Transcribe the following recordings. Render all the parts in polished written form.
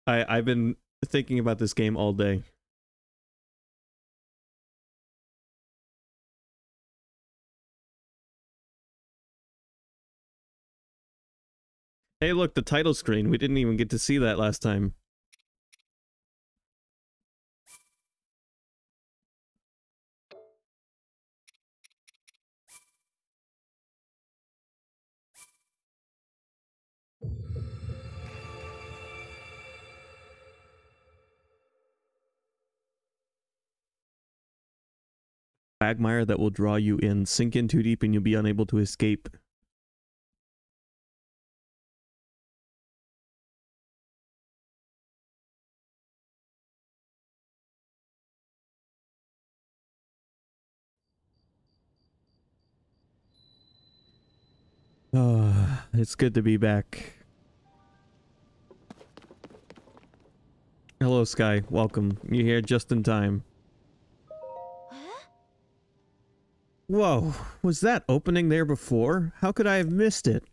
I've been thinking about this game all day. Hey, look, the title screen. We didn't even get to see that last time. Quagmire that will draw you in. Sink in too deep and you'll be unable to escape. Oh, it's good to be back. Hello, Sky. Welcome. You're here just in time. Whoa, was that opening there before? How could I have missed it?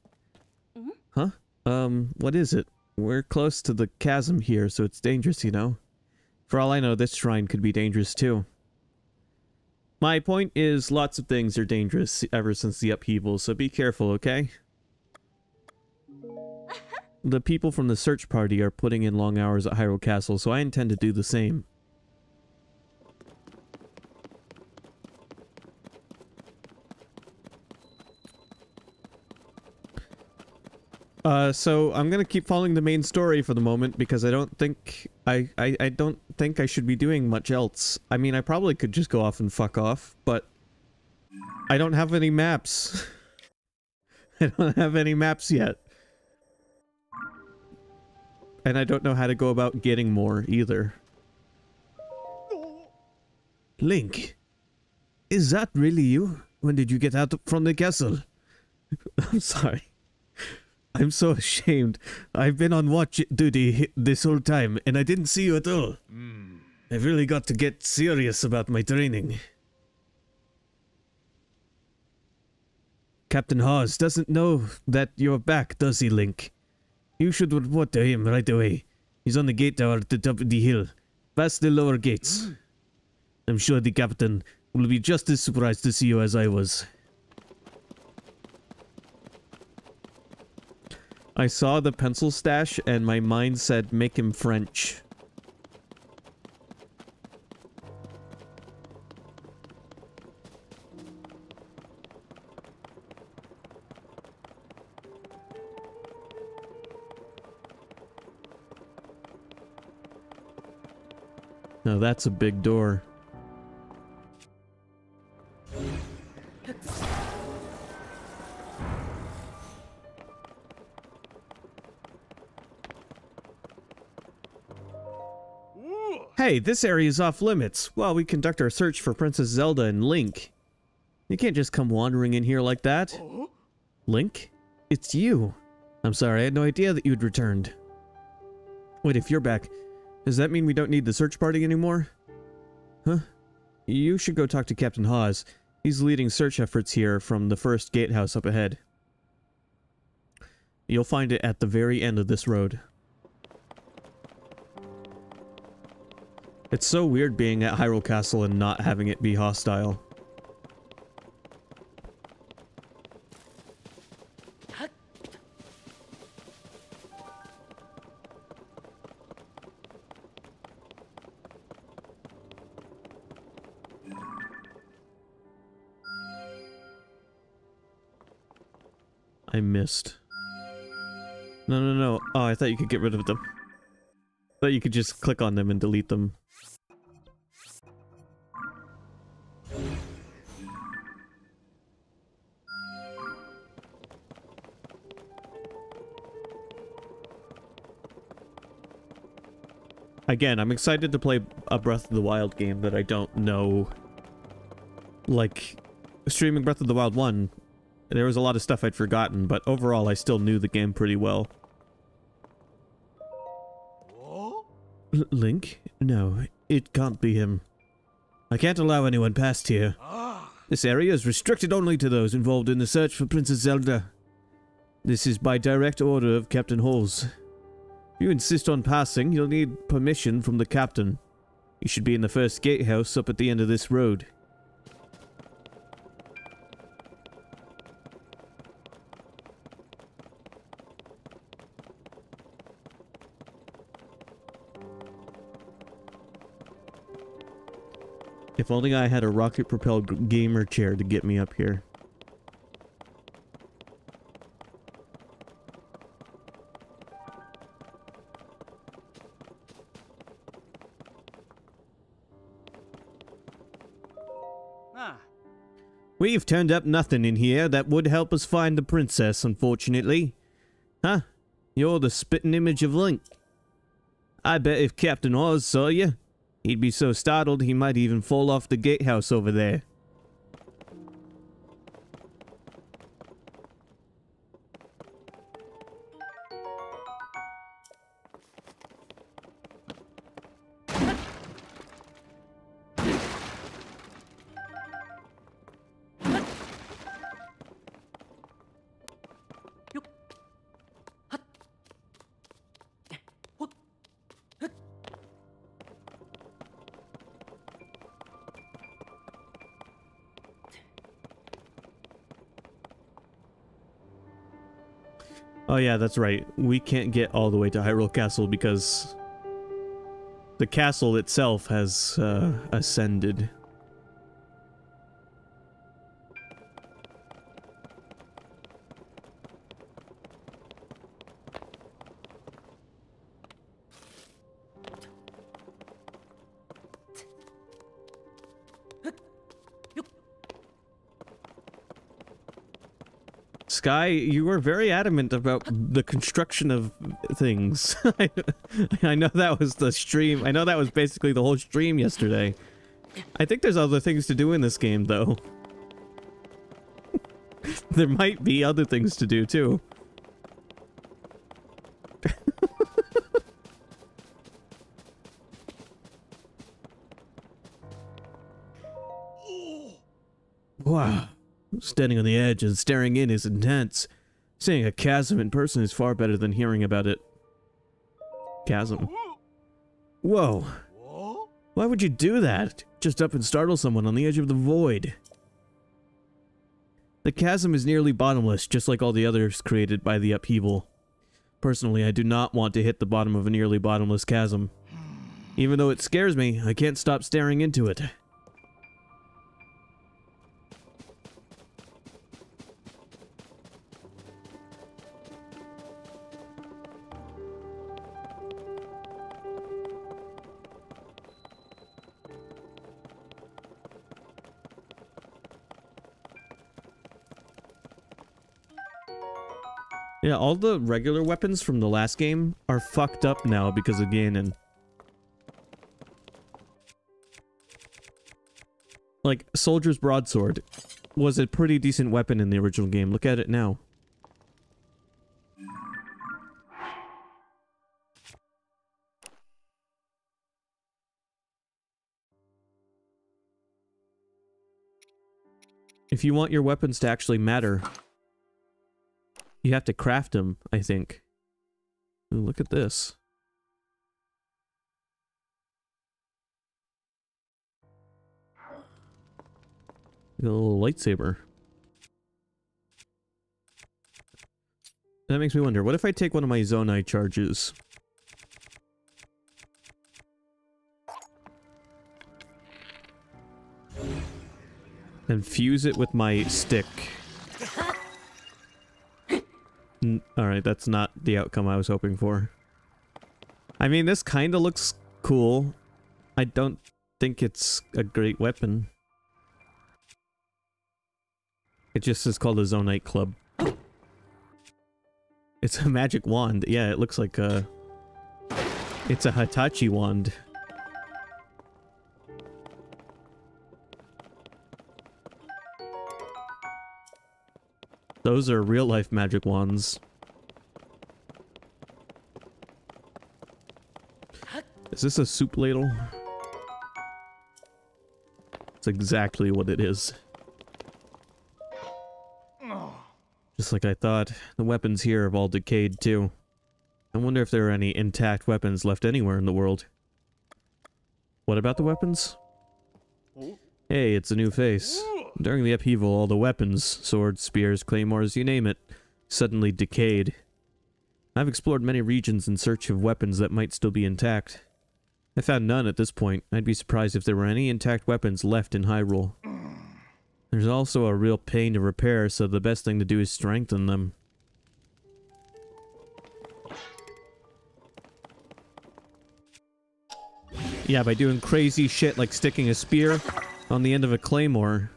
Huh? What is it? We're close to the chasm here, so it's dangerous, you know? For all I know, this shrine could be dangerous too. My point is, lots of things are dangerous ever since the upheaval, so be careful, okay? The people from the search party are putting in long hours at Hyrule Castle, so I intend to do the same. So I'm gonna keep following the main story for the moment because I don't think I don't think I should be doing much else. I mean, I probably could just go off and fuck off, but I don't have any maps. I don't have any maps yet. And I don't know how to go about getting more either. Link, is that really you? When did you get out from the castle? I'm sorry. I'm so ashamed. I've been on watch duty this whole time, and I didn't see you at all. I've really got to get serious about my training. Captain Hawes doesn't know that you're back, does he, Link? You should report to him right away. He's on the gate tower at the top of the hill, past the lower gates. I'm sure the captain will be just as surprised to see you as I was. I saw the pencil stash and my mind said make him French. Now that's a big door. Hey, this area is off limits while we conduct our search for Princess Zelda and Link. You can't just come wandering in here like that. Link? It's you. I'm sorry, I had no idea that you'd returned. Wait, if you're back, does that mean we don't need the search party anymore? Huh? You should go talk to Captain Hawes. He's leading search efforts here from the first gatehouse up ahead. You'll find it at the very end of this road. It's so weird being at Hyrule Castle and not having it be hostile. I missed. No, no, no. Oh, I thought you could get rid of them. I thought you could just click on them and delete them. Again, I'm excited to play a Breath of the Wild game that I don't know. Like, streaming Breath of the Wild 1, there was a lot of stuff I'd forgotten, but overall I still knew the game pretty well. Link? No, it can't be him. I can't allow anyone past here. This area is restricted only to those involved in the search for Princess Zelda. This is by direct order of Captain Halls. If you insist on passing, you'll need permission from the captain. You should be in the first gatehouse up at the end of this road. If only I had a rocket-propelled gamer chair to get me up here. We've turned up nothing in here that would help us find the princess, unfortunately. Huh? You're the spitting image of Link. I bet if Captain Oz saw you, he'd be so startled he might even fall off the gatehouse over there. Oh yeah, that's right. We can't get all the way to Hyrule Castle because the castle itself has ascended. Sky, you were very adamant about the construction of things. I know that was the stream. I know that was basically the whole stream yesterday. I think there's other things to do in this game, though. There might be other things to do, too. Wow. Standing on the edge and staring in is intense. Seeing a chasm in person is far better than hearing about it. Chasm. Whoa. Why would you do that? Just up and startle someone on the edge of the void. The chasm is nearly bottomless, just like all the others created by the upheaval. Personally, I do not want to hit the bottom of a nearly bottomless chasm. Even though it scares me, I can't stop staring into it. Yeah, all the regular weapons from the last game are fucked up now because of Ganon. Like, Soldier's Broadsword was a pretty decent weapon in the original game. Look at it now. If you want your weapons to actually matter, you have to craft them, I think. Ooh, look at this. Got a little lightsaber. That makes me wonder, what if I take one of my Zonai charges? And fuse it with my stick. Alright, that's not the outcome I was hoping for. I mean, this kinda looks cool. I don't think it's a great weapon. It just is called a Zonite Club. It's a magic wand. Yeah, it looks like a... It's a Hitachi wand. Those are real-life magic wands. Is this a soup ladle? It's exactly what it is. Just like I thought, the weapons here have all decayed too. I wonder if there are any intact weapons left anywhere in the world. What about the weapons? Hey, it's a new face. During the upheaval, all the weapons, swords, spears, claymores, you name it, suddenly decayed. I've explored many regions in search of weapons that might still be intact. I found none at this point. I'd be surprised if there were any intact weapons left in Hyrule. There's also a real pain to repair, so the best thing to do is strengthen them. Yeah, by doing crazy shit like sticking a spear on the end of a claymore.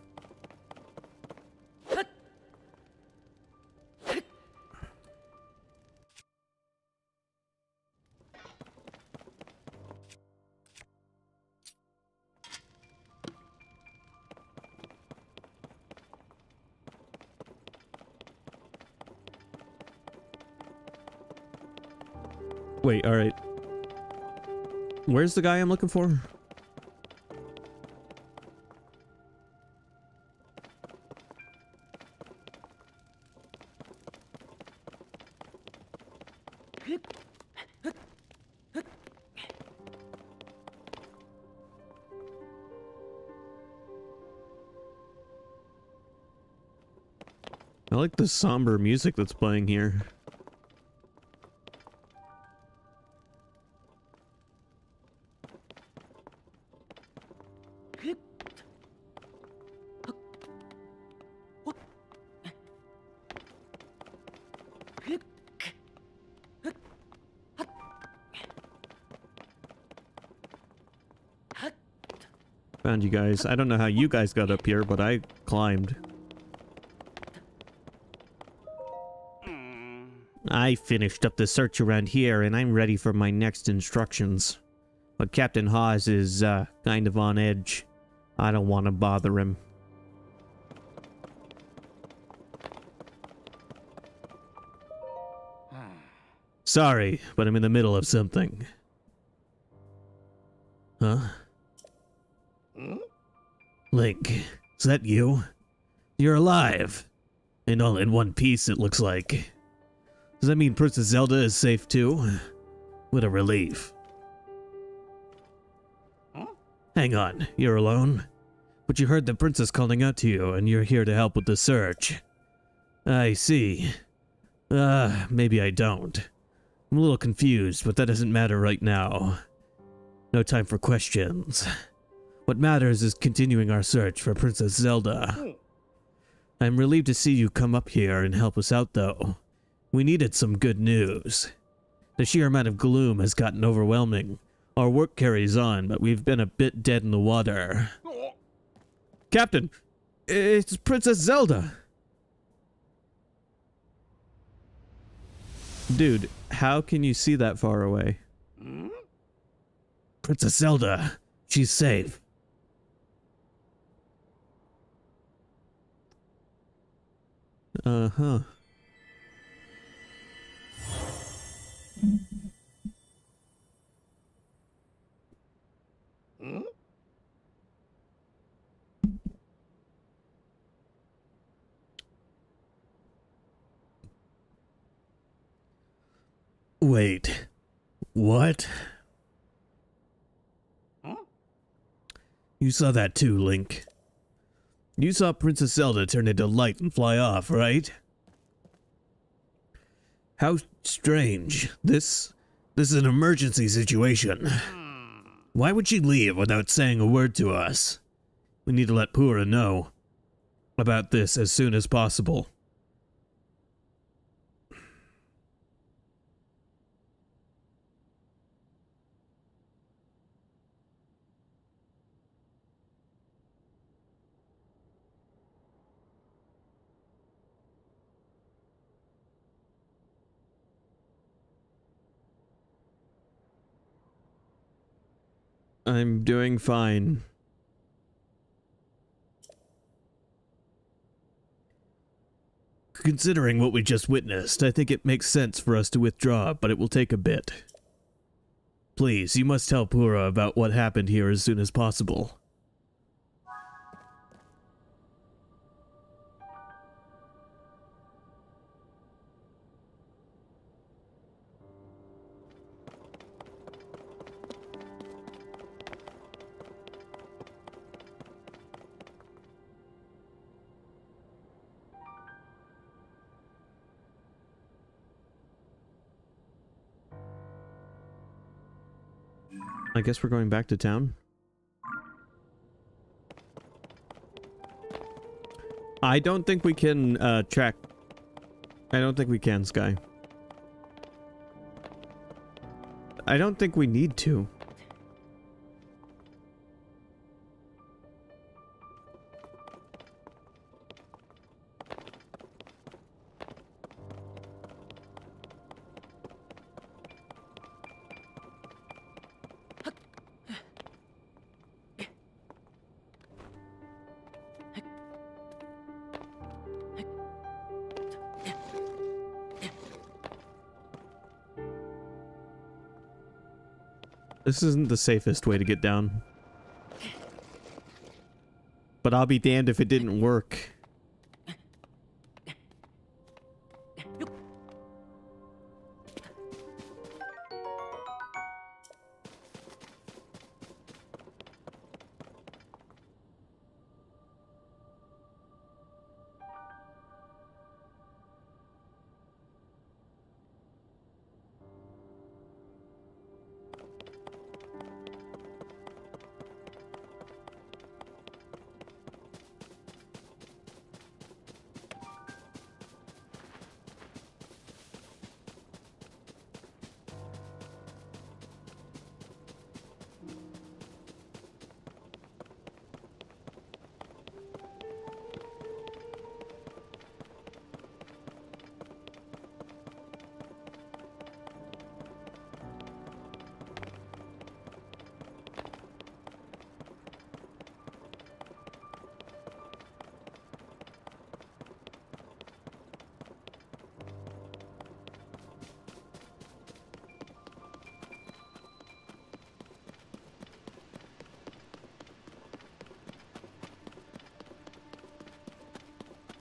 Wait, alright. Where's the guy I'm looking for? I like the somber music that's playing here. Found you guys. I don't know how you guys got up here, but I climbed. I finished up the search around here, and I'm ready for my next instructions. But Captain Hawes is, kind of on edge. I don't want to bother him. Sorry, but I'm in the middle of something. Huh? Link, is that you? You're alive. And all in one piece, it looks like. Does that mean Princess Zelda is safe too? What a relief. Hang on, you're alone? But you heard the princess calling out to you, and you're here to help with the search. I see. Maybe I don't. I'm a little confused, but that doesn't matter right now. No time for questions. What matters is continuing our search for Princess Zelda. I'm relieved to see you come up here and help us out, though. We needed some good news. The sheer amount of gloom has gotten overwhelming. Our work carries on, but we've been a bit dead in the water. Captain, it's Princess Zelda. Dude, how can you see that far away? Princess Zelda, she's safe. Uh-huh. Wait, what? You saw that too, Link. You saw Princess Zelda turn into light and fly off, right? How strange. This is an emergency situation. Why would she leave without saying a word to us? We need to let Purah know about this as soon as possible. I'm doing fine. Considering what we just witnessed, I think it makes sense for us to withdraw, but it will take a bit. Please, you must tell Purah about what happened here as soon as possible. I guess we're going back to town. I don't think we can, track... I don't think we can, Sky. I don't think we need to. This isn't the safest way to get down. But I'll be damned if it didn't work.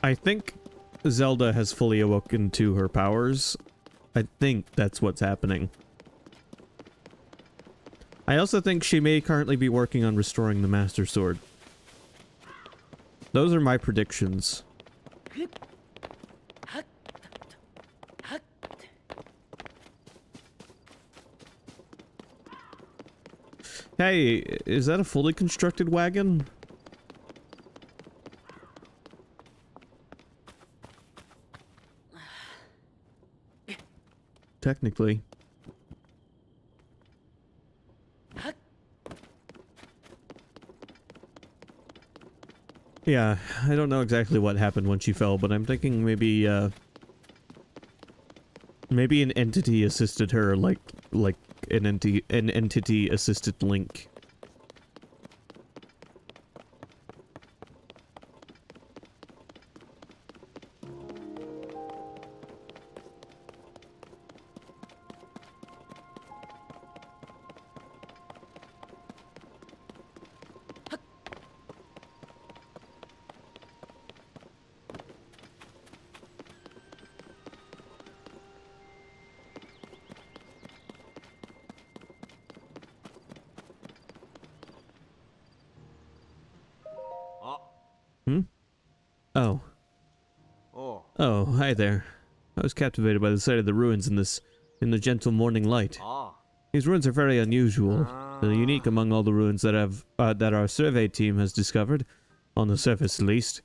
I think Zelda has fully awoken to her powers. I think that's what's happening. I also think she may currently be working on restoring the Master Sword. Those are my predictions. Hey, is that a fully constructed wagon? Technically. Yeah, I don't know exactly what happened when she fell, but I'm thinking maybe, maybe an entity assisted her, like an entity assisted Link. Oh. Oh, hi there. I was captivated by the sight of the ruins in the gentle morning light. These ruins are very unusual. They're unique among all the ruins that our survey team has discovered, on the surface at least.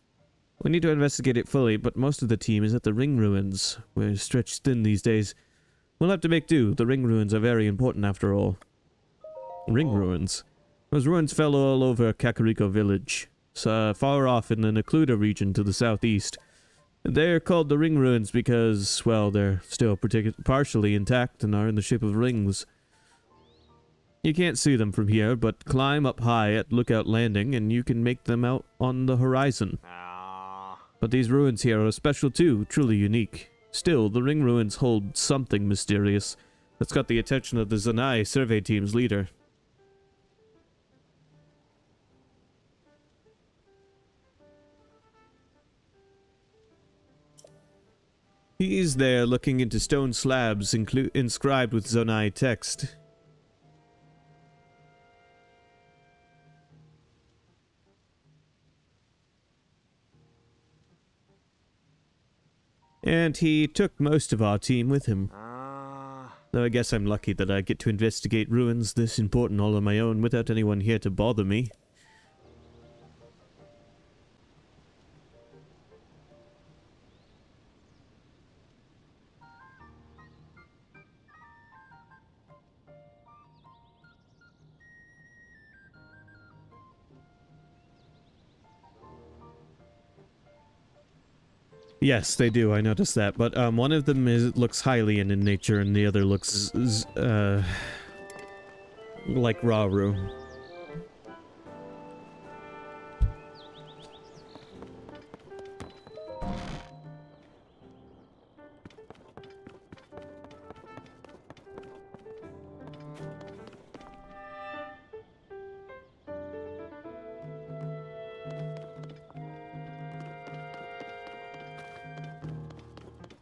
We need to investigate it fully, but most of the team is at the ring ruins. We're stretched thin these days. We'll have to make do. The ring ruins are very important after all. Ring ruins? Those ruins fell all over Kakariko village. Far off in the Necluda region to the southeast. They're called the Ring Ruins because, well, they're still partially intact and are in the shape of rings. You can't see them from here, but climb up high at Lookout Landing and you can make them out on the horizon. But these ruins here are special too, truly unique. Still, the Ring Ruins hold something mysterious that's got the attention of the Zonai survey team's leader. He's there looking into stone slabs inscribed with Zonai text. And he took most of our team with him. Though I guess I'm lucky that I get to investigate ruins this important all on my own without anyone here to bother me. Yes, they do. I noticed that. But one of them looks Hylian in nature, and the other looks like Rauru.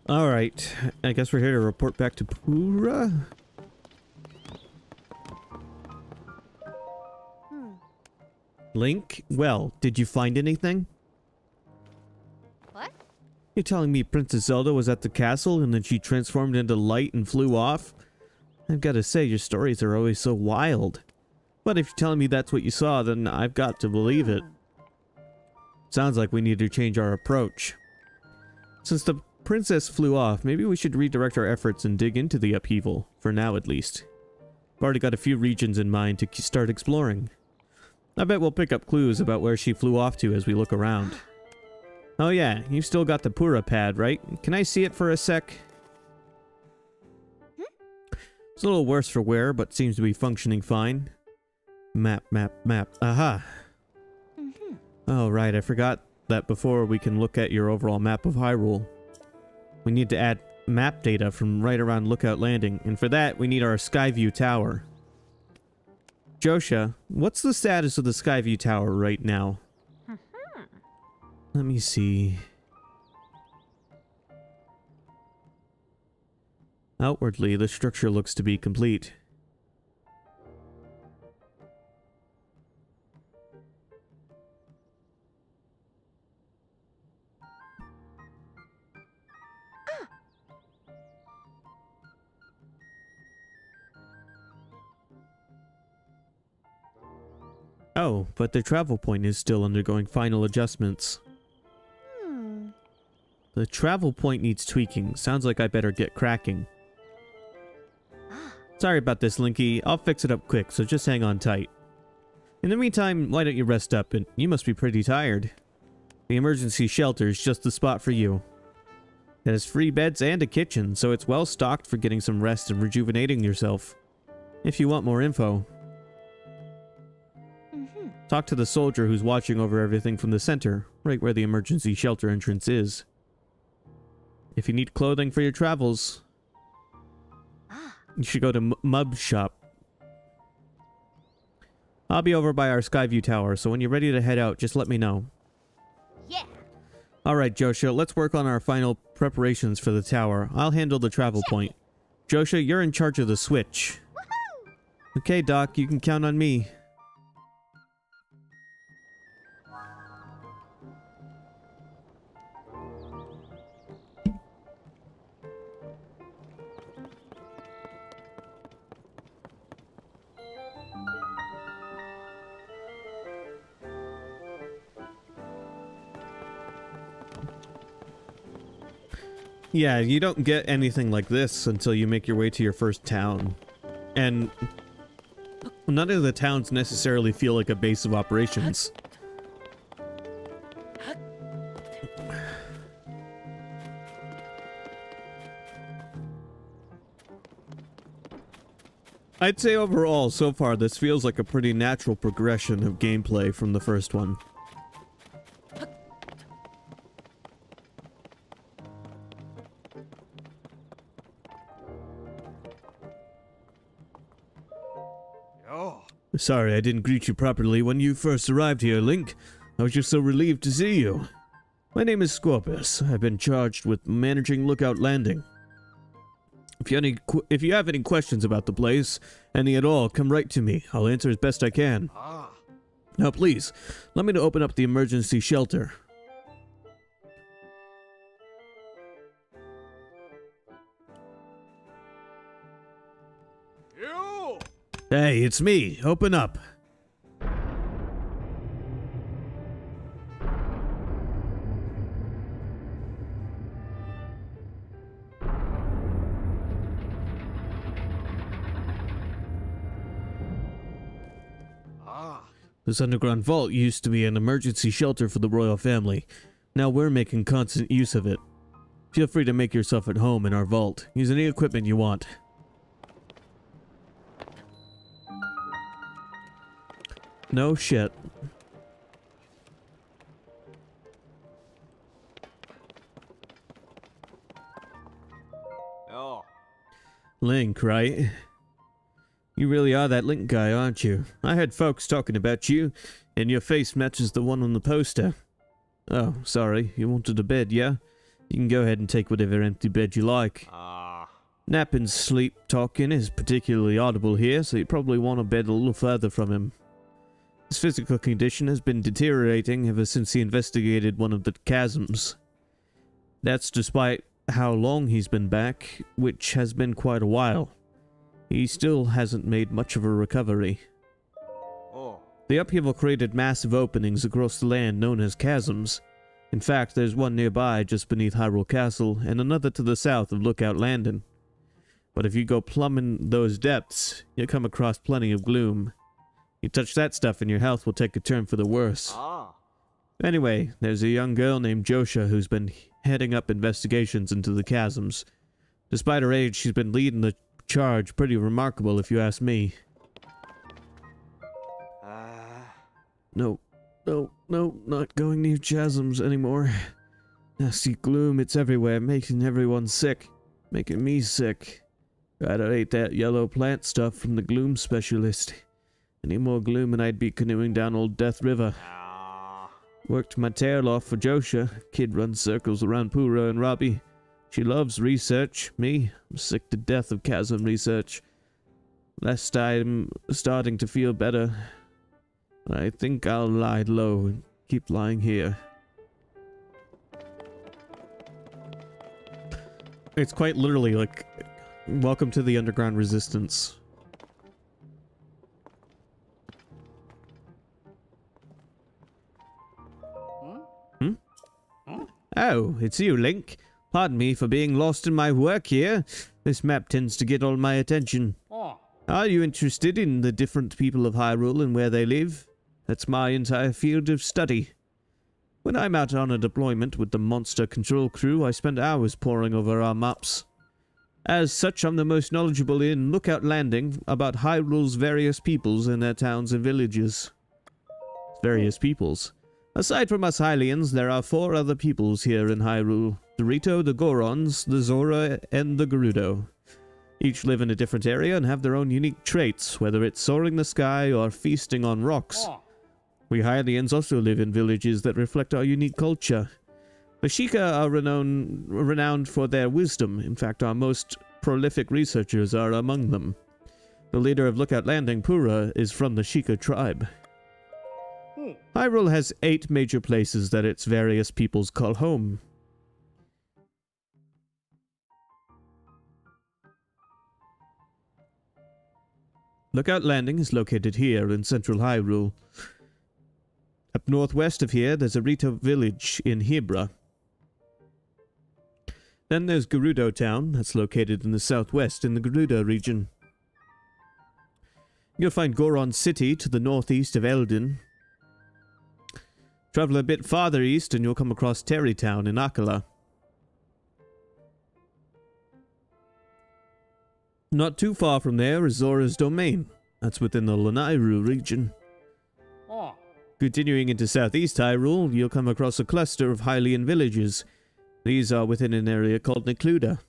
Alright, I guess we're here to report back to Pura? Link? Well, did you find anything? What? You're telling me Princess Zelda was at the castle and then she transformed into light and flew off? I've got to say, your stories are always so wild. But if you're telling me that's what you saw, then I've got to believe it. Sounds like we need to change our approach. Since the princess flew off, maybe we should redirect our efforts and dig into the upheaval, for now at least. I've already got a few regions in mind to start exploring. I bet we'll pick up clues about where she flew off to as we look around. Oh yeah, you've still got the Pura pad, right? Can I see it for a sec? It's a little worse for wear, but seems to be functioning fine. Map. Aha! Oh right, I forgot that before we can look at your overall map of Hyrule. We need to add map data from right around Lookout Landing, and for that we need our Skyview Tower. Josha, what's the status of the Skyview Tower right now? Let me see. Outwardly, the structure looks to be complete. Oh, but the travel point is still undergoing final adjustments. The travel point needs tweaking. Sounds like I better get cracking. Sorry about this, Linky. I'll fix it up quick, so just hang on tight. In the meantime, why don't you rest up? And you must be pretty tired. The emergency shelter is just the spot for you. It has free beds and a kitchen, so it's well stocked for getting some rest and rejuvenating yourself. If you want more info, talk to the soldier who's watching over everything from the center, right where the emergency shelter entrance is. If you need clothing for your travels, you should go to Mub Shop. I'll be over by our Skyview Tower, so when you're ready to head out, just let me know. Yeah. Alright, Josha, let's work on our final preparations for the tower. I'll handle the travel point. Josha, you're in charge of the switch. Okay, Doc, you can count on me. Yeah, you don't get anything like this until you make your way to your first town. And none of the towns necessarily feel like a base of operations. I'd say overall, so far, this feels like a pretty natural progression of gameplay from the first one. Sorry I didn't greet you properly when you first arrived here, Link. I was just so relieved to see you. My name is Scorpius. I've been charged with managing Lookout Landing. If you have any questions about the place, any at all, come right to me. I'll answer as best I can. Now please, let me open up the emergency shelter. Hey, it's me. Open up. This underground vault used to be an emergency shelter for the royal family. Now we're making constant use of it. Feel free to make yourself at home in our vault. Use any equipment you want. No shit. Oh. Link, right? You really are that Link guy, aren't you? I heard folks talking about you, and your face matches the one on the poster. Oh, sorry. You wanted a bed, yeah? You can go ahead and take whatever empty bed you like. Nap and sleep talking is particularly audible here, so you probably want a bed a little further from him. His physical condition has been deteriorating ever since he investigated one of the chasms. That's despite how long he's been back, which has been quite a while. He still hasn't made much of a recovery. The upheaval created massive openings across the land known as chasms. In fact, there's one nearby just beneath Hyrule Castle, and another to the south of Lookout Landing. But if you go plumbing those depths, you'll come across plenty of gloom. You touch that stuff and your health will take a turn for the worse. Anyway, there's a young girl named Josha who's been heading up investigations into the chasms. Despite her age, she's been leading the charge. Pretty remarkable if you ask me. No, not going near chasms anymore. Nasty gloom, it's everywhere, making everyone sick. Making me sick. Gotta eat that yellow plant stuff from the gloom specialist. Any more gloom and I'd be canoeing down Old Death River. Worked my tail off for Josha. Kid runs circles around Pura and Robbie. She loves research. Me, I'm sick to death of chasm research. Last I'm starting to feel better. I think I'll lie low and keep lying here. It's quite literally like, welcome to the underground resistance. Oh, it's you, Link. Pardon me for being lost in my work here. This map tends to get all my attention. Are you interested in the different people of Hyrule and where they live? That's my entire field of study. When I'm out on a deployment with the Monster Control crew, I spend hours poring over our maps. As such, I'm the most knowledgeable in Lookout Landing about Hyrule's various peoples and their towns and villages. Various peoples. Aside from us Hylians, there are 4 other peoples here in Hyrule. The Rito, the Gorons, the Zora, and the Gerudo. Each live in a different area and have their own unique traits, whether it's soaring the sky or feasting on rocks. We Hylians also live in villages that reflect our unique culture. The Sheikah are renowned for their wisdom. In fact, our most prolific researchers are among them. The leader of Lookout Landing, Pura, is from the Sheikah tribe. Hyrule has 8 major places that its various peoples call home. Lookout Landing is located here in central Hyrule. Up northwest of here, there's a Rito village in Hebra. Then there's Gerudo Town, that's located in the southwest in the Gerudo region. You'll find Goron City to the northeast of Eldin. Travel a bit farther east and you'll come across Terry Town in Akkala. Not too far from there is Zora's Domain. That's within the Lanayru region. Continuing into southeast Hyrule, you'll come across a cluster of Hylian villages. These are within an area called Necluda.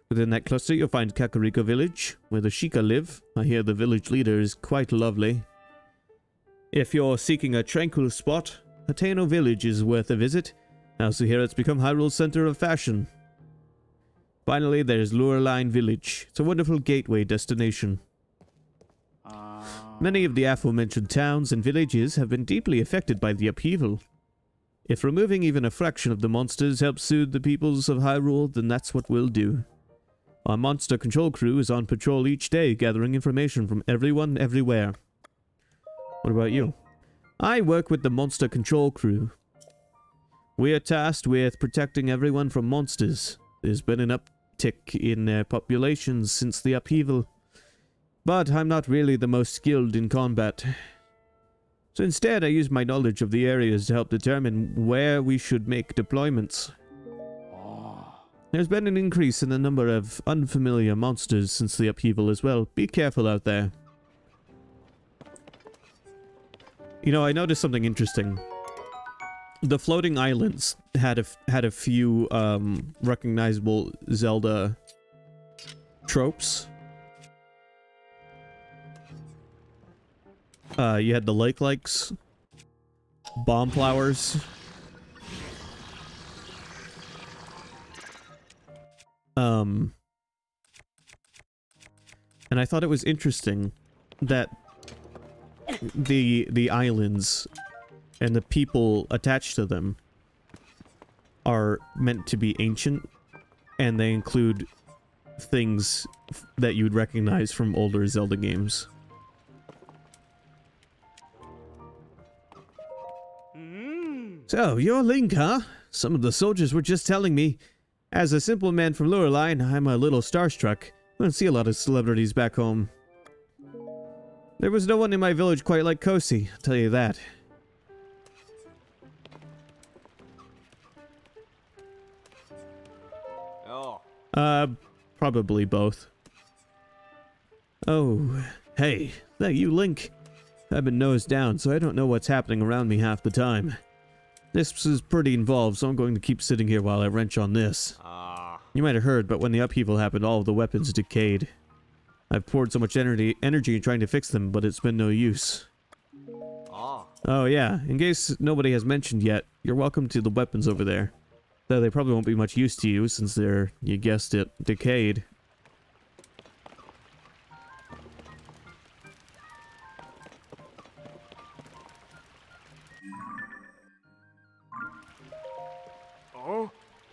Within that cluster, you'll find Kakariko Village, where the Sheikah live. I hear the village leader is quite lovely. If you're seeking a tranquil spot, Hateno Village is worth a visit. I also hear it's become Hyrule's center of fashion. Finally, there's Lurline Village. It's a wonderful gateway destination. Many of the aforementioned towns and villages have been deeply affected by the upheaval. If removing even a fraction of the monsters helps soothe the peoples of Hyrule, then that's what we'll do. Our monster control crew is on patrol each day, gathering information from everyone, everywhere. What about you? I work with the monster control crew. We are tasked with protecting everyone from monsters. There's been an uptick in populations since the upheaval. But I'm not really the most skilled in combat. So instead, I use my knowledge of the areas to help determine where we should make deployments. There's been an increase in the number of unfamiliar monsters since the upheaval as well. Be careful out there. You know, I noticed something interesting. The floating islands had a few recognizable Zelda tropes. You had the lake-likes, bomb flowers. And I thought it was interesting that the islands and the people attached to them are meant to be ancient, and they include things that you would recognize from older Zelda games. So, you're Link, huh? Some of the soldiers were just telling me. As a simple man from Lurline, I'm a little starstruck. I don't see a lot of celebrities back home. There was no one in my village quite like Kosi, I'll tell you that. Oh. Probably both. Oh, hey, that you, Link? I've been nose down, so I don't know what's happening around me half the time. This is pretty involved, so I'm going to keep sitting here while I wrench on this. You might have heard, but when the upheaval happened, all of the weapons decayed. I've poured so much energy in trying to fix them, but it's been no use. Oh yeah, in case nobody has mentioned yet, you're welcome to the weapons over there. Though they probably won't be much use to you, since they're, you guessed it, decayed.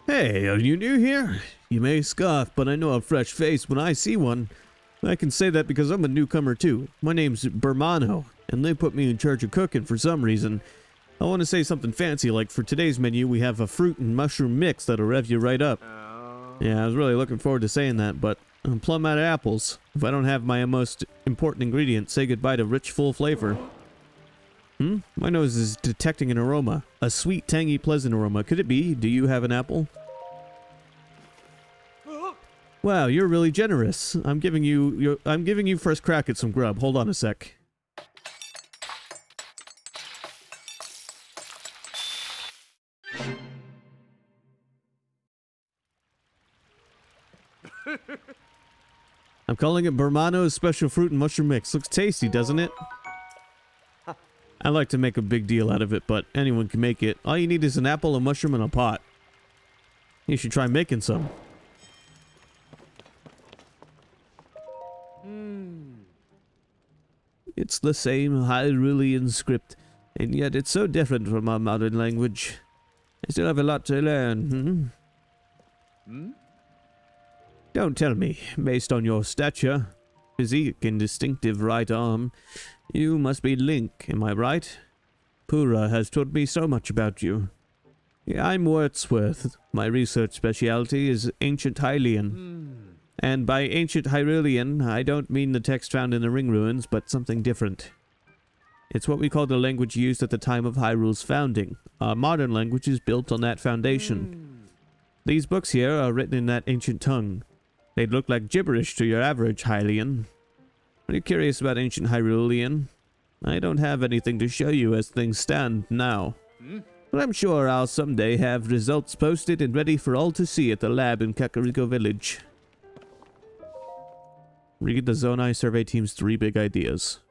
Hey, are you new here? You may scoff, but I know a fresh face when I see one. I can say that because I'm a newcomer too. My name's Bermano, and they put me in charge of cooking for some reason. I want to say something fancy, like for today's menu we have a fruit and mushroom mix that'll rev you right up. Yeah, I was really looking forward to saying that, but I'm plumb out of apples. If I don't have my most important ingredient, say goodbye to rich, full flavor. My nose is detecting an aroma. A sweet, tangy, pleasant aroma. Could it be? Do you have an apple? Wow, you're really generous. I'm giving you first crack at some grub. Hold on a sec. I'm calling it Bermano's Special Fruit and Mushroom Mix. Looks tasty, doesn't it? I like to make a big deal out of it, but anyone can make it. All you need is an apple, a mushroom, and a pot. You should try making some. It's the same Hyrulean script, and yet it's so different from our modern language. I still have a lot to learn, Don't tell me, based on your stature, physique, and distinctive right arm, you must be Link, am I right? Pura has told me so much about you. Yeah, I'm Wordsworth. My research specialty is Ancient Hylian. And by Ancient Hyrulean, I don't mean the text found in the Ring Ruins, but something different. It's what we call the language used at the time of Hyrule's founding. Our modern language is built on that foundation. These books here are written in that ancient tongue. They'd look like gibberish to your average Hylian. Are you curious about Ancient Hyrulean? I don't have anything to show you as things stand now. But I'm sure I'll someday have results posted and ready for all to see at the lab in Kakariko Village. Read the Zonai survey team's 3 big ideas.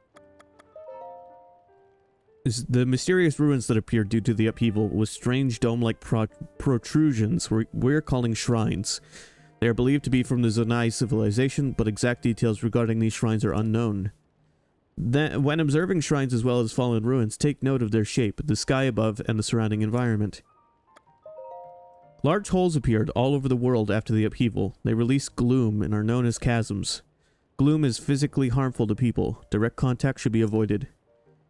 The mysterious ruins that appeared due to the upheaval with strange dome-like protrusions we're calling shrines. They are believed to be from the Zonai civilization, but exact details regarding these shrines are unknown. When observing shrines as well as fallen ruins, take note of their shape, the sky above, and the surrounding environment. Large holes appeared all over the world after the upheaval. They released gloom and are known as chasms. Gloom is physically harmful to people. Direct contact should be avoided.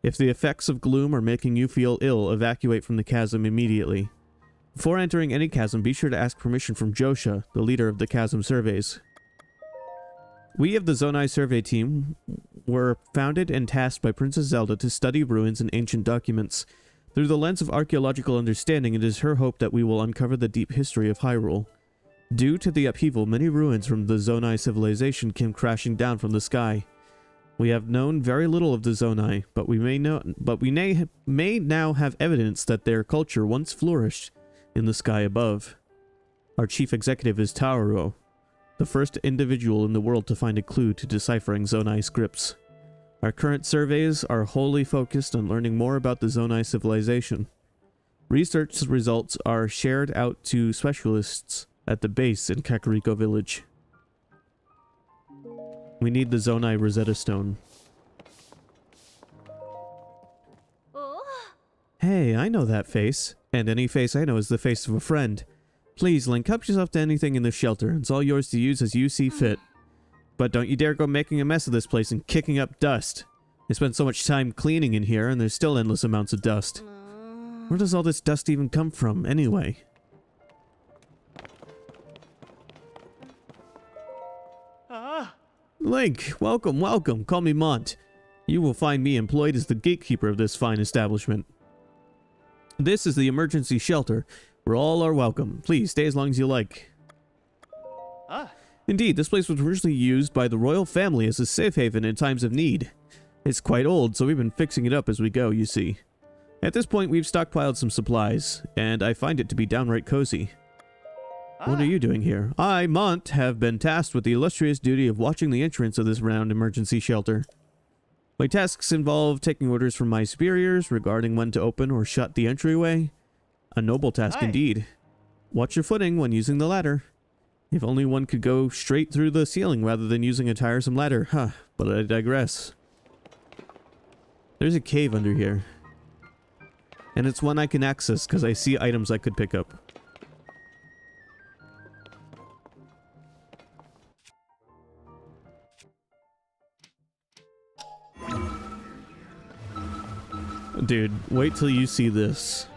If the effects of gloom are making you feel ill, evacuate from the chasm immediately. Before entering any chasm, be sure to ask permission from Josha, the leader of the chasm surveys. We of the Zonai survey team were founded and tasked by Princess Zelda to study ruins and ancient documents. Through the lens of archaeological understanding, it is her hope that we will uncover the deep history of Hyrule. Due to the upheaval, many ruins from the Zonai civilization came crashing down from the sky. We have known very little of the Zonai, but we may now have evidence that their culture once flourished in the sky above. Our chief executive is Tauro, the first individual in the world to find a clue to deciphering Zonai scripts. Our current surveys are wholly focused on learning more about the Zonai civilization. Research results are shared out to specialists at the base in Kakariko Village. We need the Zonai Rosetta Stone. Hey, I know that face. And any face I know is the face of a friend. Please, Link, help yourself to anything in this shelter. It's all yours to use as you see fit. But don't you dare go making a mess of this place and kicking up dust. I spent so much time cleaning in here, and there's still endless amounts of dust. Where does all this dust even come from, anyway? Link, welcome, welcome. Call me Mont. You will find me employed as the gatekeeper of this fine establishment. This is the emergency shelter, where all are welcome. Please, stay as long as you like. Indeed, this place was originally used by the royal family as a safe haven in times of need. It's quite old, so we've been fixing it up as we go, you see. At this point, we've stockpiled some supplies, and I find it to be downright cozy. What are you doing here? I, Mont, have been tasked with the illustrious duty of watching the entrance of this round emergency shelter. My tasks involve taking orders from my superiors regarding when to open or shut the entryway. A noble task indeed. Watch your footing when using the ladder. If only one could go straight through the ceiling rather than using a tiresome ladder. Huh, but I digress. There's a cave under here. And it's one I can access because I see items I could pick up. Dude, wait till you see this.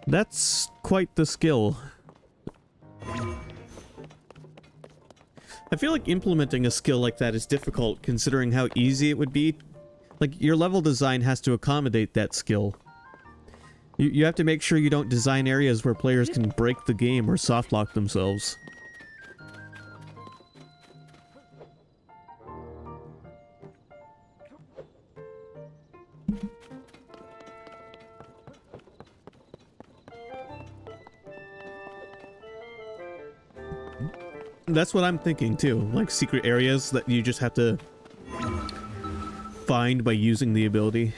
That's quite the skill. I feel like implementing a skill like that is difficult considering how easy it would be. Like, your level design has to accommodate that skill. You have to make sure you don't design areas where players can break the game or softlock themselves. That's what I'm thinking too, like secret areas that you just have to find by using the ability.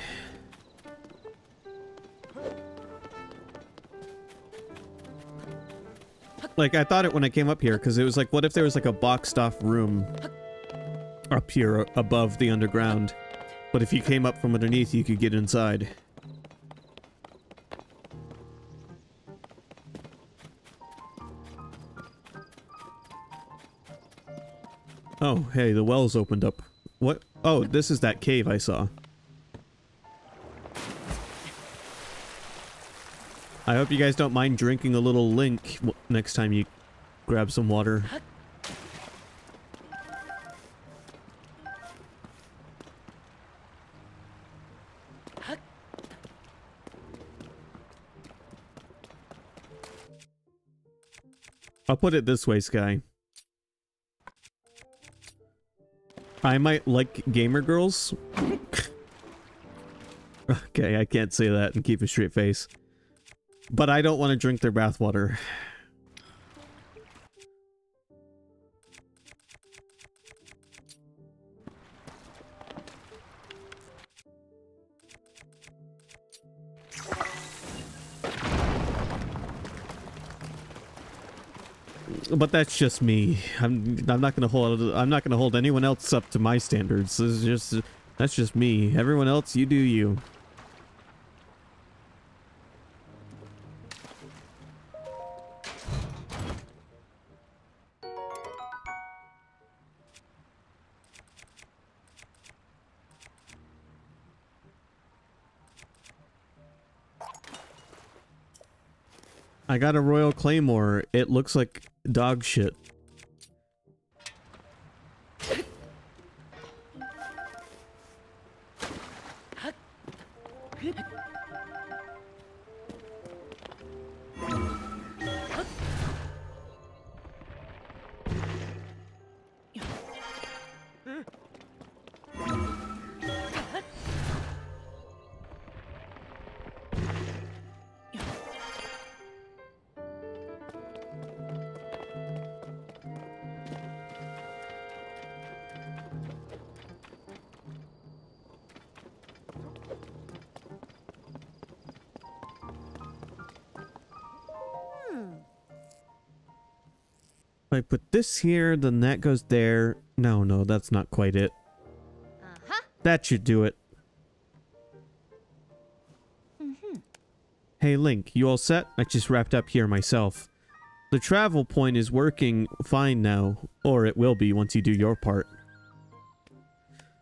Like, I thought it when I came up here, because it was like, what if there was like a boxed off room up here above the underground, but if you came up from underneath you could get inside. Oh, hey, the well's opened up. What? Oh, this is that cave I saw. I hope you guys don't mind drinking a little Link next time you grab some water. I'll put it this way, Sky. I might like gamer girls. Okay, I can't say that and keep a straight face. But I don't want to drink their bathwater. But that's just me. I'm not gonna hold anyone else up to my standards. That's just me. Everyone else, you do you. I got a Royal Claymore. It looks like dog shit. If I put this here, then that goes there. No, that's not quite it. That should do it. Hey Link, you all set? I just wrapped up here myself. The travel point is working fine now, or it will be once you do your part.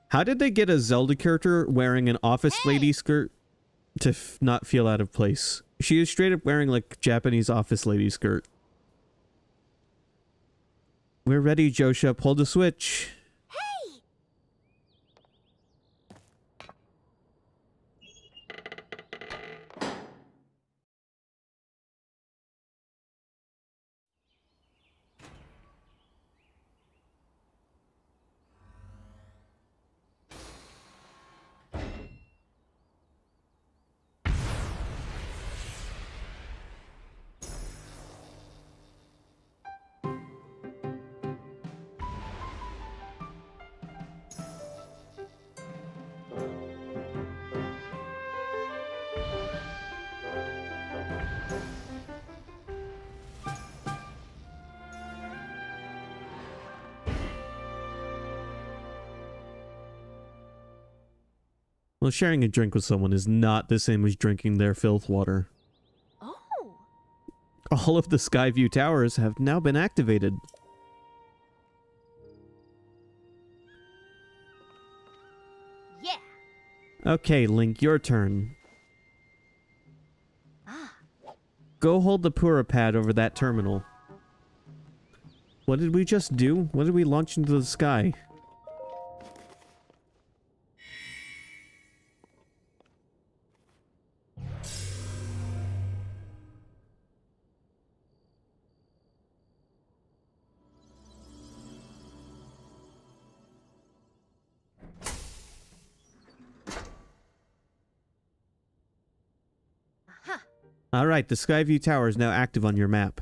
How did they get a Zelda character wearing an office lady skirt to not feel out of place? She is straight up wearing like Japanese office lady skirt. We're ready, Joshua. Pull the switch. Hey! Well, sharing a drink with someone is not the same as drinking their filth water. Oh! All of the Skyview towers have now been activated. Yeah! Okay, Link, your turn. Go hold the Pura pad over that terminal. What did we just do? What did we launch into the sky? Alright, the Skyview Tower is now active on your map.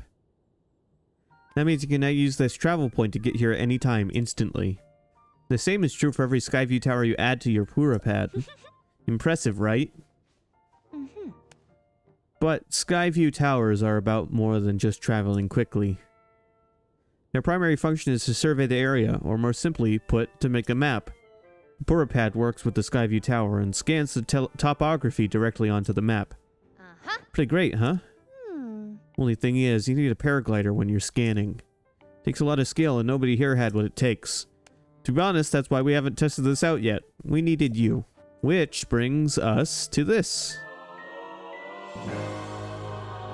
That means you can now use this travel point to get here at any time, instantly. The same is true for every Skyview Tower you add to your Pura pad. Impressive, right? But Skyview Towers are about more than just traveling quickly. Their primary function is to survey the area, or more simply put, to make a map. Pura pad works with the Skyview Tower and scans the topography directly onto the map. Pretty great, huh? Only thing is, you need a paraglider when you're scanning. Takes a lot of skill and nobody here had what it takes. To be honest, that's why we haven't tested this out yet. We needed you. Which brings us to this.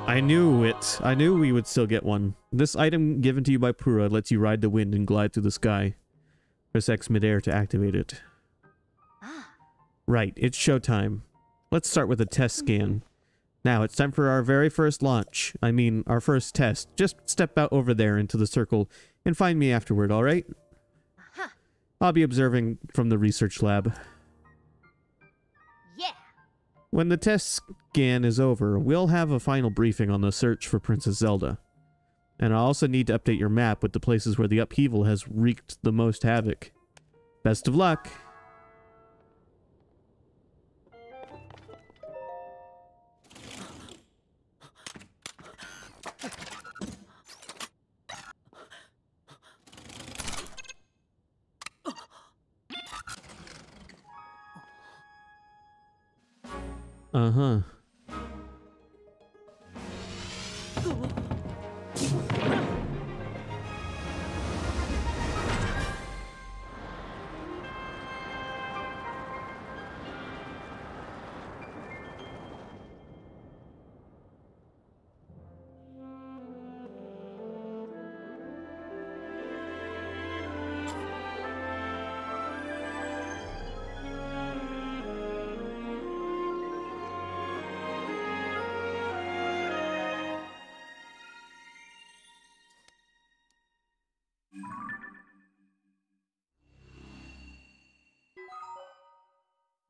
I knew it. I knew we would still get one. This item given to you by Pura lets you ride the wind and glide through the sky. Press X midair to activate it. Right, it's showtime. Let's start with a test scan. Now, it's time for our very first launch. I mean, our first test. Just step out over there into the circle and find me afterward, alright? I'll be observing from the research lab. Yeah! When the test scan is over, we'll have a final briefing on the search for Princess Zelda. And I also need to update your map with the places where the upheaval has wreaked the most havoc. Best of luck! Uh-huh.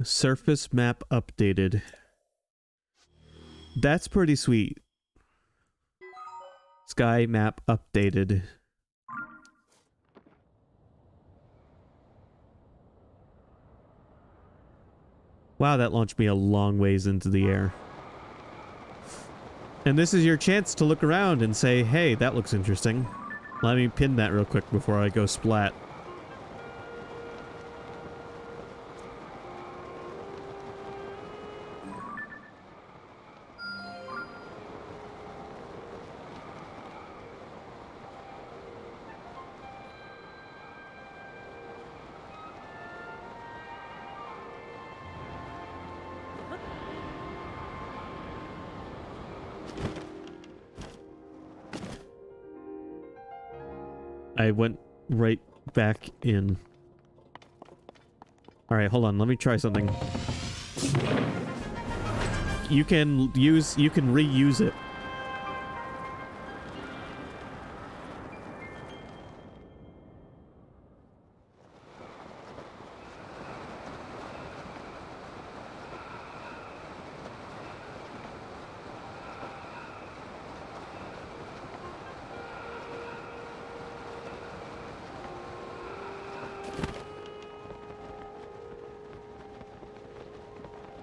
Surface map updated. That's pretty sweet. Sky map updated. Wow, that launched me a long ways into the air. And this is your chance to look around and say, hey, that looks interesting. Let me pin that real quick before I go splat. I went right back in. Alright, hold on. Let me try something. You can reuse it.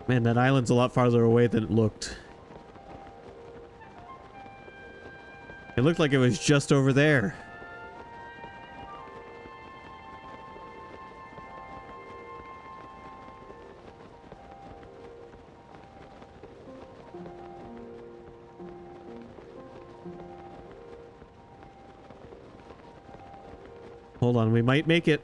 Man, that island's a lot farther away than it looked. It looked like it was just over there. Hold on, we might make it.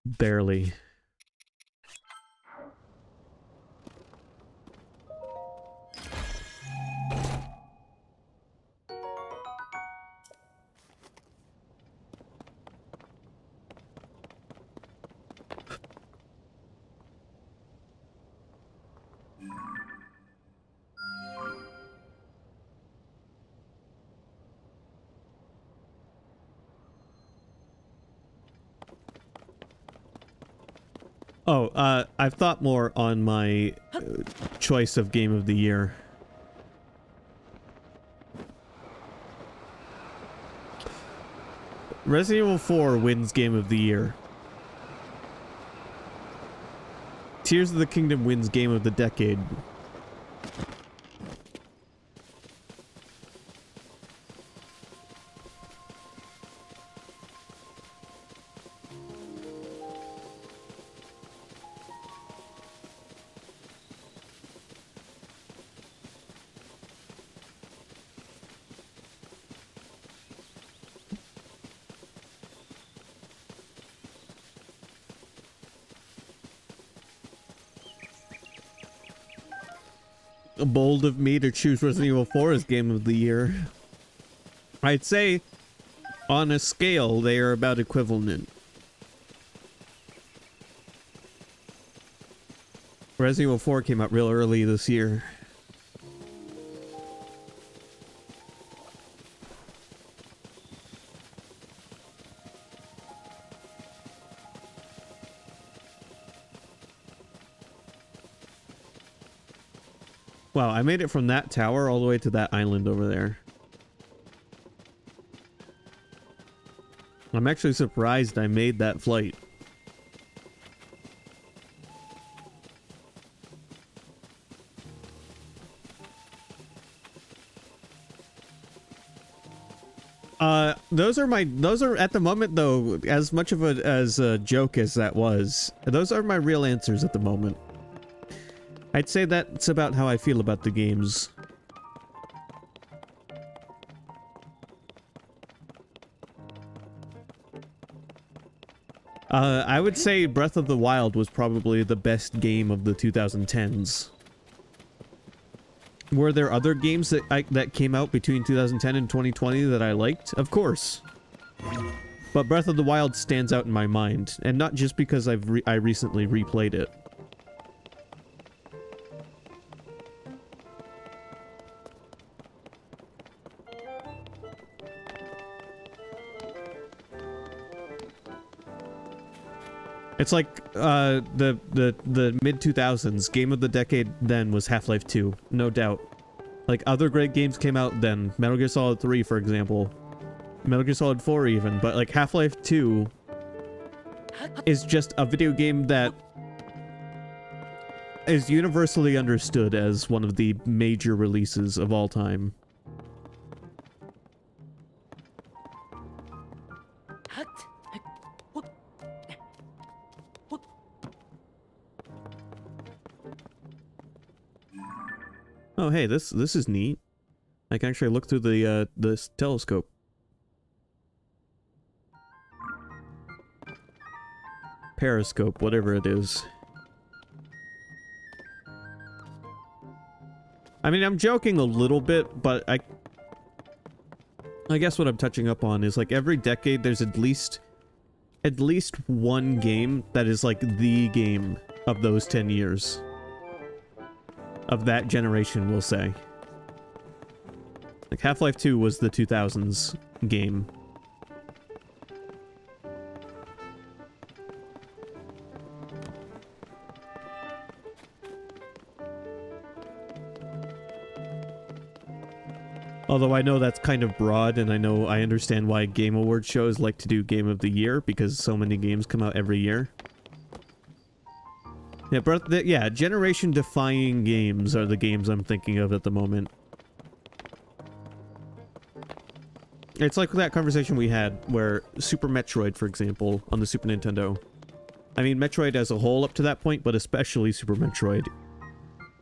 Barely. Oh, I've thought more on my choice of Game of the Year. Resident Evil 4 wins Game of the Year. Tears of the Kingdom wins Game of the Decade. Bold of me to choose Resident Evil 4 as Game of the Year. I'd say, on a scale, they are about equivalent. Resident Evil 4 came out real early this year. Wow, I made it from that tower all the way to that island over there. I'm actually surprised I made that flight. Those are at the moment though, as much of a joke as that was, those are my real answers at the moment. I'd say that's about how I feel about the games. I would say Breath of the Wild was probably the best game of the 2010s. Were there other games that came out between 2010 and 2020 that I liked? Of course. But Breath of the Wild stands out in my mind, and not just because I recently replayed it. It's like the mid 2000s game of the decade then was Half-Life 2, no doubt. Like other great games came out then, Metal Gear Solid 3 for example, Metal Gear Solid 4 even, but like Half-Life 2 is just a video game that is universally understood as one of the major releases of all time. Oh, hey, this is neat. I can actually look through the this telescope. Periscope, whatever it is. I mean, I'm joking a little bit, but I guess what I'm touching up on is like every decade there's at least one game that is like the game of those 10 years. Of that generation, we'll say. Like Half-Life 2 was the 2000s game. Although I know that's kind of broad, and I understand why Game Awards shows like to do Game of the Year, because so many games come out every year. Yeah, but yeah, generation-defying games are the games I'm thinking of at the moment. It's like that conversation we had where Super Metroid, for example, on the Super Nintendo. I mean, Metroid as a whole up to that point, but especially Super Metroid,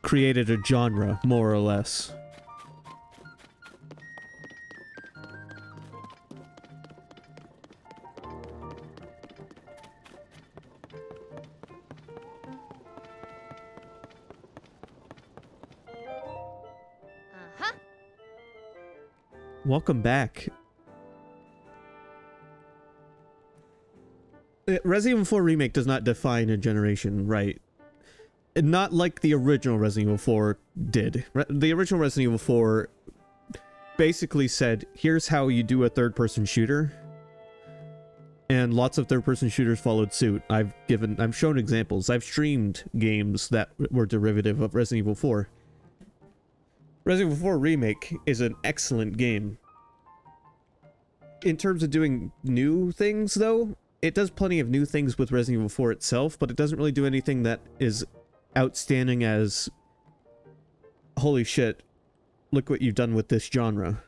created a genre, more or less. Welcome back. Resident Evil 4 Remake does not define a generation, right? Not like the original Resident Evil 4 did. The original Resident Evil 4 basically said, here's how you do a third-person shooter. And lots of third-person shooters followed suit. I've shown examples. I've streamed games that were derivative of Resident Evil 4. Resident Evil 4 Remake is an excellent game. In terms of doing new things, though, it does plenty of new things with Resident Evil 4 itself, but it doesn't really do anything that is outstanding as, holy shit, look what you've done with this genre.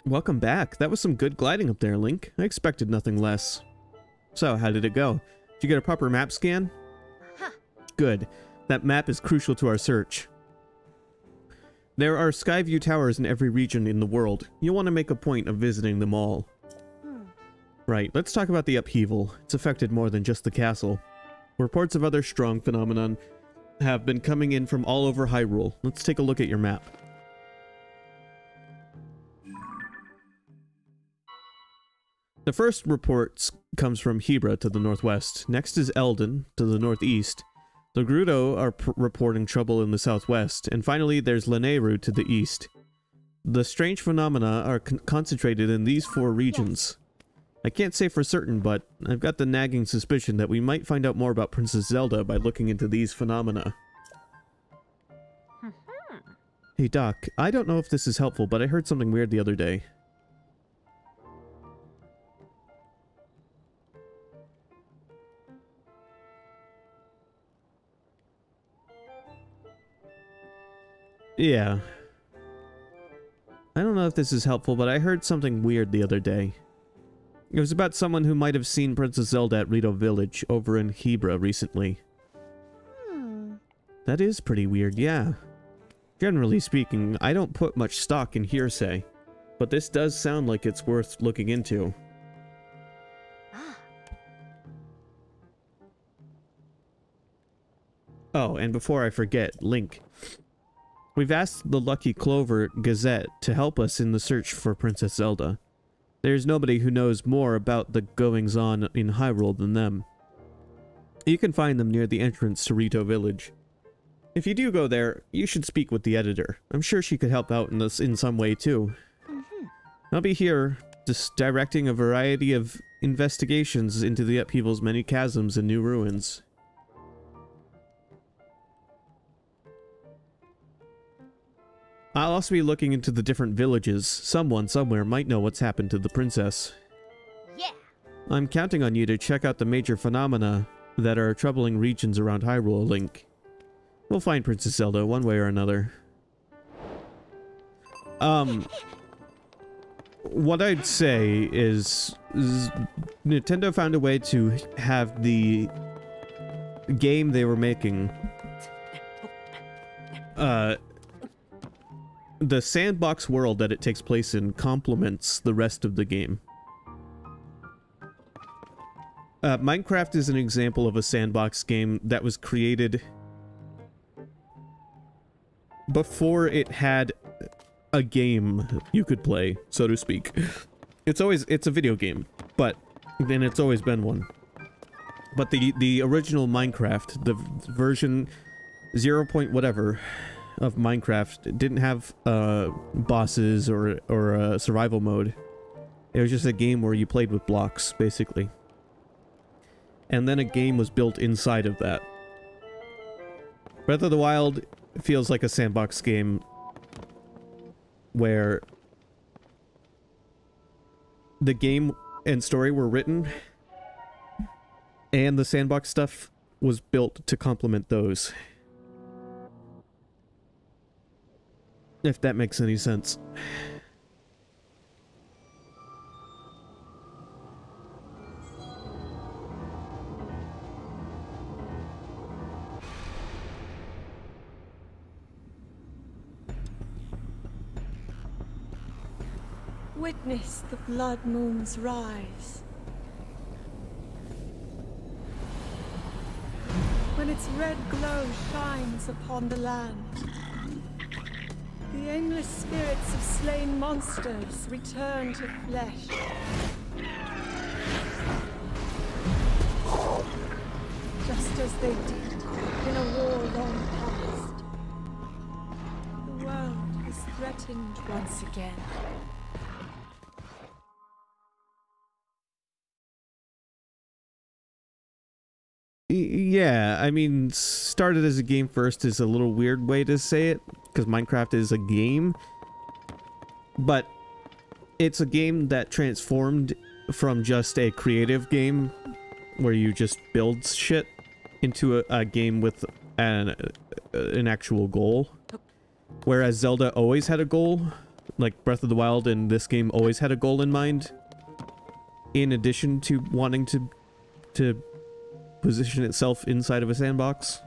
Welcome back. That was some good gliding up there, Link. I expected nothing less. So, how did it go? Did you get a proper map scan? Huh. Good. That map is crucial to our search. There are Skyview towers in every region in the world. You'll want to make a point of visiting them all. Right, let's talk about the upheaval. It's affected more than just the castle. Reports of other strong phenomenon have been coming in from all over Hyrule. Let's take a look at your map. The first report comes from Hebra to the northwest. Next is Eldin to the northeast. The Gerudo are reporting trouble in the southwest. And finally, there's Lanayru to the east. The strange phenomena are concentrated in these 4 regions. I can't say for certain, but I've got the nagging suspicion that we might find out more about Princess Zelda by looking into these phenomena. Hey Doc, I don't know if this is helpful, but I heard something weird the other day. Yeah. I don't know if this is helpful, but I heard something weird the other day. It was about someone who might have seen Princess Zelda at Rito Village over in Hebra recently. That is pretty weird, yeah. Generally speaking, I don't put much stock in hearsay, but this does sound like it's worth looking into. Oh, and before I forget, Link. We've asked the Lucky Clover Gazette to help us in the search for Princess Zelda. There's nobody who knows more about the goings-on in Hyrule than them. You can find them near the entrance to Rito Village. If you do go there, you should speak with the editor. I'm sure she could help out in this in some way too. I'll be here, just directing a variety of investigations into the upheaval's many chasms and new ruins. I'll also be looking into the different villages. Someone somewhere might know what's happened to the princess. Yeah. I'm counting on you to check out the major phenomena that are troubling regions around Hyrule, Link. We'll find Princess Zelda one way or another. What I'd say is Nintendo found a way to have the game they were making, the sandbox world that it takes place in complements the rest of the game. Minecraft is an example of a sandbox game that was created before it had a game you could play, so to speak. It's a video game, but then it's always been one. But the original Minecraft, the version 0. whatever of Minecraft, didn't have bosses or a survival mode. It was just a game where you played with blocks, basically. And then a game was built inside of that. Breath of the Wild feels like a sandbox game where the game and story were written and the sandbox stuff was built to complement those. If that makes any sense. Witness the blood moon's rise. When its red glow shines upon the land, the aimless spirits of slain monsters return to flesh. Just as they did in a war long past. The world is threatened once again. Yeah, I mean, started as a game first is a little weird way to say it, because Minecraft is a game, but it's a game that transformed from just a creative game where you just build shit into a game with an actual goal. Whereas Zelda always had a goal, like Breath of the Wild and this game always had a goal in mind, in addition to wanting to position itself inside of a sandbox.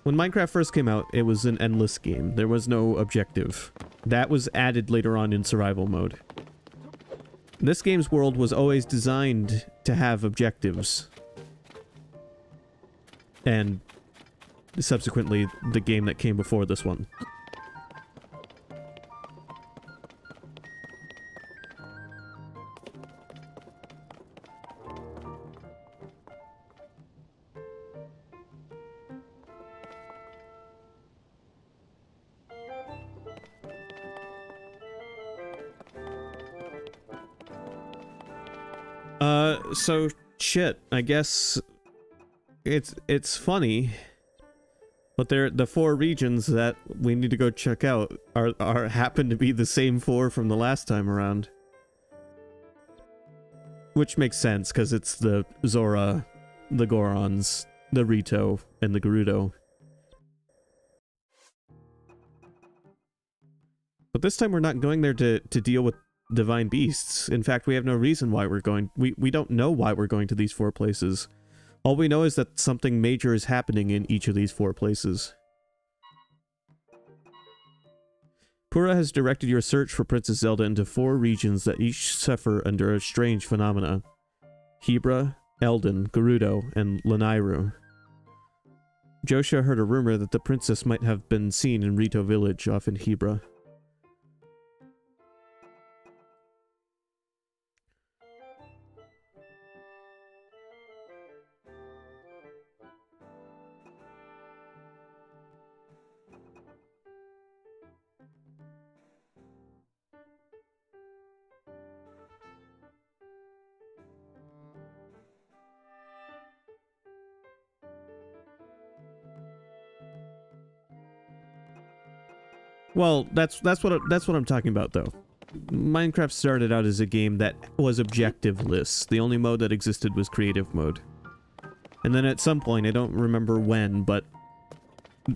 When Minecraft first came out, it was an endless game. There was no objective. That was added later on in survival mode. This game's world was always designed to have objectives. and subsequently the game that came before this one. So shit, I guess it's funny, but the 4 regions that we need to go check out are happen to be the same 4 from the last time around. Which makes sense, because it's the Zora, the Gorons, the Rito, and the Gerudo. But this time we're not going there to deal with divine beasts. In fact, we have no reason why we're going. We don't know why we're going to these 4 places. All we know is that something major is happening in each of these 4 places. Purah has directed your search for Princess Zelda into 4 regions that each suffer under a strange phenomena. Hebra, Eldin, Gerudo, and Lanayru. Josha heard a rumor that the princess might have been seen in Rito village off in Hebra. Well, that's what I'm talking about, though. Minecraft started out as a game that was objectiveless. The only mode that existed was creative mode. And then at some point, I don't remember when, but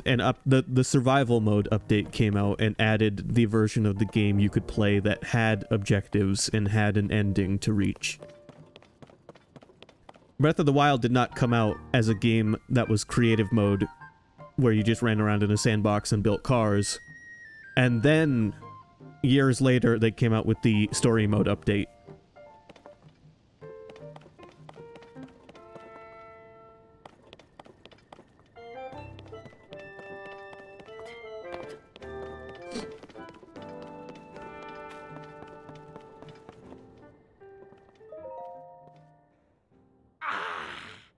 the survival mode update came out and added the version of the game you could play that had objectives and had an ending to reach. Breath of the Wild did not come out as a game that was creative mode, where you just ran around in a sandbox and built cars. And then, years later, they came out with the story mode update.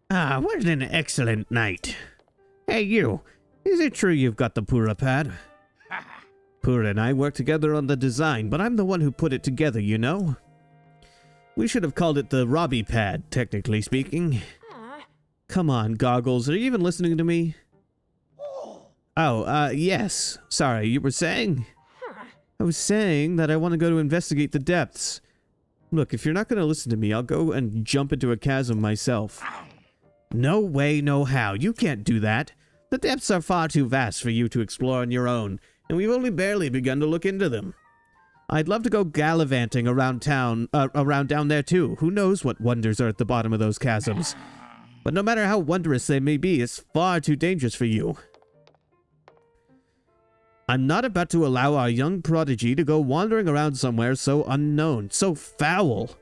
Ah, what an excellent night. Hey, you. Is it true you've got the Purah pad? Purah and I worked together on the design, but I'm the one who put it together, you know? We should have called it the Robbie pad, technically speaking. Come on, Goggles, are you even listening to me? Oh, yes. Sorry, you were saying? I was saying that I want to go to investigate the depths. Look, if you're not going to listen to me, I'll go and jump into a chasm myself. No way, no how. You can't do that. The depths are far too vast for you to explore on your own, and we've only barely begun to look into them. I'd love to go gallivanting around town, around down there too. Who knows what wonders are at the bottom of those chasms. But no matter how wondrous they may be, it's far too dangerous for you. I'm not about to allow our young prodigy to go wandering around somewhere so unknown, so foul.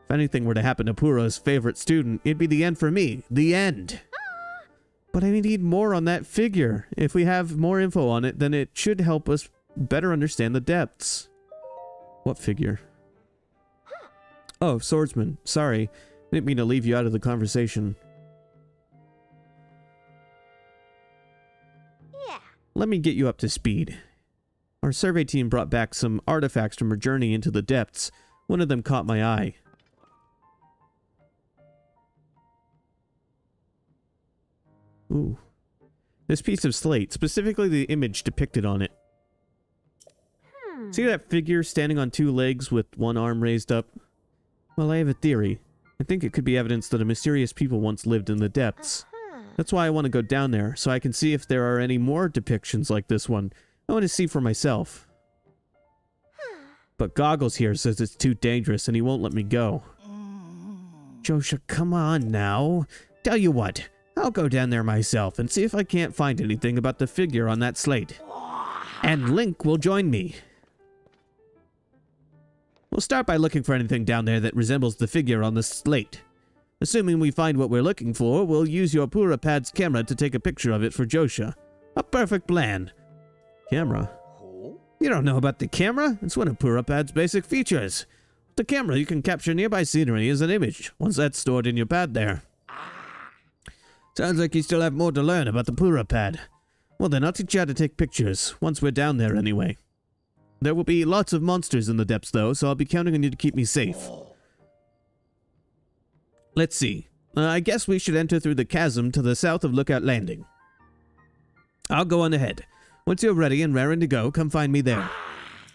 If anything were to happen to Purah's favorite student, it'd be the end for me. The end. But I need more on that figure. If we have more info on it, then it should help us better understand the depths. What figure? Oh, swordsman. Sorry. I didn't mean to leave you out of the conversation. Yeah. Let me get you up to speed. Our survey team brought back some artifacts from our journey into the depths. One of them caught my eye. Ooh. This piece of slate, specifically the image depicted on it. See that figure standing on 2 legs with one arm raised up? Well, I have a theory. I think it could be evidence that a mysterious people once lived in the depths. That's why I want to go down there, so I can see if there are any more depictions like this one. I want to see for myself. But Goggles here says it's too dangerous and he won't let me go. Josha, come on now. Tell you what. I'll go down there myself and see if I can't find anything about the figure on that slate. And Link will join me. We'll start by looking for anything down there that resembles the figure on the slate. Assuming we find what we're looking for, we'll use your Purapad's camera to take a picture of it for Josha. A perfect plan. Camera? You don't know about the camera? It's one of Purapad's basic features. With the camera, you can capture nearby scenery as an image, once that's stored in your pad there. Sounds like you still have more to learn about the Purapad. Well then, I'll teach you how to take pictures, once we're down there anyway. There will be lots of monsters in the depths though, so I'll be counting on you to keep me safe. Let's see. I guess we should enter through the chasm to the south of Lookout Landing. I'll go on ahead. Once you're ready and raring to go, come find me there.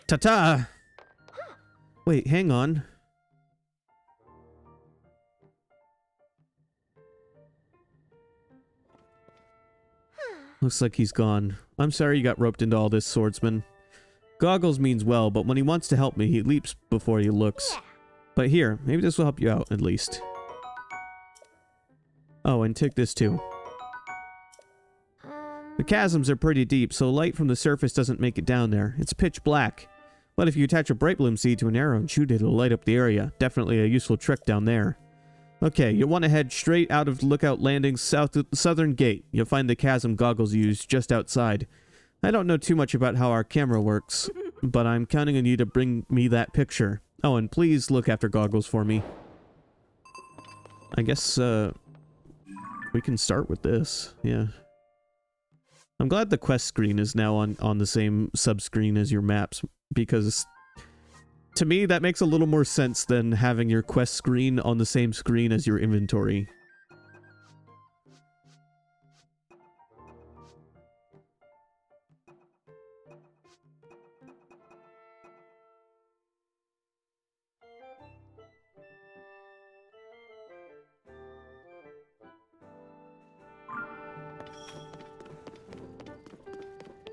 Ta-ta! Wait, hang on. Looks like he's gone. I'm sorry you got roped into all this, swordsman. Goggles means well, but when he wants to help me, he leaps before he looks. But here, maybe this will help you out, at least. Oh, and take this too. The chasms are pretty deep, so light from the surface doesn't make it down there. It's pitch black. But if you attach a bright bloom seed to an arrow and shoot it, it'll light up the area. Definitely a useful trick down there. Okay, you'll want to head straight out of Lookout Landing's southern gate. You'll find the chasm Goggles used just outside. I don't know too much about how our camera works, but I'm counting on you to bring me that picture. Oh, and please look after Goggles for me. I guess, we can start with this, yeah. I'm glad the quest screen is now on the same sub-screen as your maps, because to me that makes a little more sense than having your quest screen on the same screen as your inventory.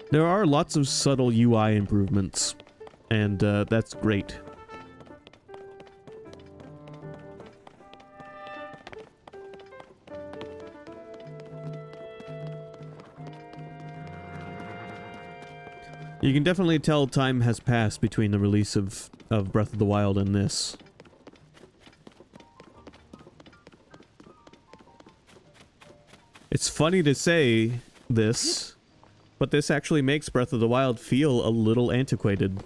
There are lots of subtle UI improvements, and that's great. You can definitely tell time has passed between the release of Breath of the Wild and this. It's funny to say this, but this actually makes Breath of the Wild feel a little antiquated.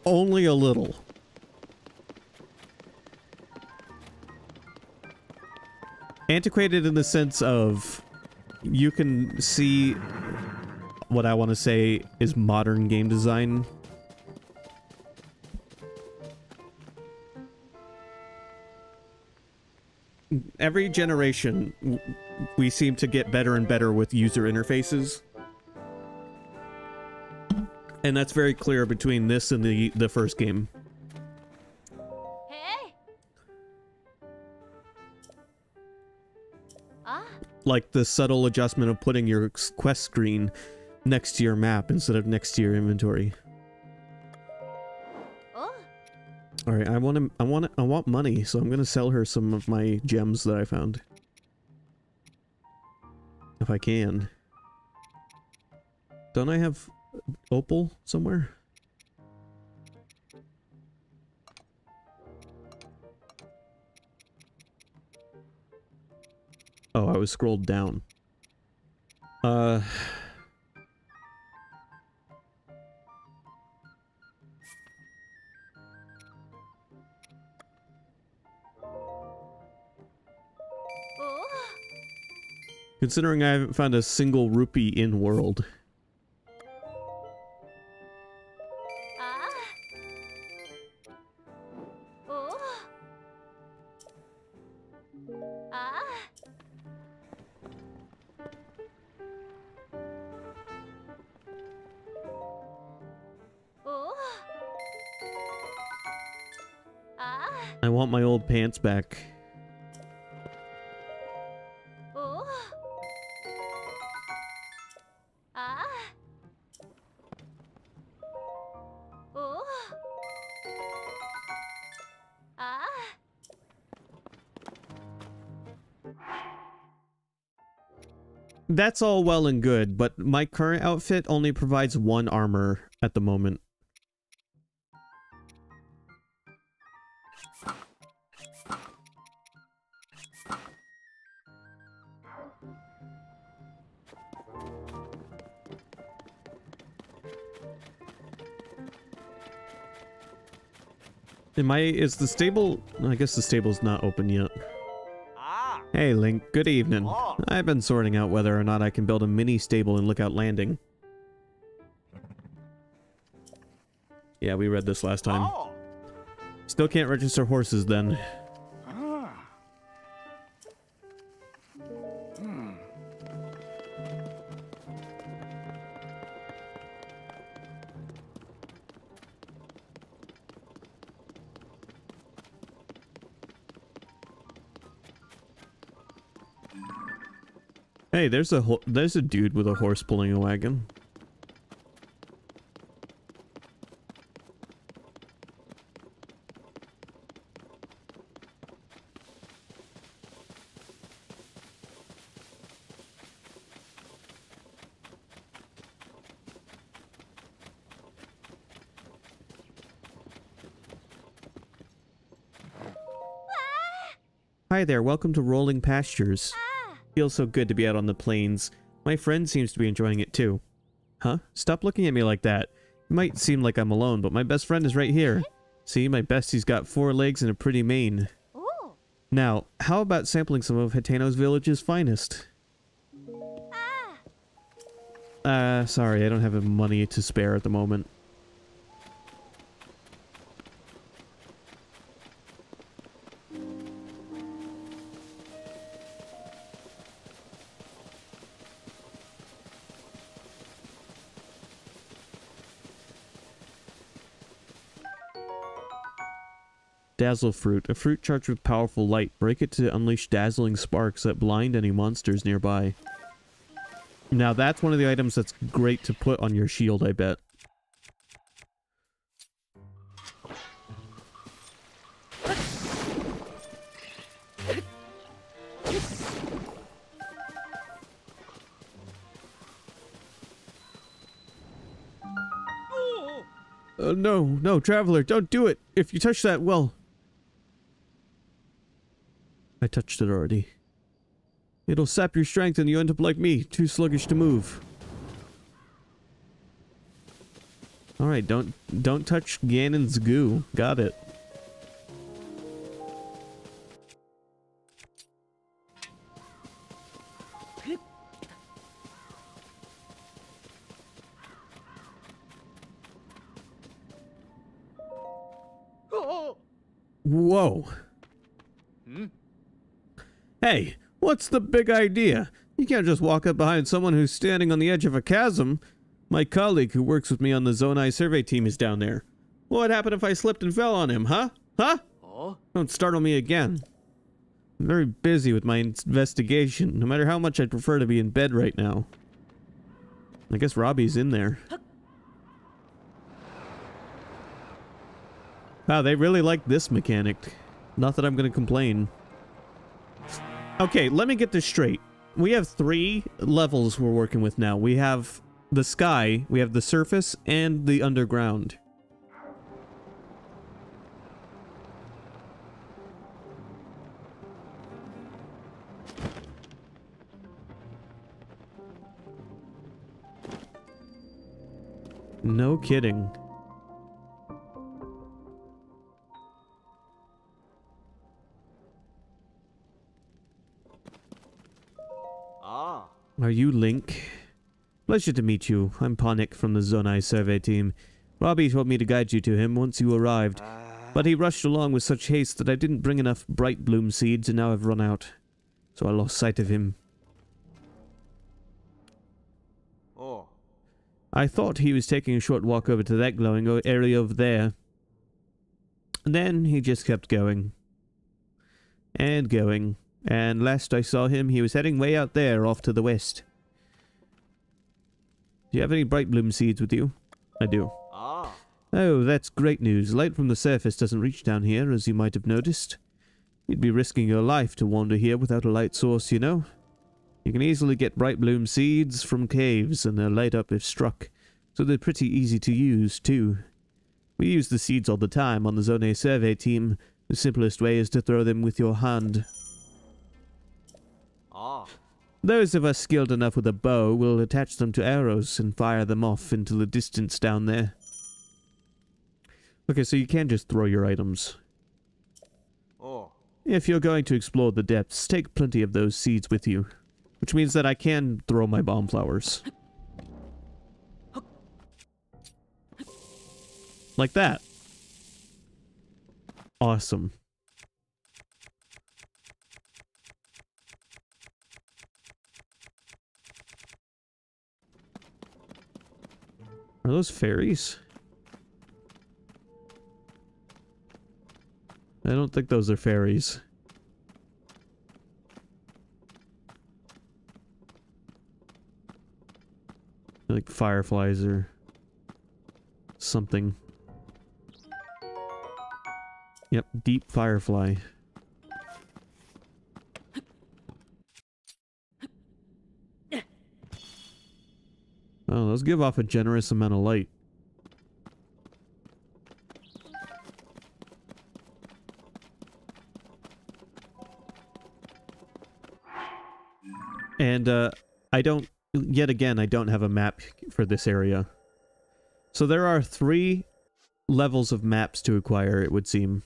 Only a little. Antiquated in the sense of you can see what I want to say is modern game design. Every generation, we seem to get better and better with user interfaces. And that's very clear between this and the first game. Hey. Like the subtle adjustment of putting your quest screen next to your map instead of next to your inventory. Oh. All right, I want money, so I'm gonna sell her some of my gems that I found, if I can. Don't I have opal somewhere? Oh, I was scrolled down. Considering I haven't found a single rupee in world. I want my old pants back. That's all well and good, but my current outfit only provides one armor at the moment. Is the stable... I guess the stable's not open yet. Hey, Link. Good evening. I've been sorting out whether or not I can build a mini stable in Lookout Landing. Yeah, we read this last time. Still can't register horses then. Hey, there's a dude with a horse pulling a wagon. Hi there, welcome to Rolling Pastures. Feels so good to be out on the plains. My friend seems to be enjoying it too. Huh? Stop looking at me like that. It might seem like I'm alone, but my best friend is right here. See, my bestie's got 4 legs and a pretty mane. Ooh. Now, how about sampling some of Hateno's village's finest? Sorry, I don't have money to spare at the moment. Dazzle Fruit. A fruit charged with powerful light. Break it to unleash dazzling sparks that blind any monsters nearby. Now that's one of the items that's great to put on your shield, I bet. No, Traveler, don't do it! If you touch that, well... I touched it already. It'll sap your strength and you end up like me, too sluggish to move. Alright, don't touch Ganon's goo. Got it. Whoa. Hey, what's the big idea? You can't just walk up behind someone who's standing on the edge of a chasm. My colleague who works with me on the Zonai survey team is down there. What would happen if I slipped and fell on him, huh? Huh? Don't startle me again. I'm very busy with my investigation, no matter how much I'd prefer to be in bed right now. I guess Robbie's in there. Wow, they really like this mechanic. Not that I'm gonna complain. Okay, let me get this straight. We have 3 levels we're working with now. We have the sky, we have the surface, and the underground. No kidding. Are you Link? Pleasure to meet you. I'm Panik from the Zonai survey team. Robbie told me to guide you to him once you arrived, but he rushed along with such haste that I didn't bring enough bright bloom seeds and now I've run out. So I lost sight of him. I thought he was taking a short walk over to that glowing area over there. And then he just kept going. And going. And last I saw him, he was heading way out there, off to the west. Do you have any bright bloom seeds with you? I do. Oh, that's great news. Light from the surface doesn't reach down here, as you might have noticed. You'd be risking your life to wander here without a light source, you know. You can easily get bright bloom seeds from caves, and they're light up if struck, so they're pretty easy to use, too. We use the seeds all the time on the Zonai survey team. The simplest way is to throw them with your hand. Those of us skilled enough with a bow will attach them to arrows and fire them off into the distance down there. Okay, so you can just throw your items. Oh. If you're going to explore the depths, take plenty of those seeds with you. Which means that I can throw my bomb flowers. Like that. Awesome. Are those fairies? I don't think those are fairies. They're like fireflies or something. Yep, deep firefly. Oh, those give off a generous amount of light. And, I don't, yet again, I don't have a map for this area. So there are 3 levels of maps to acquire, it would seem.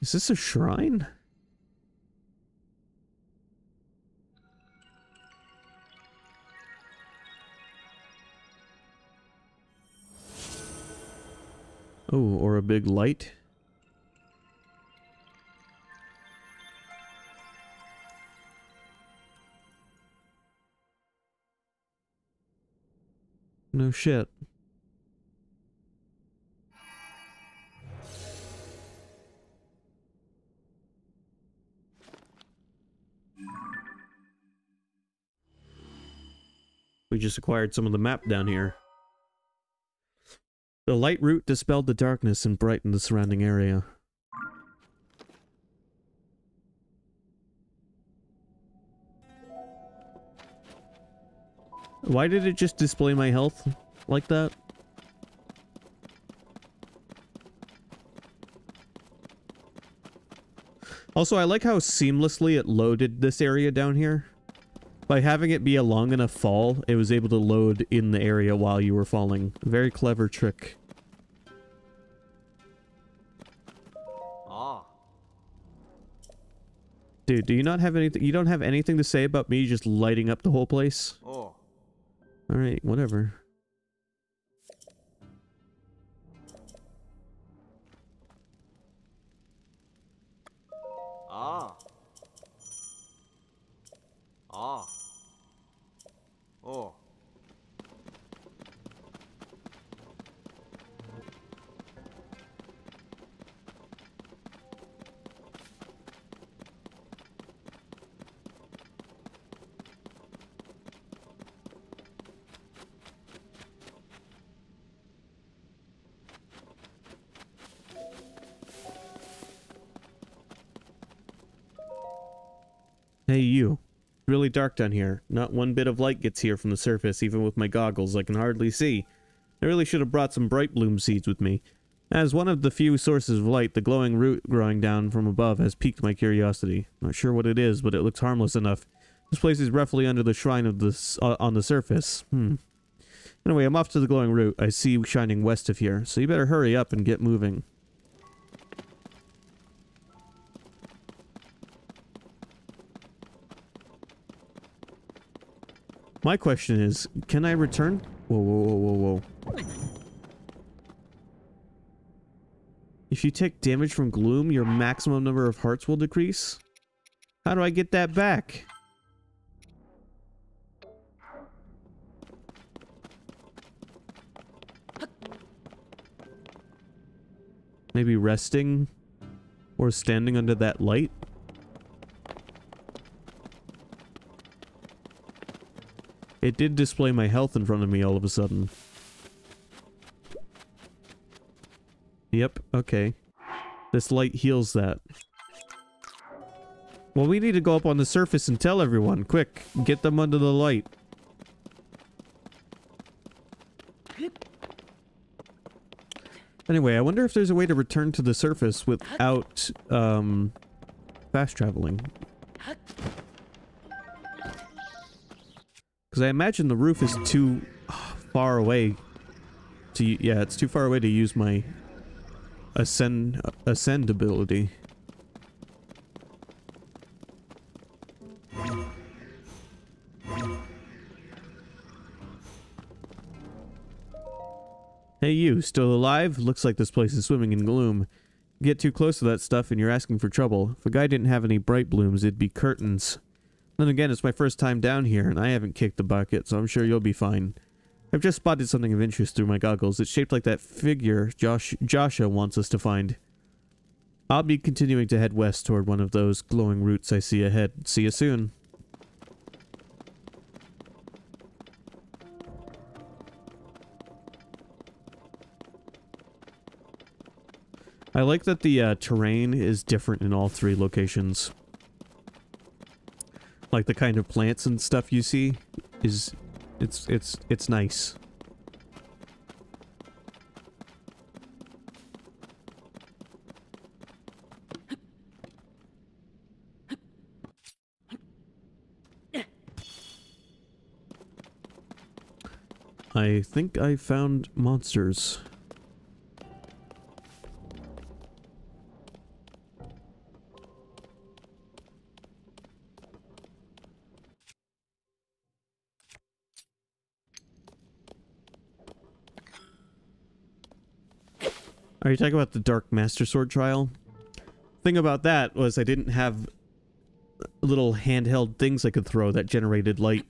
Is this a shrine? Oh, or a big light? No shit. We just acquired some of the map down here. The light route dispelled the darkness and brightened the surrounding area. Why did it just display my health like that? Also, I like how seamlessly it loaded this area down here. By having it be a long enough fall, it was able to load in the area while you were falling. Very clever trick. Ah. Dude, do you not have anything? You don't have anything to say about me just lighting up the whole place? Oh. Alright, whatever. Ah. Ah. Oh. Hey, you. Really dark down here. Not one bit of light gets here from the surface, even with my goggles. I can hardly see. I really should have brought some bright bloom seeds with me. As one of the few sources of light, the glowing root growing down from above has piqued my curiosity. Not sure what it is, but it looks harmless enough. This place is roughly under the shrine of this on the surface. Anyway, I'm off to the glowing root I see shining west of here, so you better hurry up and get moving. My question is, can I return? Whoa, whoa, whoa, whoa, whoa. If you take damage from gloom, your maximum number of hearts will decrease? How do I get that back? Maybe resting? Or standing under that light? It did display my health in front of me all of a sudden. Yep, okay. This light heals that. Well, we need to go up on the surface and tell everyone. Quick, get them under the light. Anyway, I wonder if there's a way to return to the surface without, fast traveling. Because I imagine the roof is too far away to... Yeah, it's too far away to use my ascend ability. Hey you, still alive? Looks like this place is swimming in gloom. Get too close to that stuff and you're asking for trouble. If a guy didn't have any bright blooms, it'd be curtains. Then again, it's my first time down here, and I haven't kicked the bucket, so I'm sure you'll be fine. I've just spotted something of interest through my goggles. It's shaped like that figure Joshua wants us to find. I'll be continuing to head west toward one of those glowing roots I see ahead. See you soon. I like that the terrain is different in all three locations. Like the kind of plants and stuff you see is it's nice. I think I found monsters. Are you talking about the Dark Master Sword trial? Thing about that was I didn't have little handheld things I could throw that generated light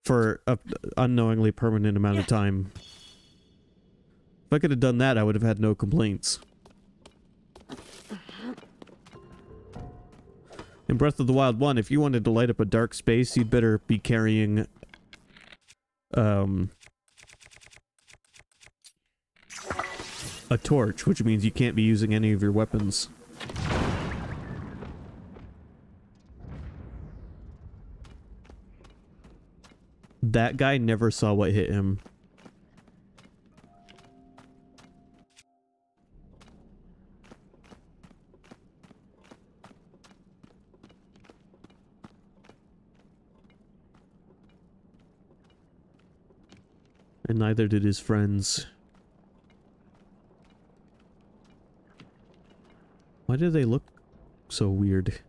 for an unknowingly permanent amount of time. If I could have done that, I would have had no complaints. In Breath of the Wild 1, if you wanted to light up a dark space, you'd better be carrying a torch, which means you can't be using any of your weapons. That guy never saw what hit him. And neither did his friends. Why do they look so weird?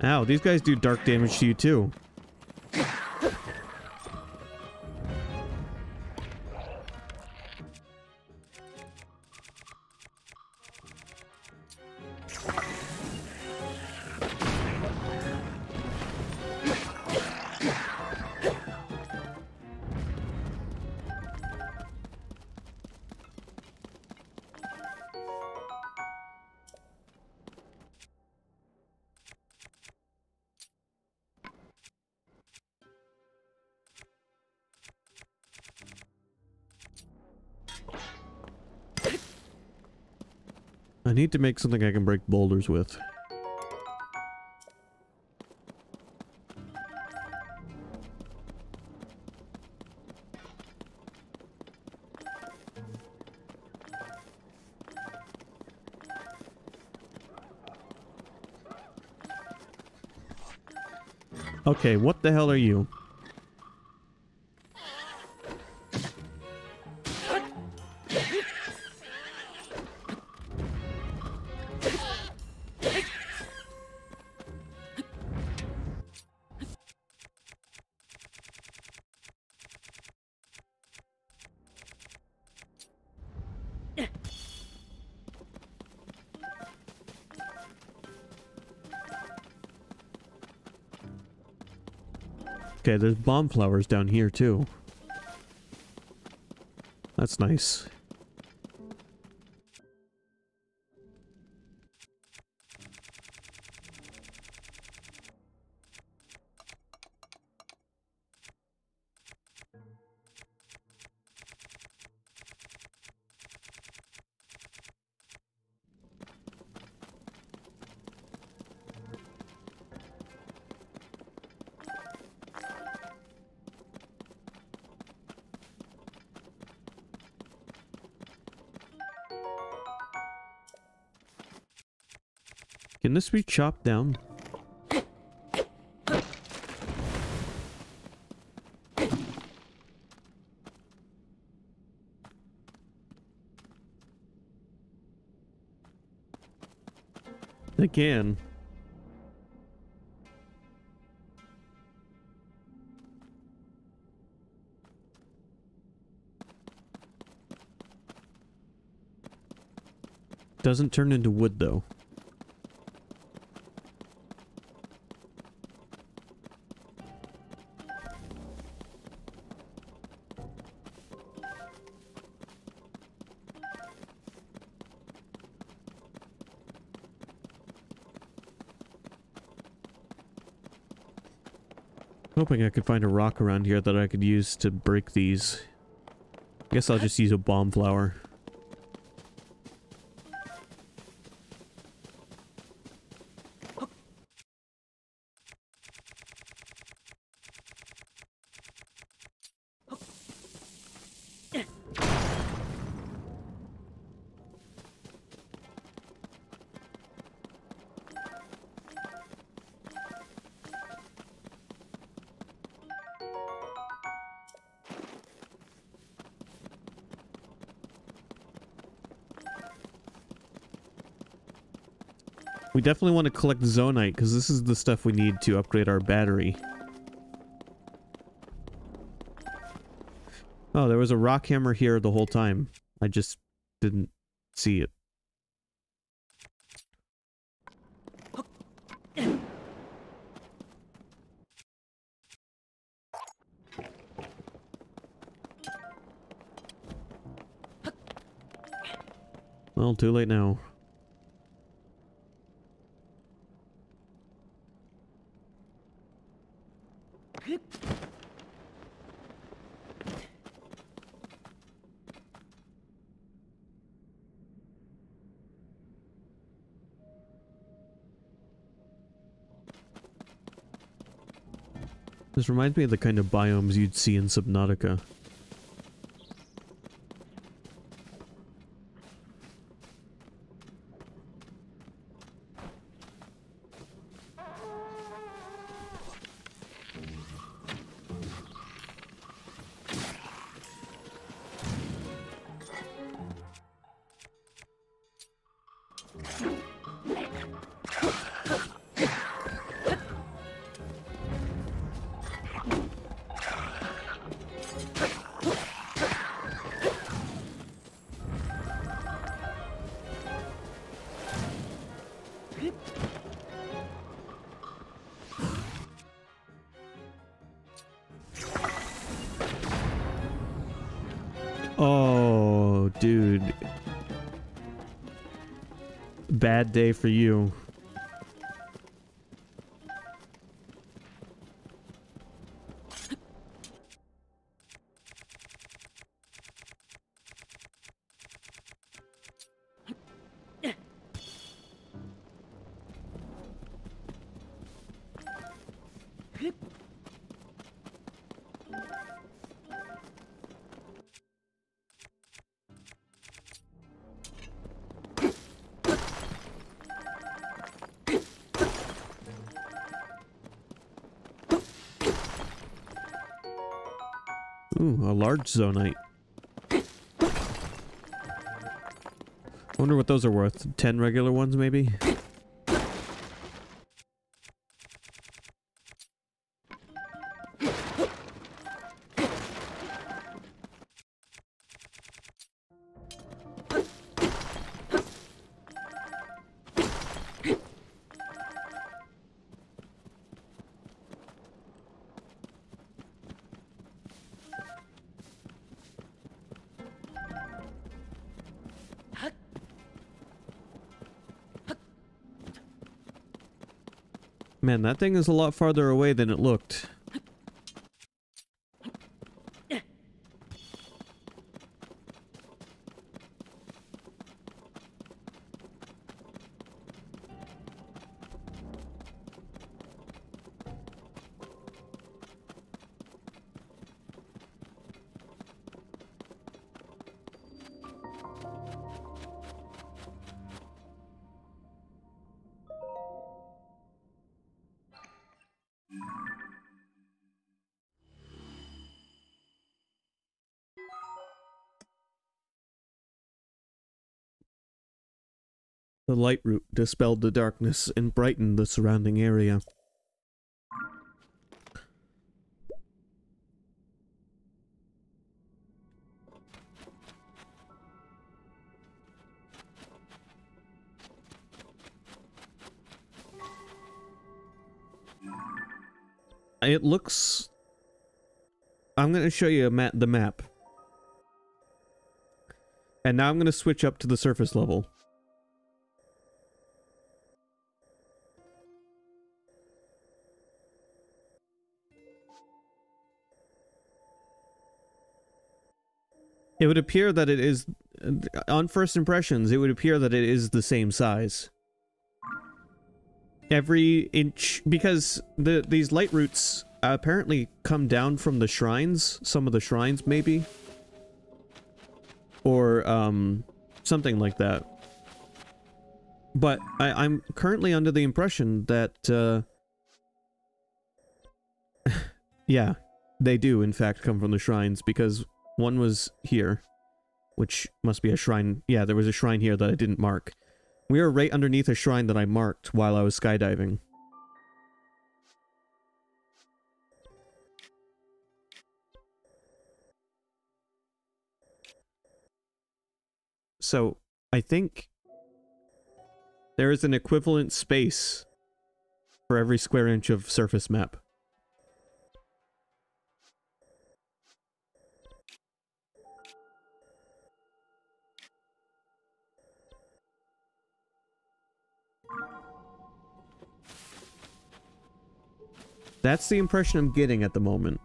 Ow, these guys do dark damage to you too. I need to make something I can break boulders with. Okay, what the hell are you? Okay, there's bomb flowers down here too. That's nice. Can this be chopped down? I can. Doesn't turn into wood though. Hoping I could find a rock around here that I could use to break these. Guess I'll just use a bomb flower. We definitely want to collect Zonite, because this is the stuff we need to upgrade our battery. Oh, there was a rock hammer here the whole time. I just didn't see it. Well, too late now. This reminds me of the kind of biomes you'd see in Subnautica. Oh, dude. Bad day for you. Ooh, a large Zonite. Wonder what those are worth. 10 regular ones, maybe? Man, that thing is a lot farther away than it looked. The light root dispelled the darkness and brightened the surrounding area. It looks... I'm going to show you the map. And now I'm going to switch up to the surface level. It would appear that it is... On first impressions, it would appear that it is the same size. Every inch... Because these light roots apparently come down from the shrines. Some of the shrines, maybe. Or, something like that. But I'm currently under the impression that, yeah, they do, in fact, come from the shrines, because one was here, which must be a shrine. Yeah, there was a shrine here that I didn't mark. We are right underneath a shrine that I marked while I was skydiving. So, I think there is an equivalent space for every square inch of surface map. That's the impression I'm getting at the moment.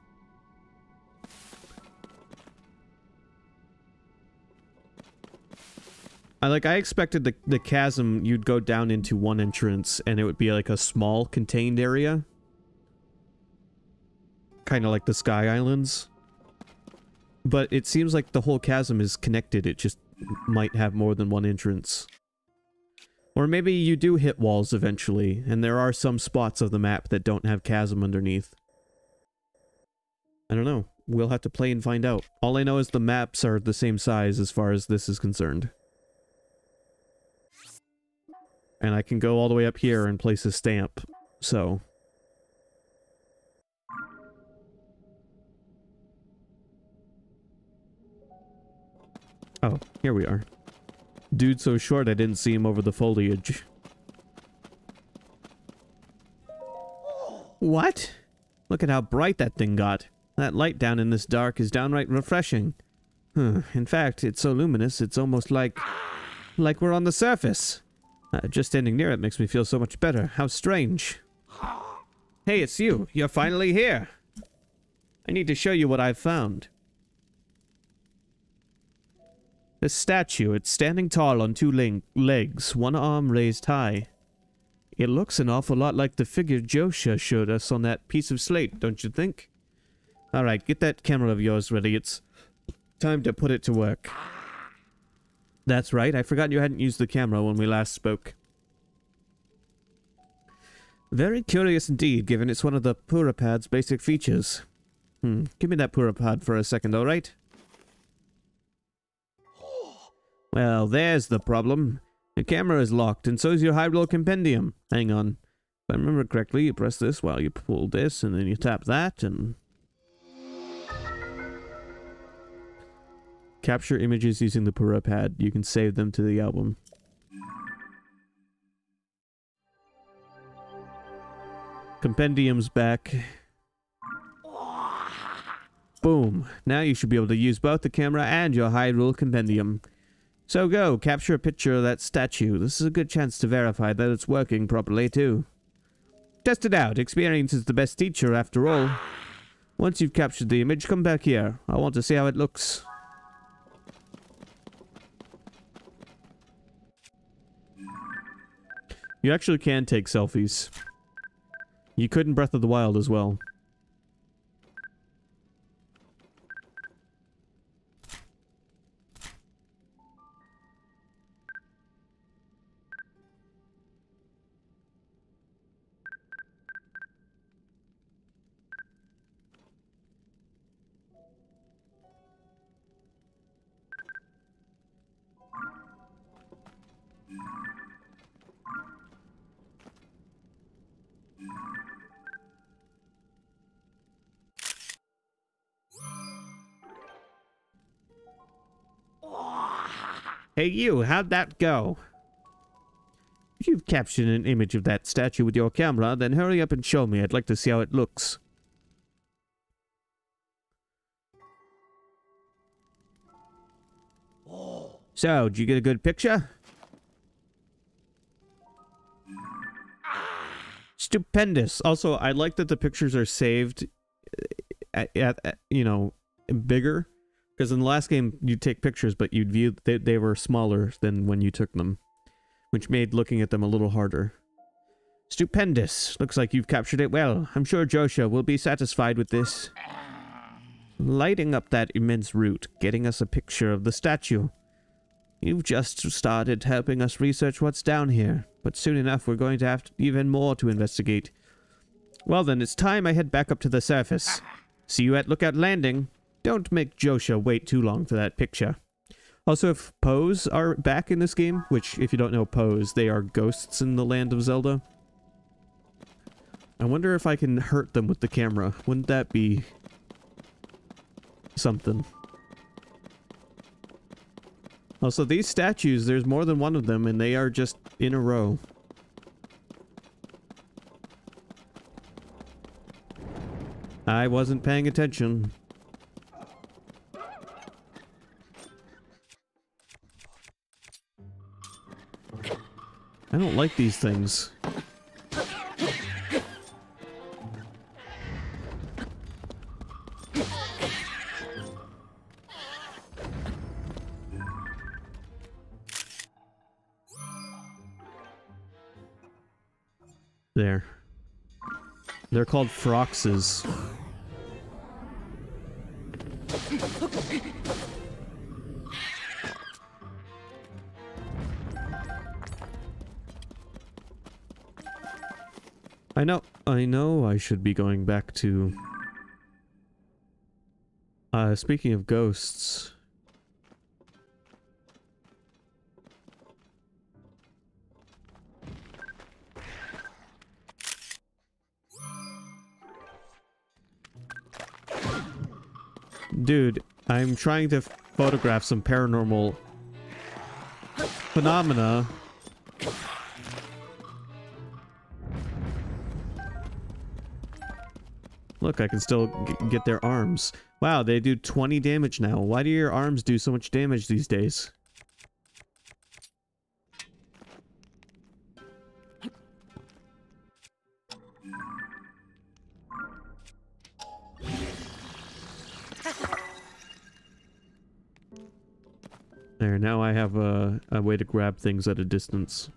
I expected the chasm, you'd go down into one entrance and it would be like a small contained area. Kind of like the Sky Islands. But it seems like the whole chasm is connected, it just might have more than one entrance. Or maybe you do hit walls eventually, and there are some spots of the map that don't have chasm underneath. I don't know. We'll have to play and find out. All I know is the maps are the same size as far as this is concerned. And I can go all the way up here and place a stamp, so... Oh, here we are. Dude so short I didn't see him over the foliage. What? Look at how bright that thing got. That light down in this dark is downright refreshing. In fact, it's so luminous it's almost like we're on the surface. Just standing near it makes me feel so much better. How strange. Hey, it's you. You're finally here. I need to show you what I've found. This statue, it's standing tall on two legs, one arm raised high. It looks an awful lot like the figure Josha showed us on that piece of slate, don't you think? Alright, get that camera of yours ready. It's time to put it to work. That's right, I forgot you hadn't used the camera when we last spoke. Very curious indeed, given it's one of the Purapad's basic features. Give me that Purapad for a second, alright? Well, there's the problem. The camera is locked, and so is your Hyrule Compendium. Hang on. If I remember correctly, you press this while you pull this, and then you tap that, and... Capture images using the Purapad. You can save them to the album. Compendium's back. Boom. Now you should be able to use both the camera and your Hyrule Compendium. So go, capture a picture of that statue. This is a good chance to verify that it's working properly too. Test it out. Experience is the best teacher after all. Once you've captured the image, come back here. I want to see how it looks. You actually can take selfies. You could in Breath of the Wild as well. Hey you, how'd that go? If you've captured an image of that statue with your camera, then hurry up and show me. I'd like to see how it looks. So, did you get a good picture? Stupendous. Also, I like that the pictures are saved at you know, bigger. Because in the last game, you'd take pictures, but you'd view they were smaller than when you took them, which made looking at them a little harder. Stupendous. Looks like you've captured it well. I'm sure Joshua will be satisfied with this. Lighting up that immense route, getting us a picture of the statue. You've just started helping us research what's down here, but soon enough we're going to have even more to investigate. Well then, it's time I head back up to the surface. See you at Lookout Landing. Don't make Joshua wait too long for that picture. Also, if Poes are back in this game, which, if you don't know Poes, they are ghosts in the Land of Zelda. I wonder if I can hurt them with the camera. Wouldn't that be something? Also, these statues, there's more than one of them, and they are just in a row. I wasn't paying attention. I don't like these things. There. They're called Froxes. I know I should be going back to... speaking of ghosts... Dude, I'm trying to photograph some paranormal phenomena. Look, I can still get their arms. Wow, they do 20 damage now. Why do your arms do so much damage these days? There, now I have a way to grab things at a distance.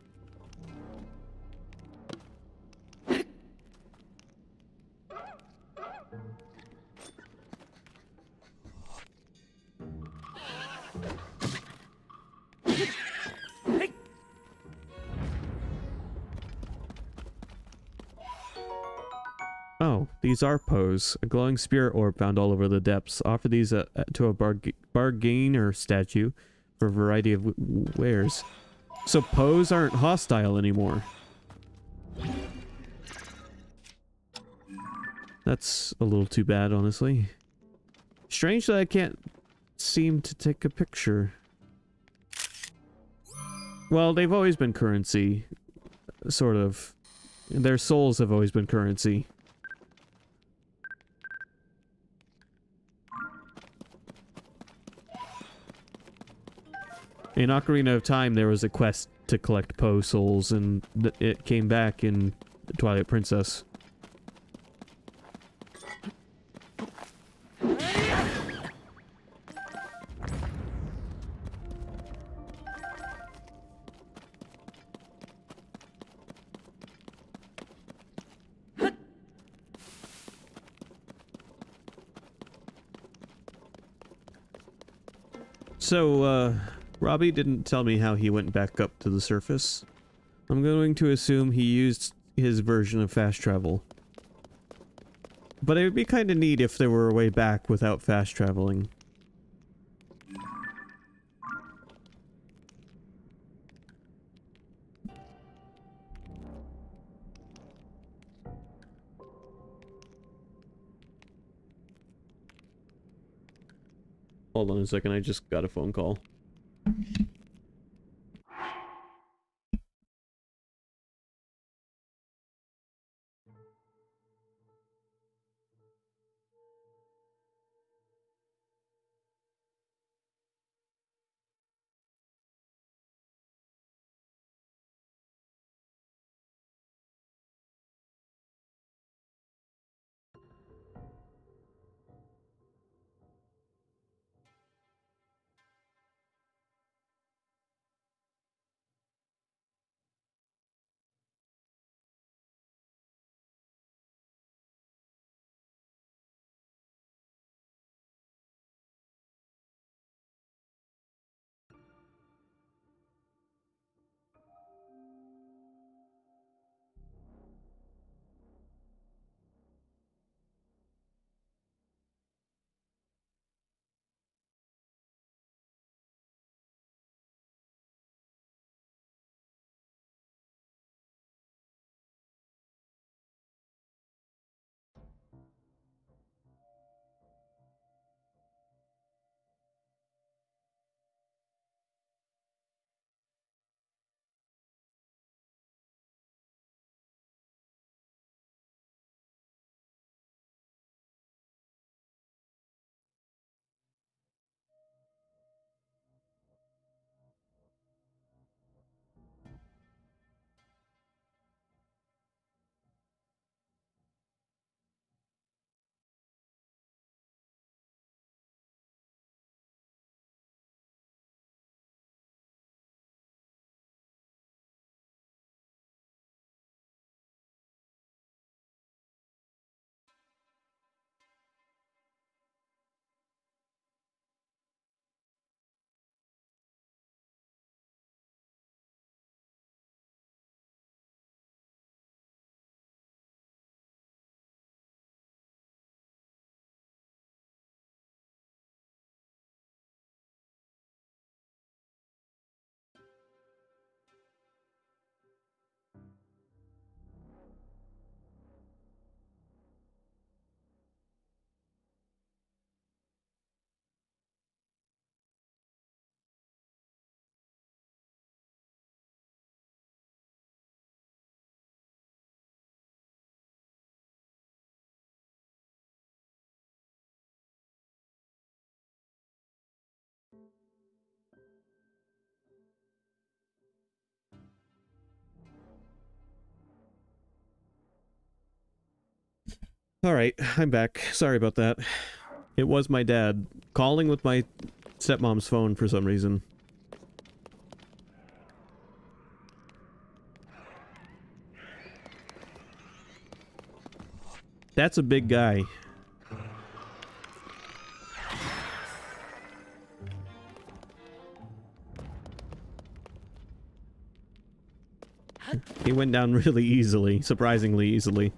Oh, these are Poes. A glowing spirit orb found all over the depths. Offer these to a bargainer statue for a variety of wares. So Poes aren't hostile anymore. That's a little too bad, honestly. Strange that I can't seem to take a picture. Well, they've always been currency. Sort of. Their souls have always been currency. In Ocarina of Time, there was a quest to collect Poe souls, and it came back in Twilight Princess. So, Robbie didn't tell me how he went back up to the surface. I'm going to assume he used his version of fast travel. But it would be kind of neat if there were a way back without fast traveling. Hold on a second, I just got a phone call. Alright, I'm back. Sorry about that. It was my dad calling with my stepmom's phone for some reason. That's a big guy. He went down really easily, surprisingly easily.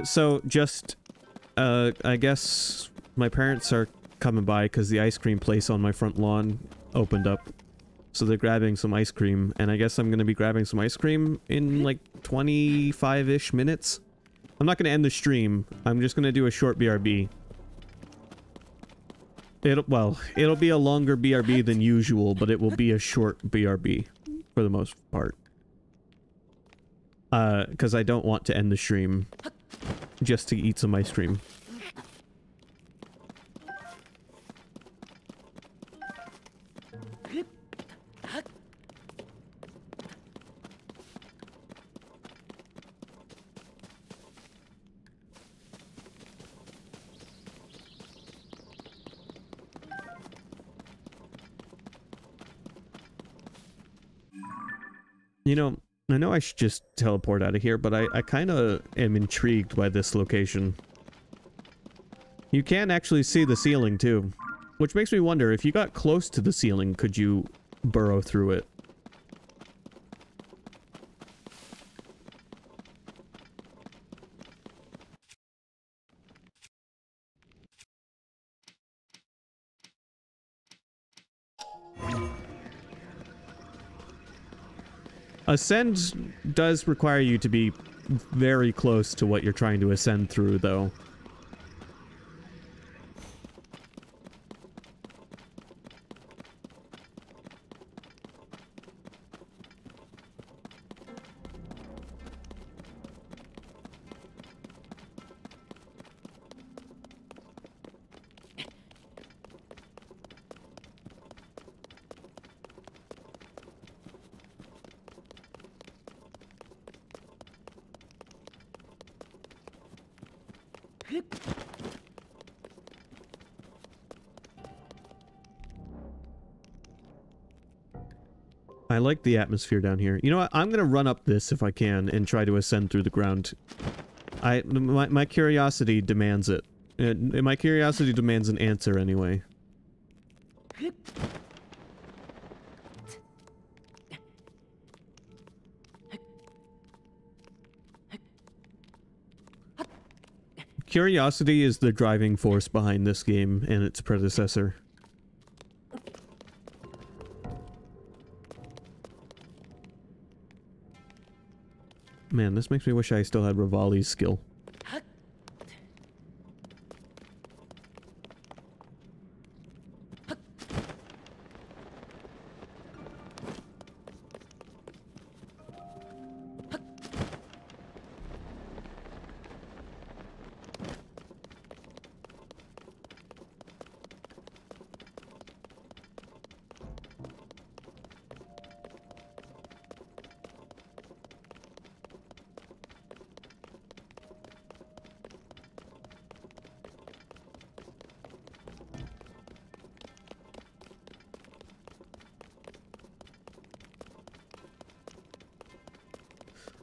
So just, I guess my parents are coming by because the ice cream place on my front lawn opened up. So they're grabbing some ice cream, and I guess I'm gonna be grabbing some ice cream in like 25-ish minutes. I'm not gonna end the stream. I'm just gonna do a short BRB. It'll be a longer BRB than usual, but it will be a short BRB for the most part. Because I don't want to end the stream just to eat some ice cream. You know, I know I should just teleport out of here, but I kind of am intrigued by this location. You can actually see the ceiling, too. Which makes me wonder, if you got close to the ceiling, could you burrow through it? Ascend does require you to be very close to what you're trying to ascend through, though. I like the atmosphere down here. You know what? I'm gonna run up this if I can and try to ascend through the ground. My curiosity demands it. My curiosity demands an answer anyway. Curiosity is the driving force behind this game and its predecessor. Man, this makes me wish I still had Rivali's skill.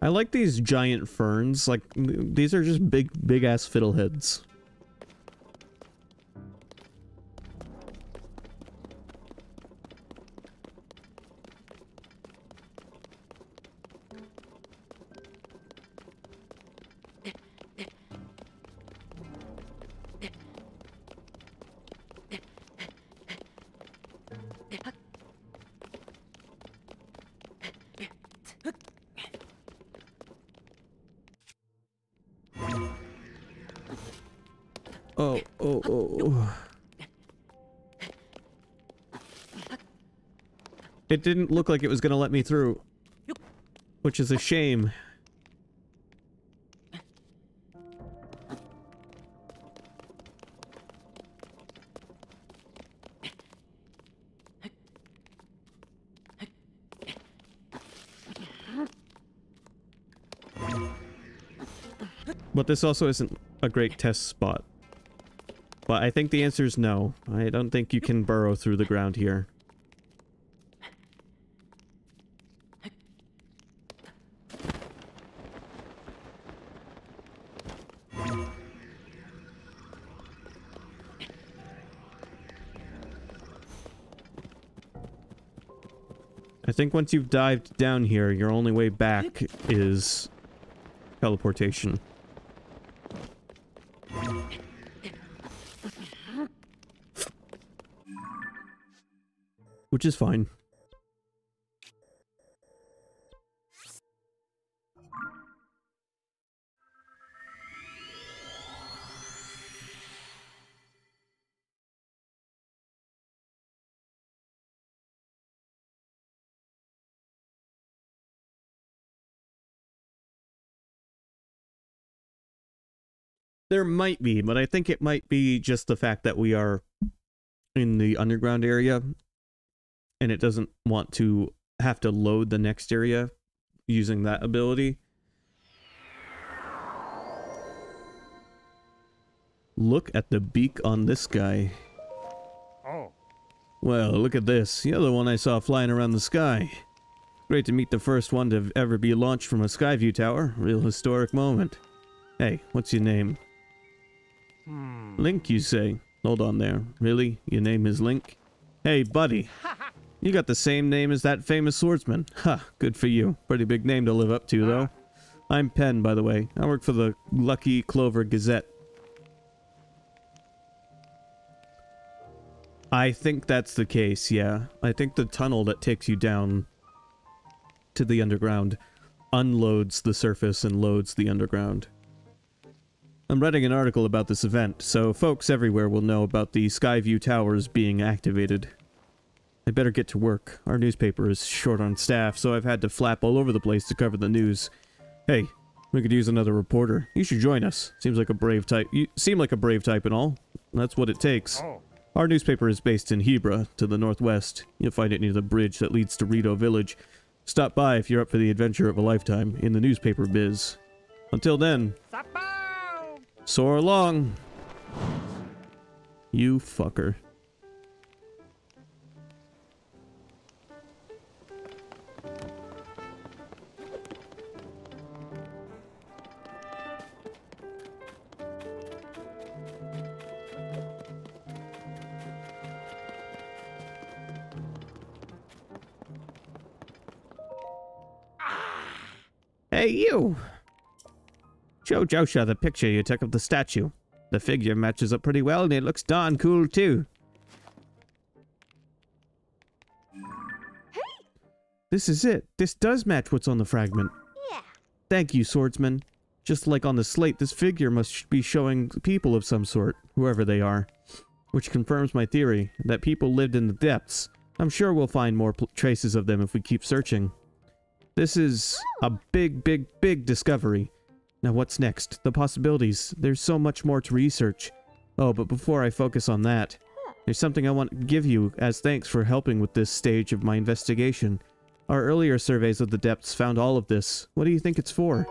I like these giant ferns, like, these are just big ass fiddleheads. Oh. It didn't look like it was gonna let me through, which is a shame. But this also isn't a great test spot. But I think the answer is no. I don't think you can burrow through the ground here. I think once you've dived down here, your only way back is teleportation. Which is fine. There might be, but I think it might be just the fact that we are in the underground area and it doesn't want to have to load the next area using that ability. Look at the beak on this guy. Oh. Well, look at this. You're the one I saw flying around the sky. Great to meet the first one to ever be launched from a Skyview tower. Real historic moment. Hey, what's your name? Link, you say? Hold on there. Really? Your name is Link? Hey, buddy. You got the same name as that famous swordsman. Ha, good for you. Pretty big name to live up to, though. I'm Penn, by the way. I work for the Lucky Clover Gazette. I think that's the case, yeah. I think the tunnel that takes you down to the underground unloads the surface and loads the underground. I'm writing an article about this event, so folks everywhere will know about the Skyview towers being activated. I better get to work. Our newspaper is short on staff, so I've had to flap all over the place to cover the news. Hey, we could use another reporter. You should join us. Seems like a brave type. You seem like a brave type and all. That's what it takes. Our newspaper is based in Hebra, to the northwest. You'll find it near the bridge that leads to Rito Village. Stop by if you're up for the adventure of a lifetime in the newspaper biz. Until then, soar along. You fucker. Hey, you! Show Josha the picture you took of the statue. The figure matches up pretty well and it looks darn cool too. Hey! This is it. This does match what's on the fragment. Yeah. Thank you, swordsman. Just like on the slate, this figure must be showing people of some sort, whoever they are. Which confirms my theory, that people lived in the depths. I'm sure we'll find more traces of them if we keep searching. This is a big, big, big discovery. Now what's next? The possibilities. There's so much more to research. Oh, but before I focus on that, there's something I want to give you as thanks for helping with this stage of my investigation. Our earlier surveys of the depths found all of this. What do you think it's for?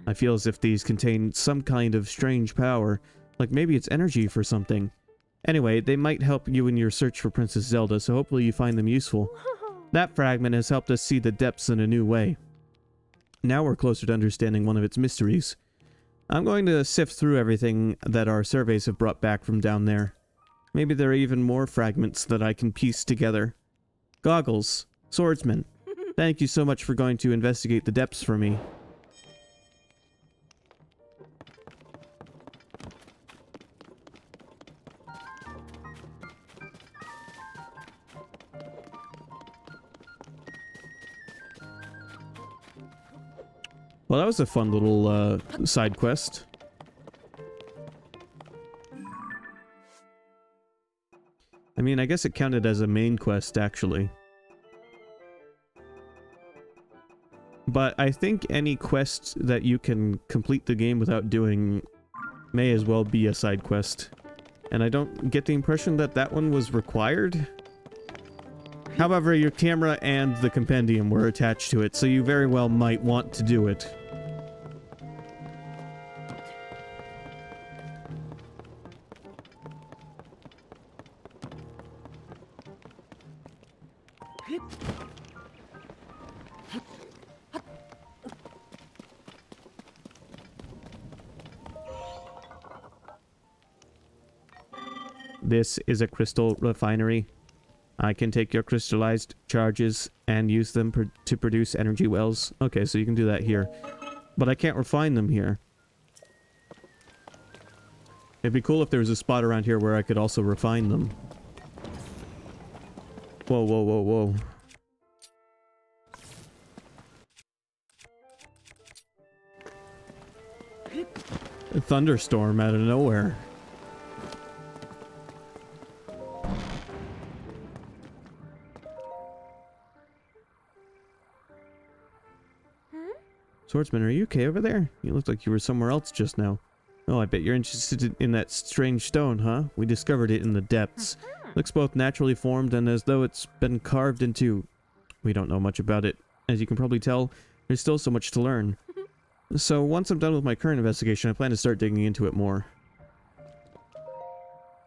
I feel as if these contain some kind of strange power, like maybe it's energy for something. Anyway, they might help you in your search for Princess Zelda, so hopefully you find them useful. That fragment has helped us see the depths in a new way. Now we're closer to understanding one of its mysteries. I'm going to sift through everything that our surveys have brought back from down there. Maybe there are even more fragments that I can piece together. Goggles, swordsman, thank you so much for going to investigate the depths for me. Well, that was a fun little side quest. I mean, I guess it counted as a main quest, actually. But I think any quest that you can complete the game without doing may as well be a side quest. And I don't get the impression that that one was required. However, your camera and the compendium were attached to it, so you very well might want to do it. This is a crystal refinery. I can take your crystallized charges and use them to produce energy wells. Okay, so you can do that here. But I can't refine them here. It'd be cool if there was a spot around here where I could also refine them. Whoa, whoa, whoa, whoa. A thunderstorm out of nowhere. Swordsman, are you okay over there? You looked like you were somewhere else just now. Oh, I bet you're interested in that strange stone, huh? We discovered it in the depths. Looks both naturally formed and as though it's been carved into... We don't know much about it. As you can probably tell, there's still so much to learn. So once I'm done with my current investigation, I plan to start digging into it more.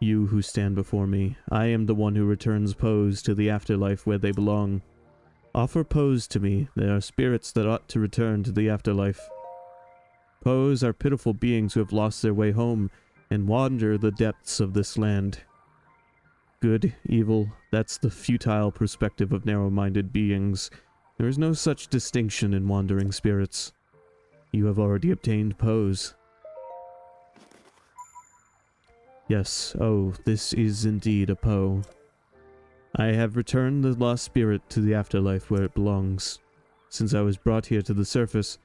You who stand before me, I am the one who returns Poes to the afterlife where they belong. Offer Poes to me. They are spirits that ought to return to the afterlife. Poes are pitiful beings who have lost their way home and wander the depths of this land. Good, evil, that's the futile perspective of narrow-minded beings. There is no such distinction in wandering spirits. You have already obtained Poes. Yes, oh, this is indeed a Poe. I have returned the lost spirit to the afterlife where it belongs. Since I was brought here to the surface,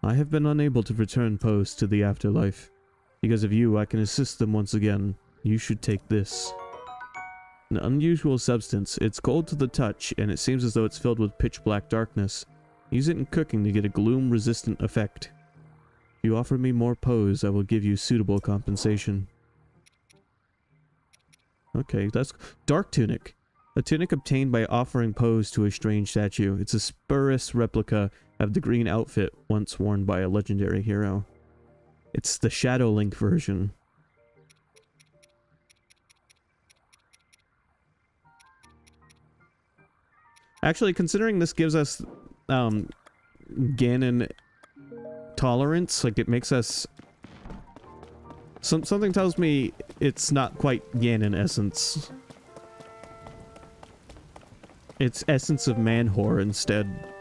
I have been unable to return Poes to the afterlife. Because of you, I can assist them once again. You should take this. An unusual substance. It's cold to the touch, and it seems as though it's filled with pitch-black darkness. Use it in cooking to get a gloom-resistant effect. If you offer me more Poes, I will give you suitable compensation. Okay, that's... Dark Tunic. A tunic obtained by offering Poes to a strange statue. It's a spurious replica of the green outfit once worn by a legendary hero. It's the Shadow Link version. Actually, considering this gives us Ganon tolerance, like it makes us... Something tells me it's not quite Ganon essence. It's essence of Manhor instead.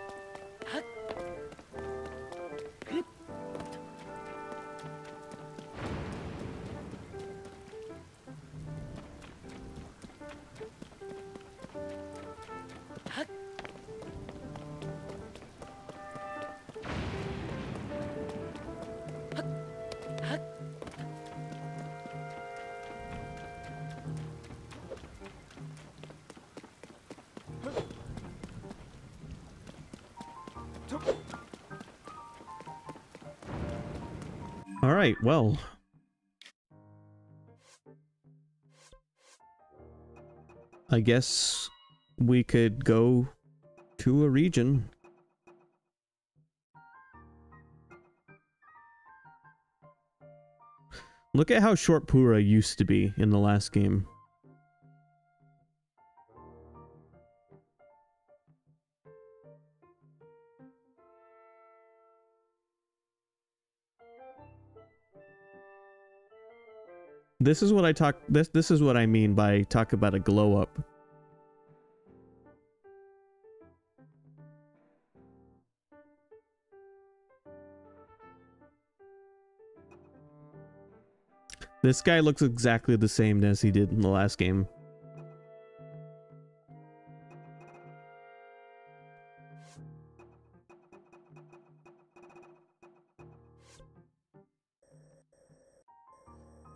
Alright, well. I guess we could go to a region. Look at how short Pura used to be in the last game. This is what this is what I mean by talk about a glow up. This guy looks exactly the same as he did in the last game.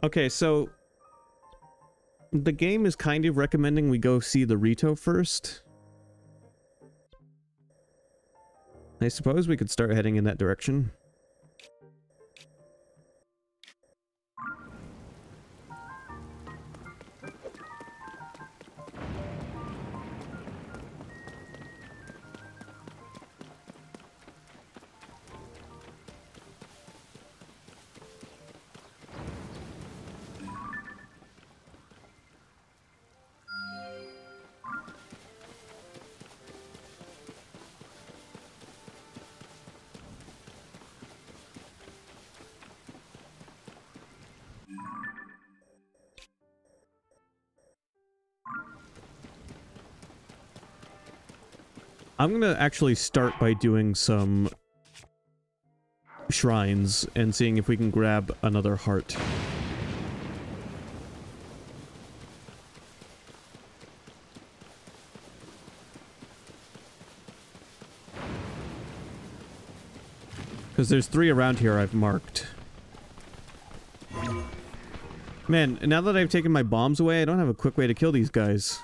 Okay, so the game is kind of recommending we go see the Rito first. I suppose we could start heading in that direction. I'm gonna actually start by doing some shrines and seeing if we can grab another heart. Because there's 3 around here I've marked. Man, now that I've taken my bombs away, I don't have a quick way to kill these guys.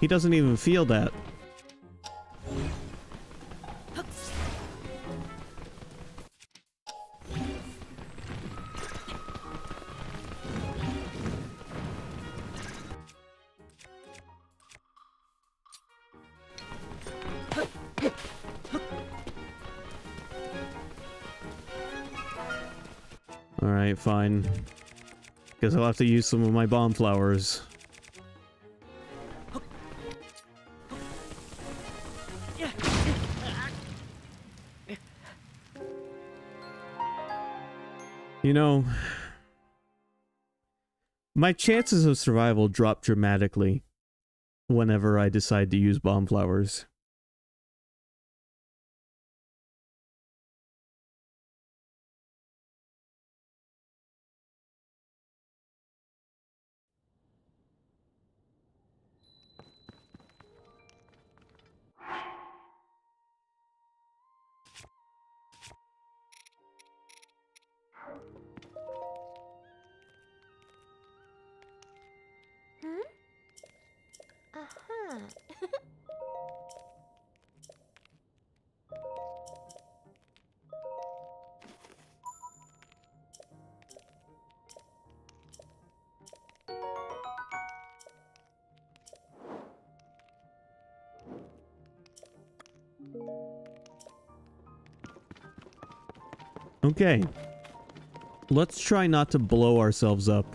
He doesn't even feel that. Alright, fine. Guess I'll have to use some of my bomb flowers. You know, my chances of survival drop dramatically whenever I decide to use bomb flowers. Uh-huh. Okay. Let's try not to blow ourselves up.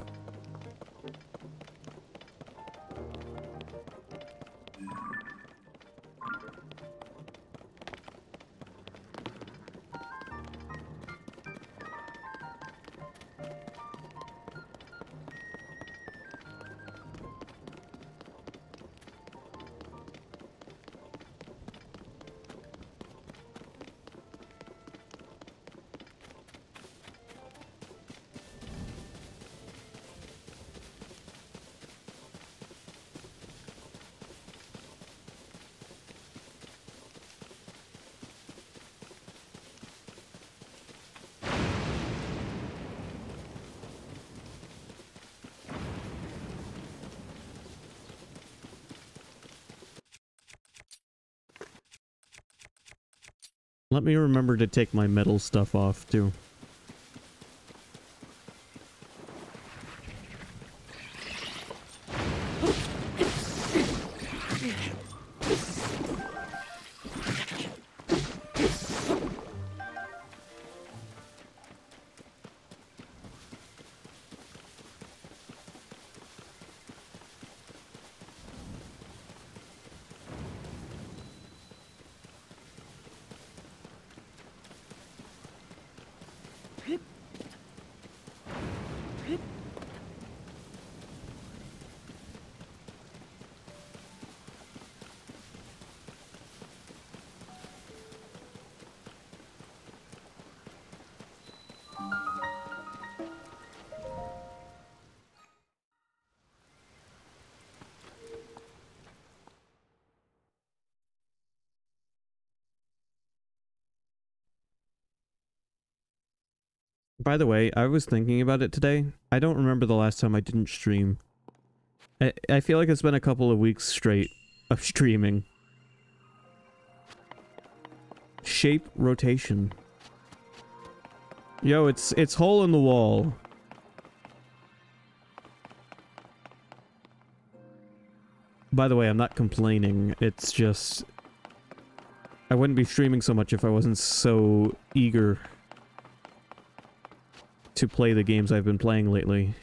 Let me remember to take my metal stuff off, too. By the way, I was thinking about it today. I don't remember the last time I didn't stream. I feel like it's been a couple of weeks straight of streaming. Shape rotation. Yo, it's hole in the wall. By the way, I'm not complaining. It's just... I wouldn't be streaming so much if I wasn't so eager to play the games I've been playing lately.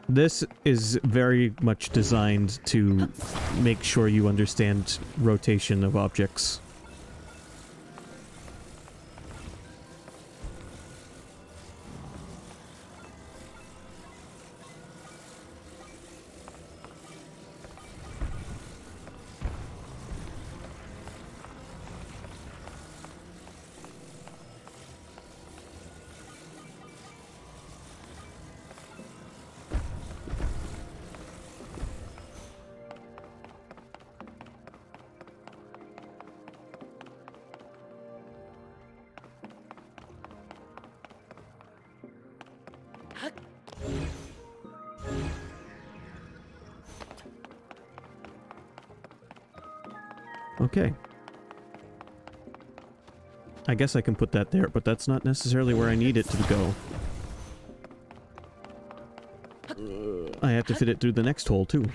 This is very much designed to make sure you understand rotation of objects. Okay. I guess I can put that there, but that's not necessarily where I need it to go. I have to fit it through the next hole, too.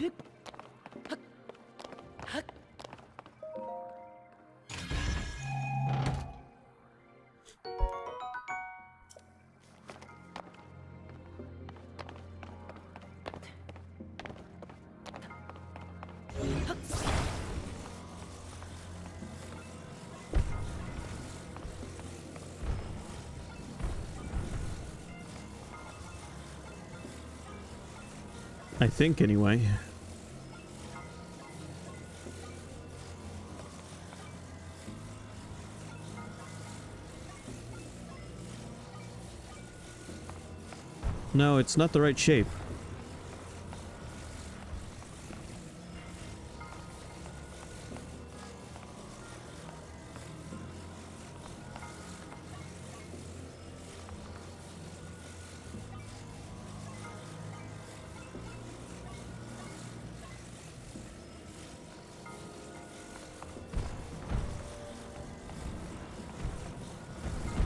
I think, anyway. No, it's not the right shape.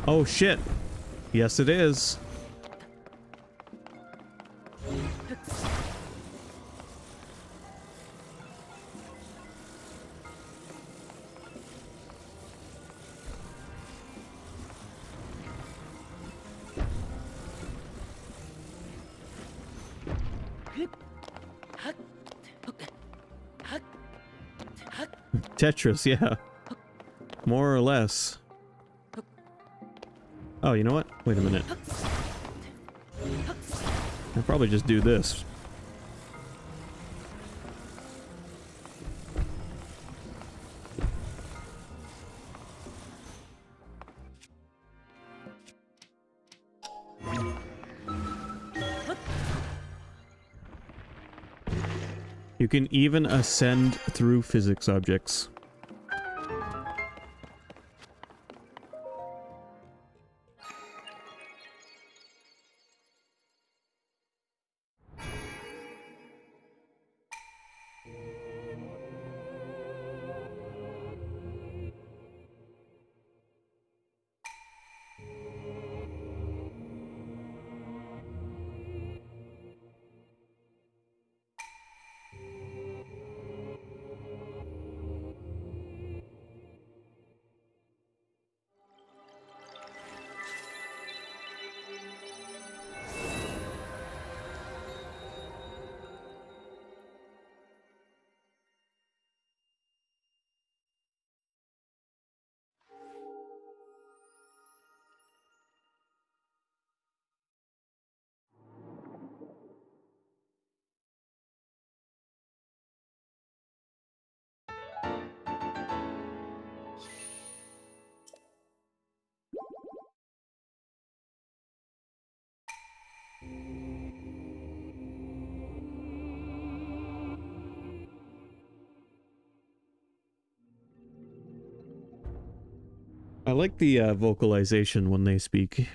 Oh shit. Yes, it is. Tetris, yeah. More or less. Oh, you know what? Wait a minute. I'll probably just do this. You can even ascend through physics objects. I like the vocalization when they speak.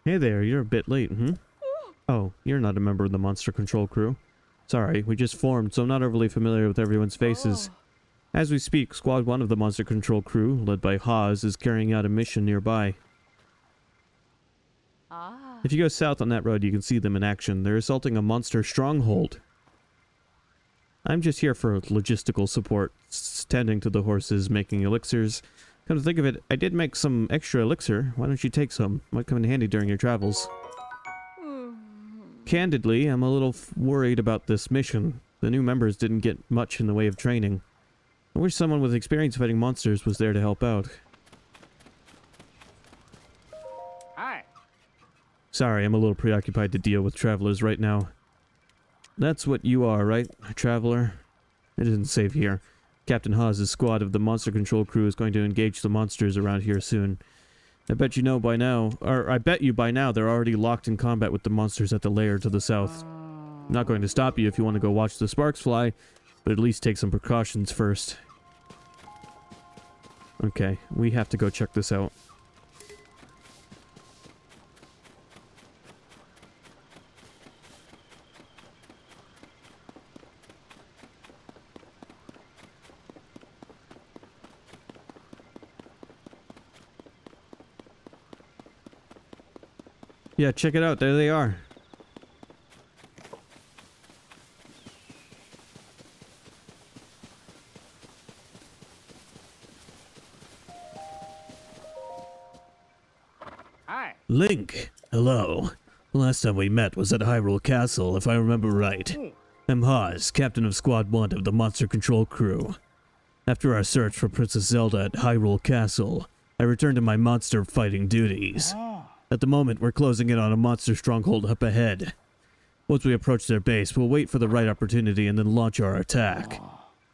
Hey there, you're a bit late, Oh, you're not a member of the monster control crew. Sorry, we just formed, so I'm not overly familiar with everyone's faces. As we speak, Squad 1 of the monster control crew, led by Haas, is carrying out a mission nearby. If you go south on that road, you can see them in action. They're assaulting a monster stronghold. I'm just here for logistical support, tending to the horses, making elixirs. Come to think of it, I did make some extra elixir. Why don't you take some? Might come in handy during your travels. Candidly, I'm a little worried about this mission. The new members didn't get much in the way of training. I wish someone with experience fighting monsters was there to help out. Hi. Sorry, I'm a little preoccupied to deal with travelers right now. That's what you are, right? A traveler? It isn't safe here. Captain Haas' squad of the monster control crew is going to engage the monsters around here soon. I bet you know by now, or I bet you by now they're already locked in combat with the monsters at the lair to the south. I'm not going to stop you if you want to go watch the sparks fly, but at least take some precautions first. Okay, we have to go check this out. Yeah, check it out. There they are. Hi. Link, hello. Last time we met was at Hyrule Castle, if I remember right. I'm Haas, captain of Squad 1 of the Monster Control Crew. After our search for Princess Zelda at Hyrule Castle, I returned to my monster fighting duties. At the moment, we're closing in on a monster stronghold up ahead. Once we approach their base, we'll wait for the right opportunity and then launch our attack.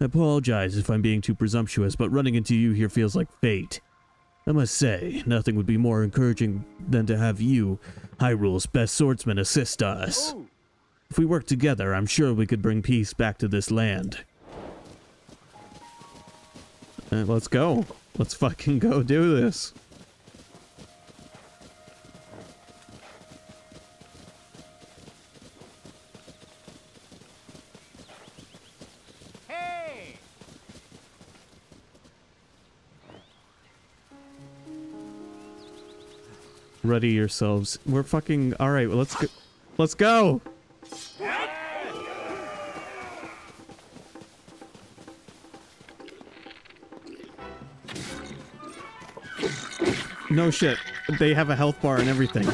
I apologize if I'm being too presumptuous, but running into you here feels like fate. I must say, nothing would be more encouraging than to have you, Hyrule's best swordsman, assist us. If we work together, I'm sure we could bring peace back to this land. Let's go. Let's fucking go do this. Ready yourselves. We're fucking... Alright, well, let's go. Let's go! No shit. They have a health bar and everything.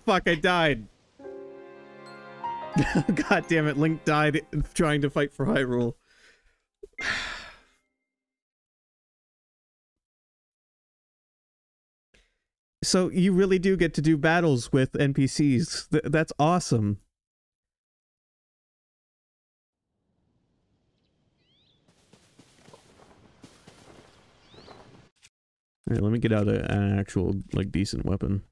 Fuck, I died. God damn it, Link died trying to fight for Hyrule. So you really do get to do battles with NPCs. That's awesome. Alright, let me get out an actual, like, decent weapon.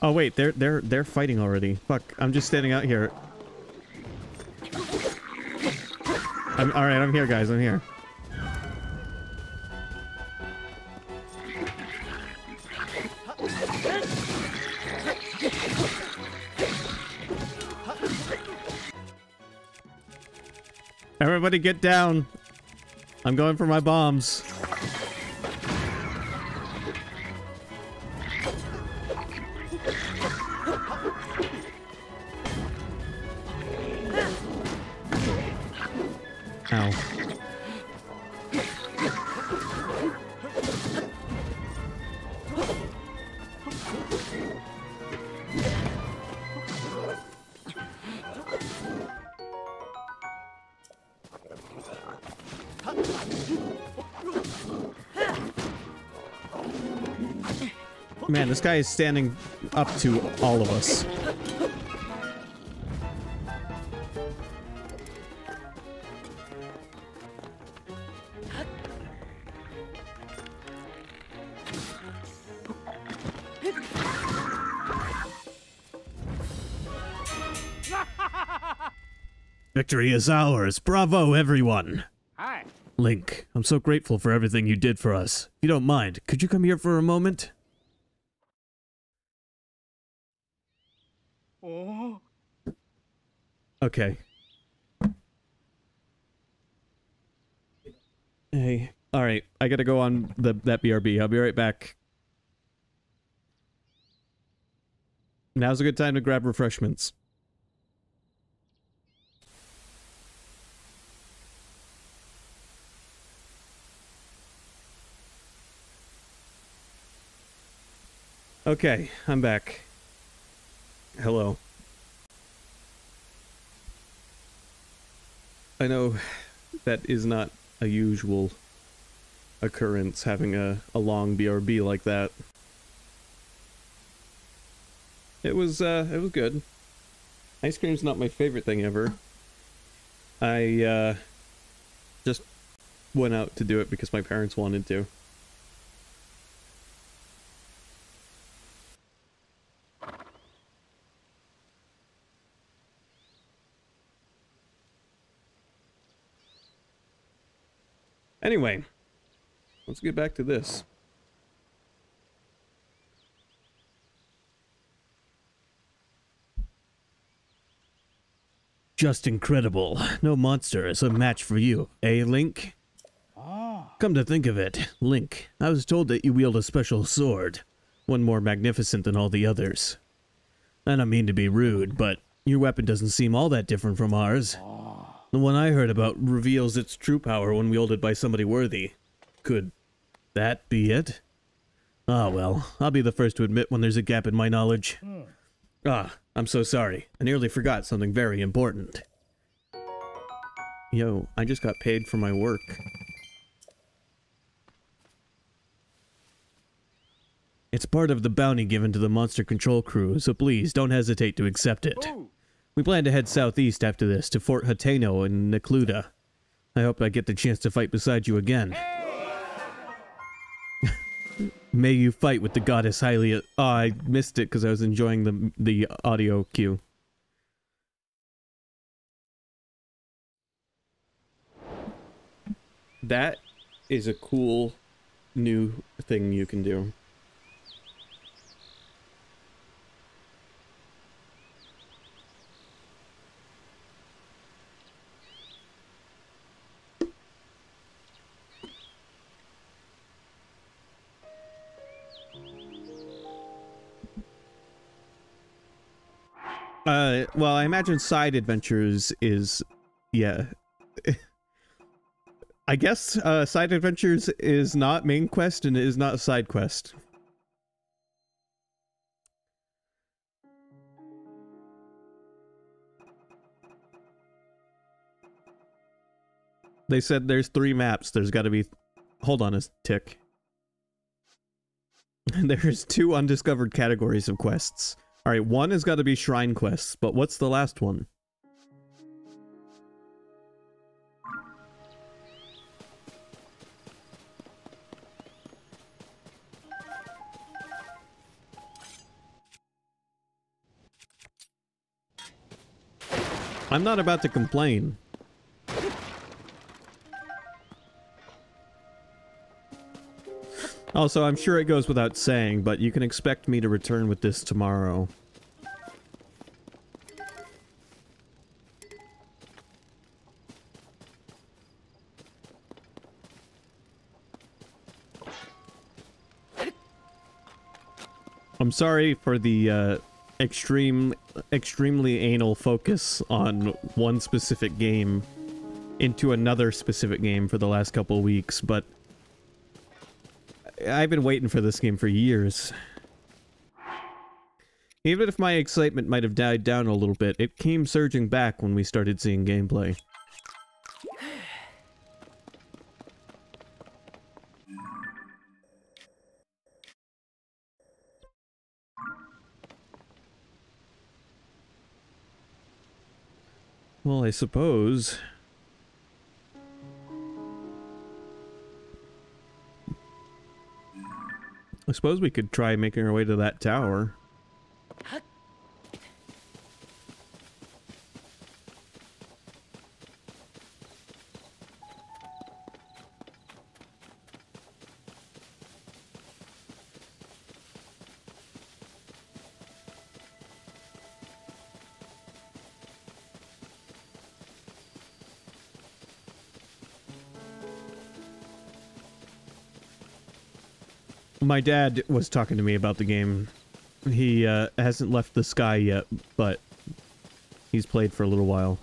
Oh wait, they're fighting already. Fuck, I'm just standing out here. Alright, I'm here, guys, I'm here. Everybody get down. I'm going for my bombs. Ow. Man, this guy is standing up to all of us. Victory is ours. Bravo, everyone. Hi. Link, I'm so grateful for everything you did for us. If you don't mind, could you come here for a moment? Oh. Okay. Hey. Alright, I gotta go on that BRB. I'll be right back. Now's a good time to grab refreshments. Okay, I'm back. Hello. I know that is not a usual occurrence, having a long BRB like that. It was good. Ice cream's not my favorite thing ever. I just went out to do it because my parents wanted to. Anyway, let's get back to this. Just incredible. No monster is a match for you, eh, Link? Come to think of it, Link, I was told that you wield a special sword, one more magnificent than all the others. I don't mean to be rude, but your weapon doesn't seem all that different from ours. The one I heard about reveals its true power when wielded by somebody worthy. Could that be it? Ah, well, I'll be the first to admit when there's a gap in my knowledge. Ah, I'm so sorry. I nearly forgot something very important. Yo, I just got paid for my work. It's part of the bounty given to the monster control crew, so please don't hesitate to accept it. Ooh. We plan to head southeast after this, to Fort Hateno in Necluda. I hope I get the chance to fight beside you again. May you fight with the goddess Hylia. Oh, I missed it because I was enjoying the audio cue. That is a cool new thing you can do. Well, I imagine side adventures is, yeah. I guess, side adventures is not main quest and it is not a side quest. They said there's 3 maps, there's gotta be... Hold on a tick. There's 2 undiscovered categories of quests. Alright, 1 has got to be shrine quests, but what's the last one? I'm not about to complain. Also, I'm sure it goes without saying, but you can expect me to return with this tomorrow. I'm sorry for the extremely anal focus on one specific game into another specific game for the last couple of weeks, but I've been waiting for this game for years. Even if my excitement might have died down a little bit, it came surging back when we started seeing gameplay. Well, I suppose. I suppose we could try making our way to that tower. My dad was talking to me about the game. He hasn't left the sky yet, but he's played for a little while.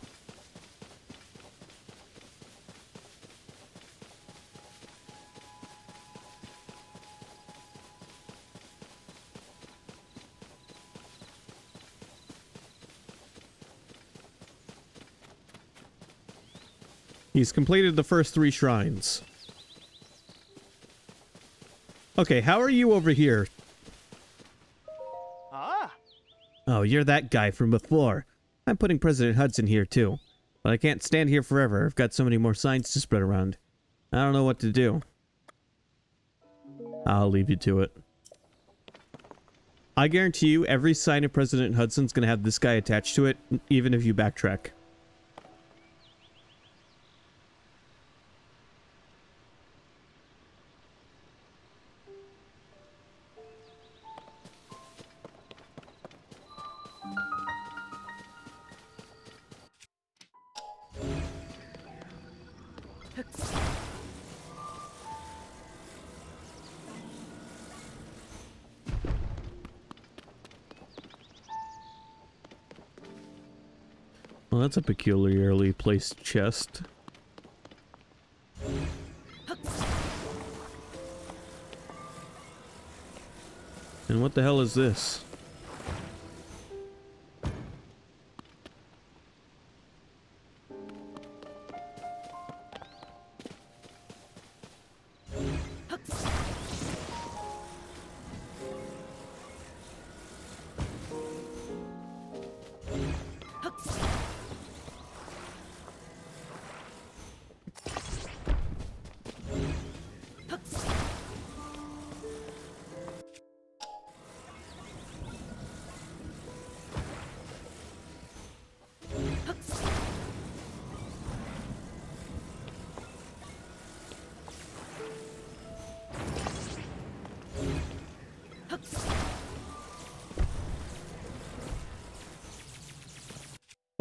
He's completed the first 3 shrines. Okay, how are you over here? Ah. Oh, you're that guy from before. I'm putting President Hudson here too. But I can't stand here forever. I've got so many more signs to spread around. I don't know what to do. I'll leave you to it. I guarantee you every sign of President Hudson's gonna have this guy attached to it, even if you backtrack. Well, that's a peculiarly placed chest. And what the hell is this?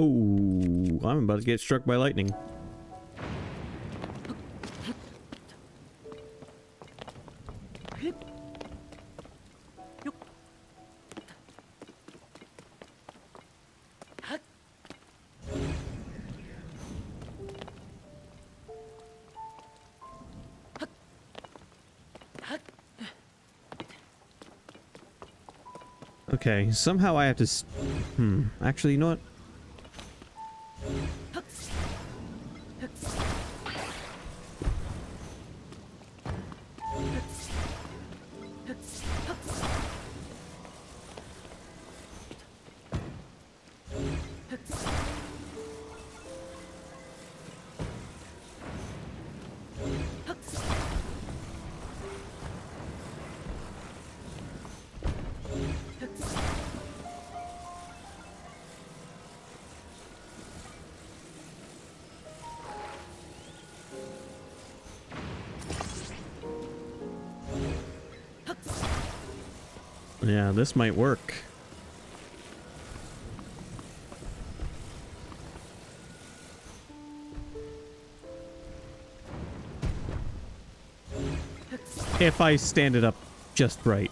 Oh, I'm about to get struck by lightning. Okay, somehow I have to actually, you know what? Yeah, this might work. If I stand it up just right.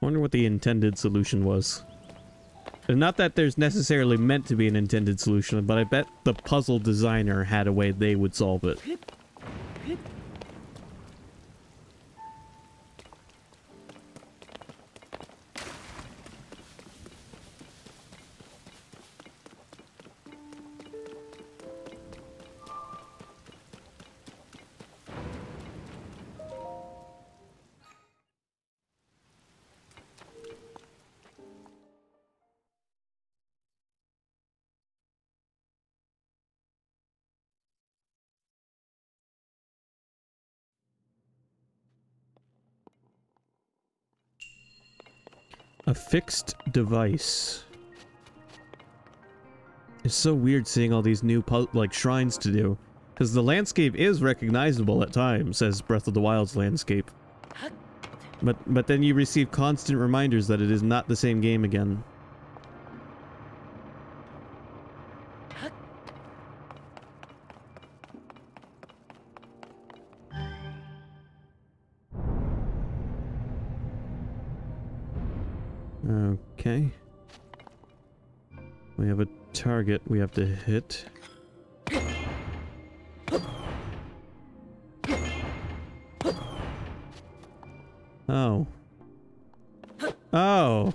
Wonder what the intended solution was. And not that there's necessarily meant to be an intended solution, but I bet the puzzle designer had a way they would solve it. A fixed device. It's so weird seeing all these new like shrines to do, because the landscape is recognizable at times as Breath of the Wild's landscape. But then you receive constant reminders that it is not the same game again. Okay. We have a target we have to hit. Oh. Oh!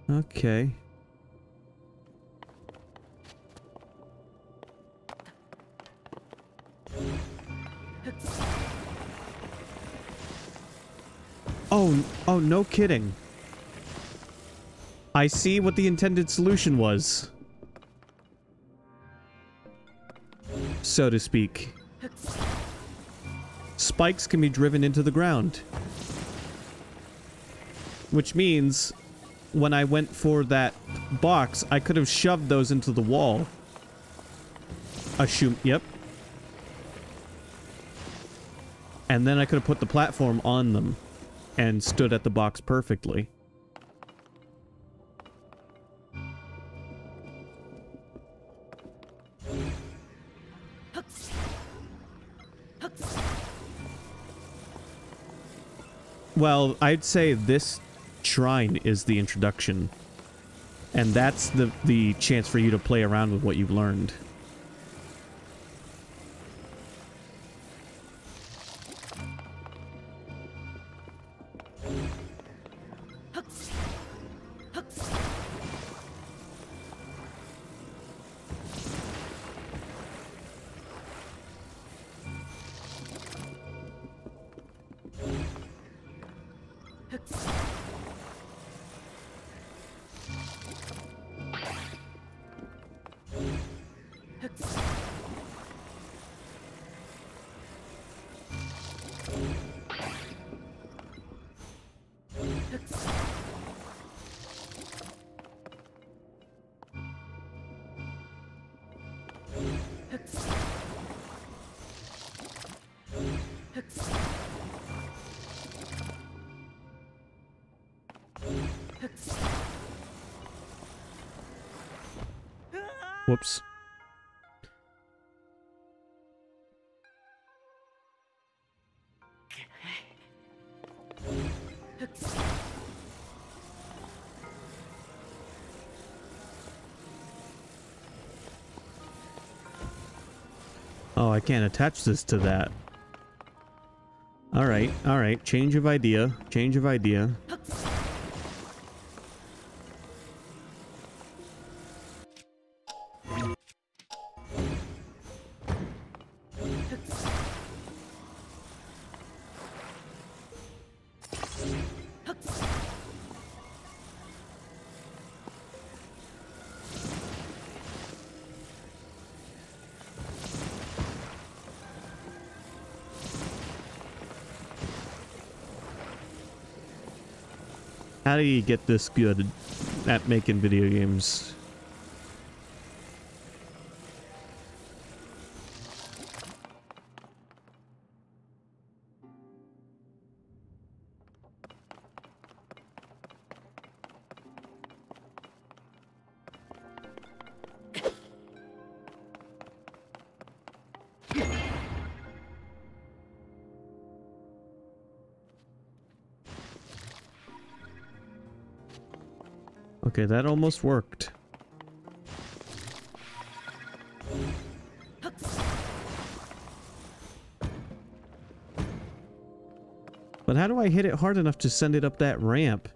Okay. Oh, no kidding. I see what the intended solution was. So to speak. Spikes can be driven into the ground. Which means, when I went for that box, I could have shoved those into the wall. Yep. And then I could have put the platform on them. And stood at the box perfectly. Well, I'd say this shrine is the introduction. And that's the chance for you to play around with what you've learned. Whoops. Oh, I can't attach this to that. Alright, alright. Change of idea. Change of idea. How do you get this good at making video games? Okay, that almost worked. But how do I hit it hard enough to send it up that ramp?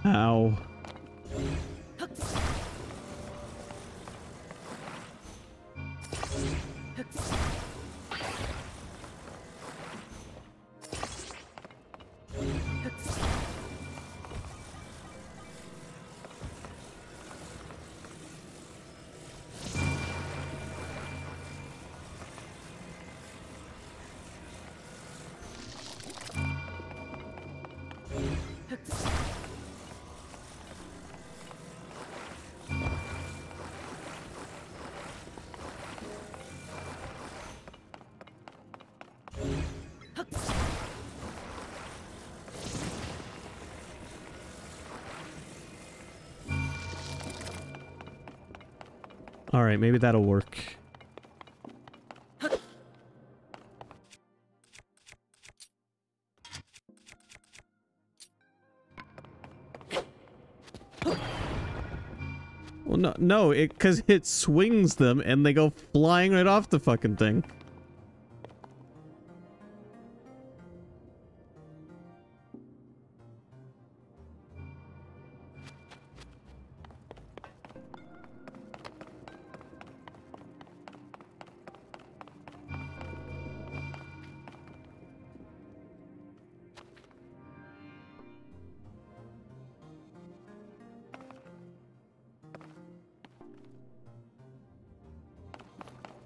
Ow. Alright, maybe that'll work. Well, no, because it swings them and they go flying right off the fucking thing.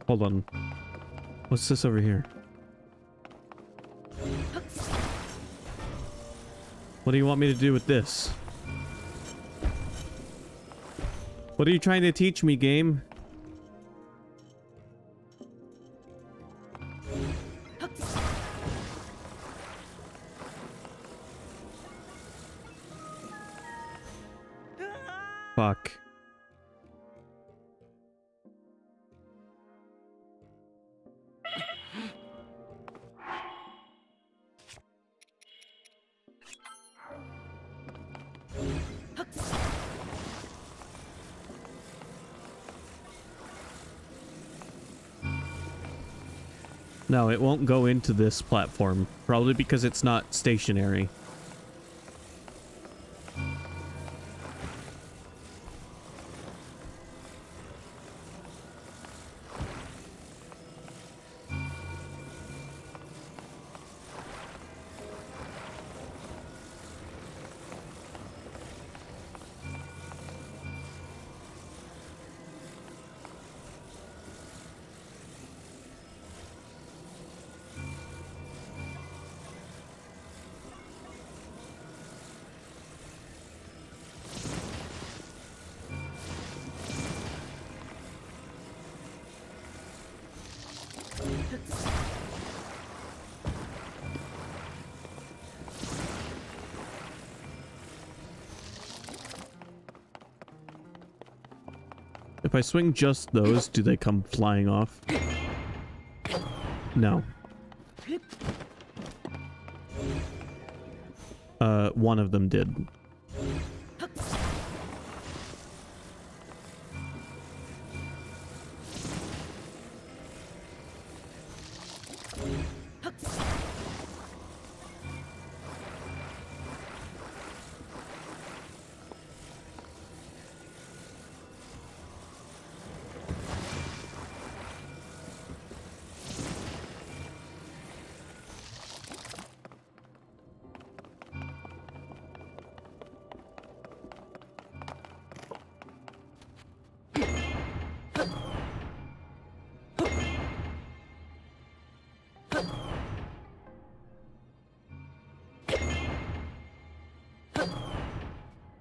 Hold on. What's this over here? What do you want me to do with this? What are you trying to teach me, game? Fuck. No, it won't go into this platform. Probably because it's not stationary. If I swing just those, do they come flying off? No. One of them did.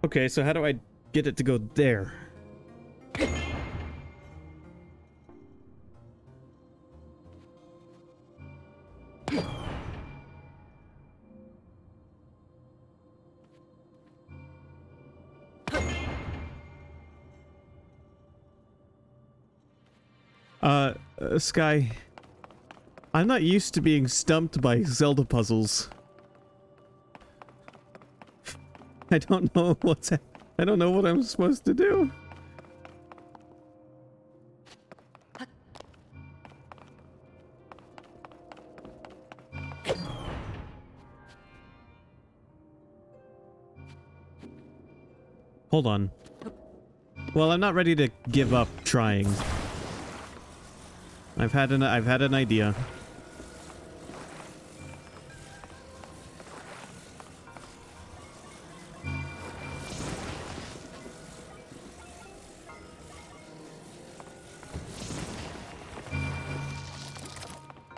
Okay, so how do I get it to go there? Sky, I'm not used to being stumped by Zelda puzzles. I don't know I don't know what I'm supposed to do. Hold on. Well, I'm not ready to give up trying. I've had an idea.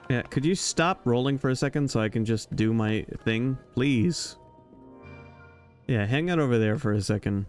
Yeah, could you stop rolling for a second so I can just do my thing, please? Yeah, hang out over there for a second.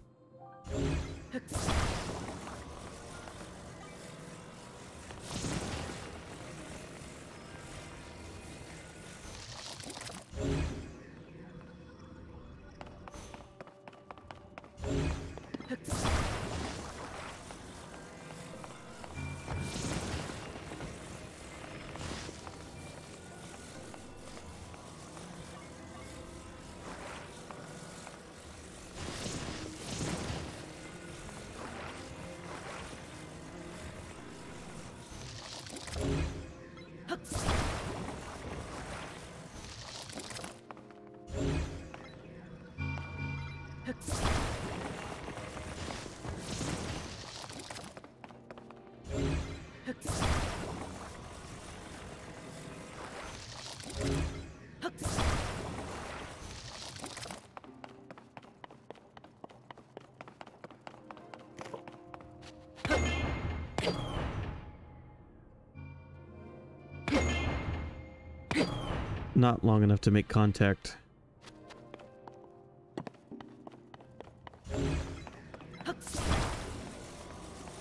Not long enough to make contact.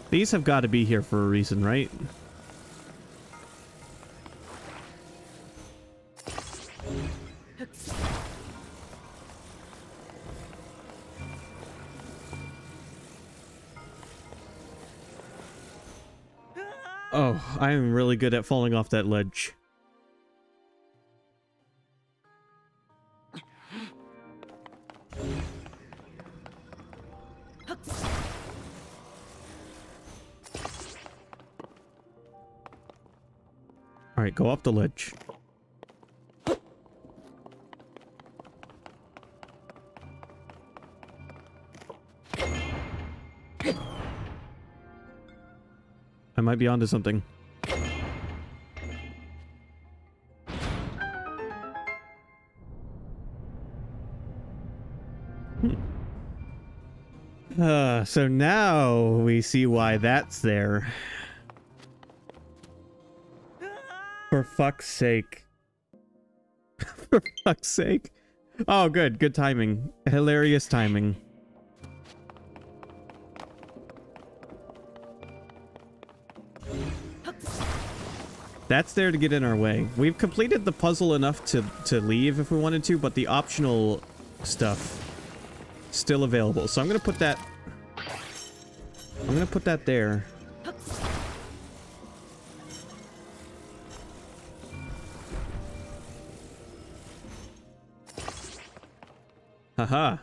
These have got to be here for a reason, right? Oh, I am really good at falling off that ledge. Alright, go up the ledge. I might be onto something. So now we see why that's there. For fuck's sake. For fuck's sake. Oh, good. Good timing. Hilarious timing. That's there to get in our way. We've completed the puzzle enough to leave if we wanted to, but the optional stuff still available. So I'm gonna put that there. Haha.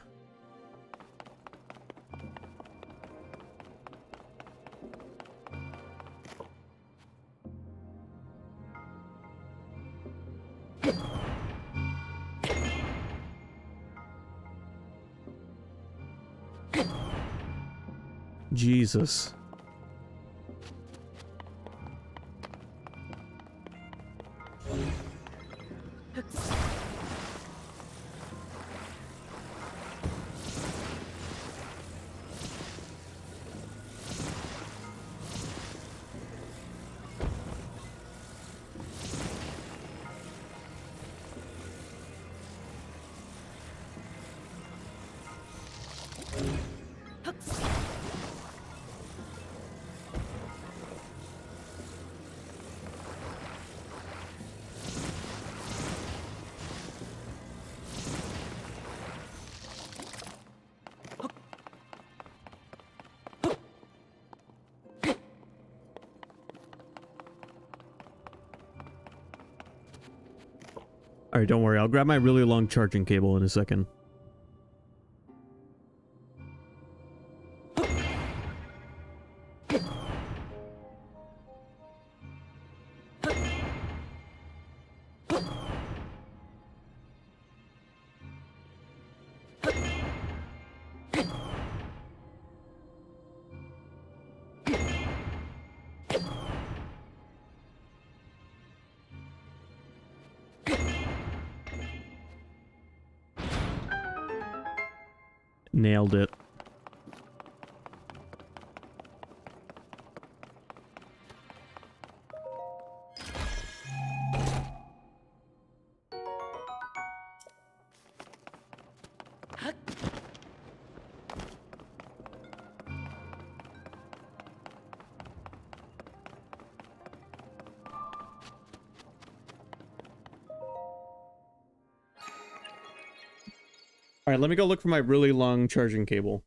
Jesus. Alright, don't worry. I'll grab my really long charging cable in a second. Nailed it. Alright, let me go look for my really long charging cable.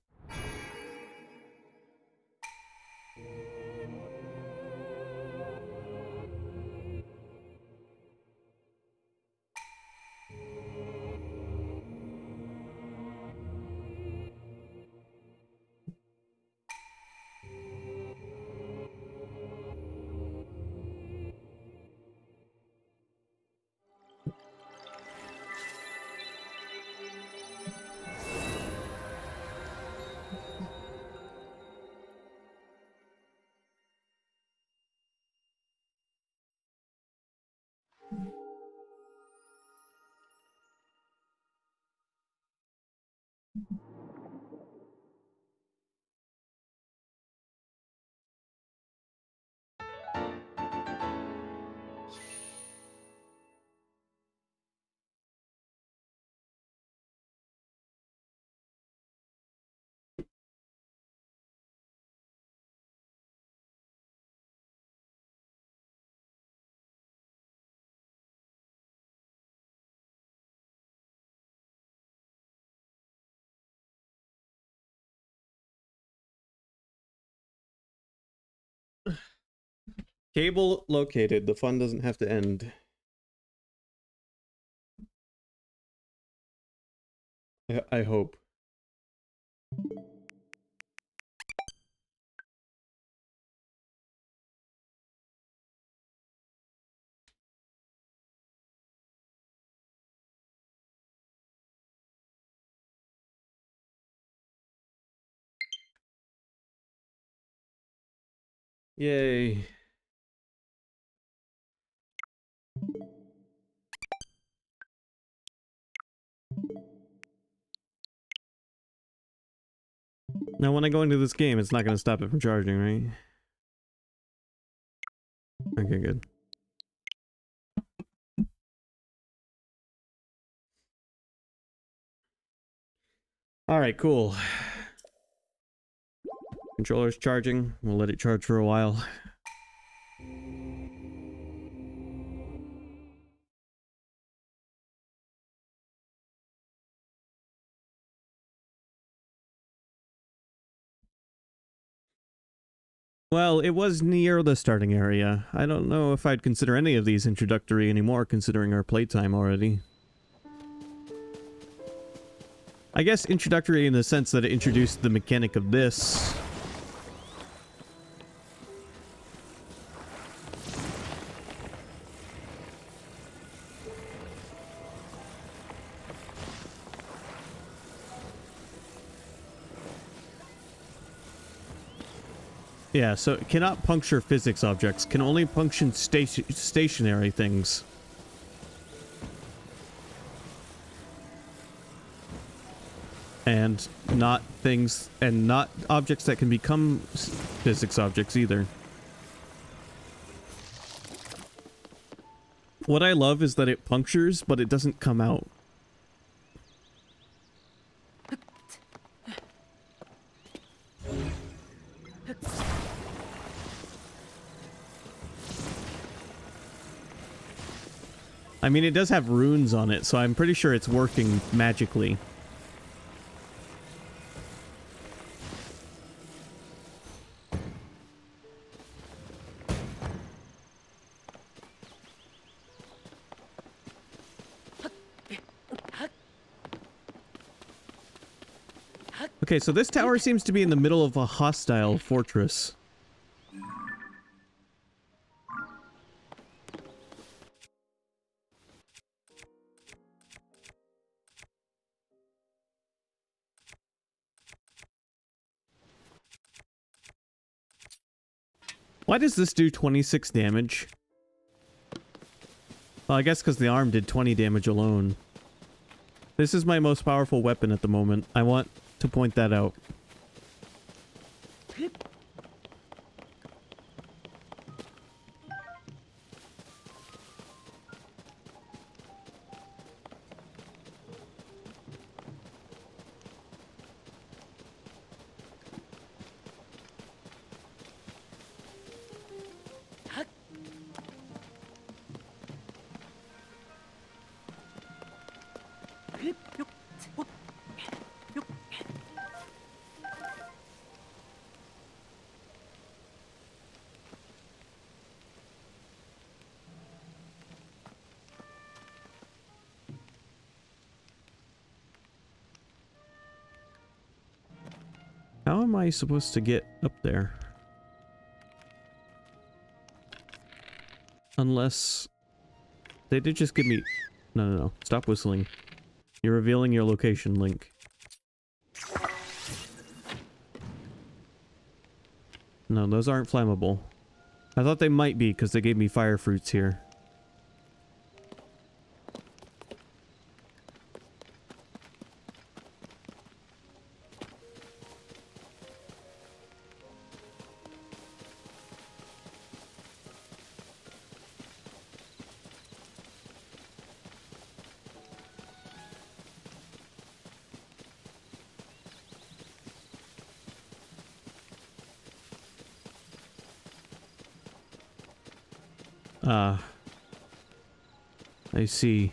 Cable located. The fun doesn't have to end. I hope. Yay. Now, when I go into this game, it's not going to stop it from charging, right? Okay, good. Alright, cool. Controller's charging. We'll let it charge for a while. Well, it was near the starting area. I don't know if I'd consider any of these introductory anymore, considering our playtime already. I guess introductory in the sense that it introduced the mechanic of this. Yeah, so it cannot puncture physics objects, can only puncture stationary things. And not things, and not objects that can become physics objects either. What I love is that it punctures, but it doesn't come out. I mean, it does have runes on it, so I'm pretty sure it's working magically. Okay, so this tower seems to be in the middle of a hostile fortress. Why does this do 26 damage? Well, I guess because the arm did 20 damage alone. This is my most powerful weapon at the moment. I want to point that out. How am I supposed to get up there? Unless... They did just give me... No. Stop whistling. You're revealing your location, Link. No, those aren't flammable. I thought they might be because they gave me fire fruits here. I see.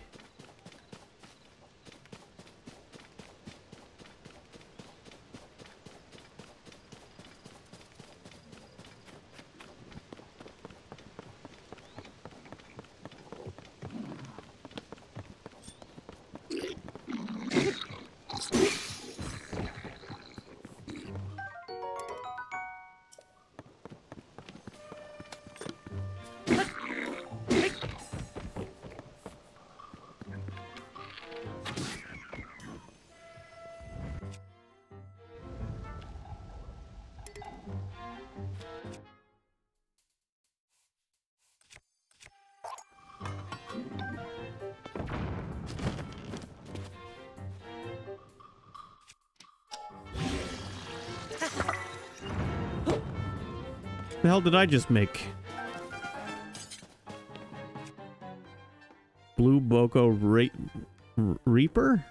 The hell did I just make? Blue Boko Reaper?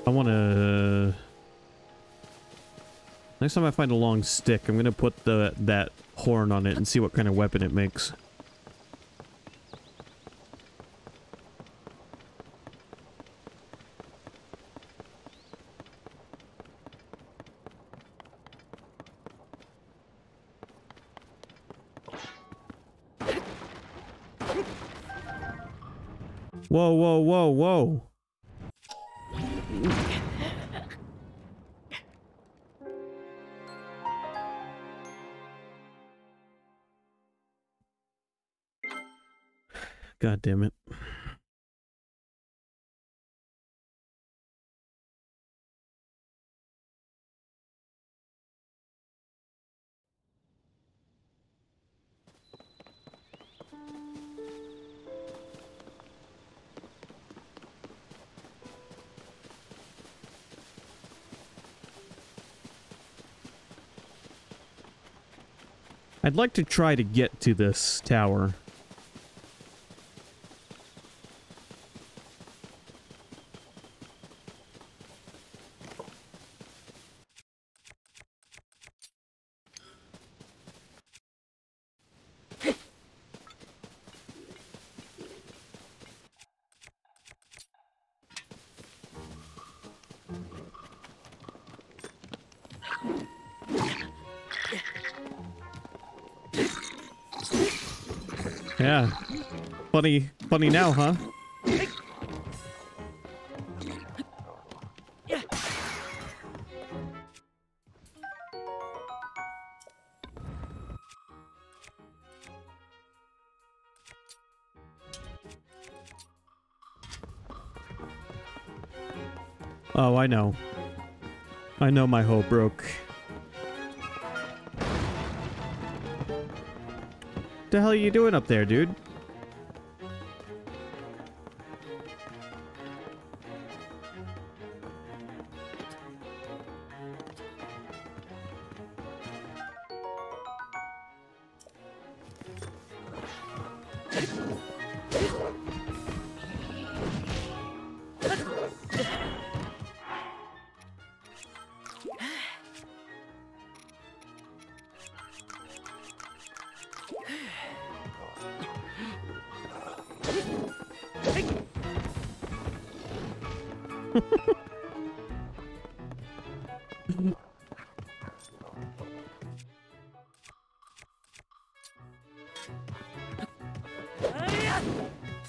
I want to... Next time I find a long stick, I'm going to put that horn on it and see what kind of weapon it makes. Whoa, whoa, whoa, whoa. God damn it. I'd like to try to get to this tower. Yeah. Funny now, huh? Oh, I know. I know my hoe broke. The hell are you doing up there, dude?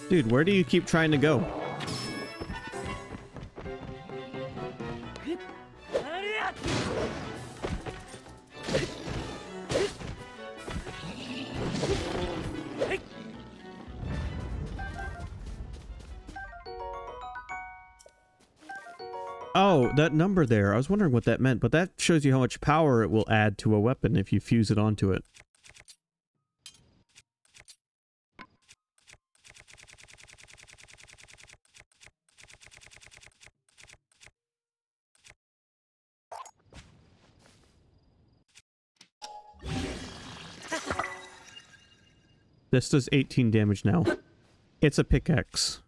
Dude, where do you keep trying to go? Oh, that number there. I was wondering what that meant, but that shows you how much power it will add to a weapon if you fuse it onto it. This does 18 damage now. It's a pickaxe.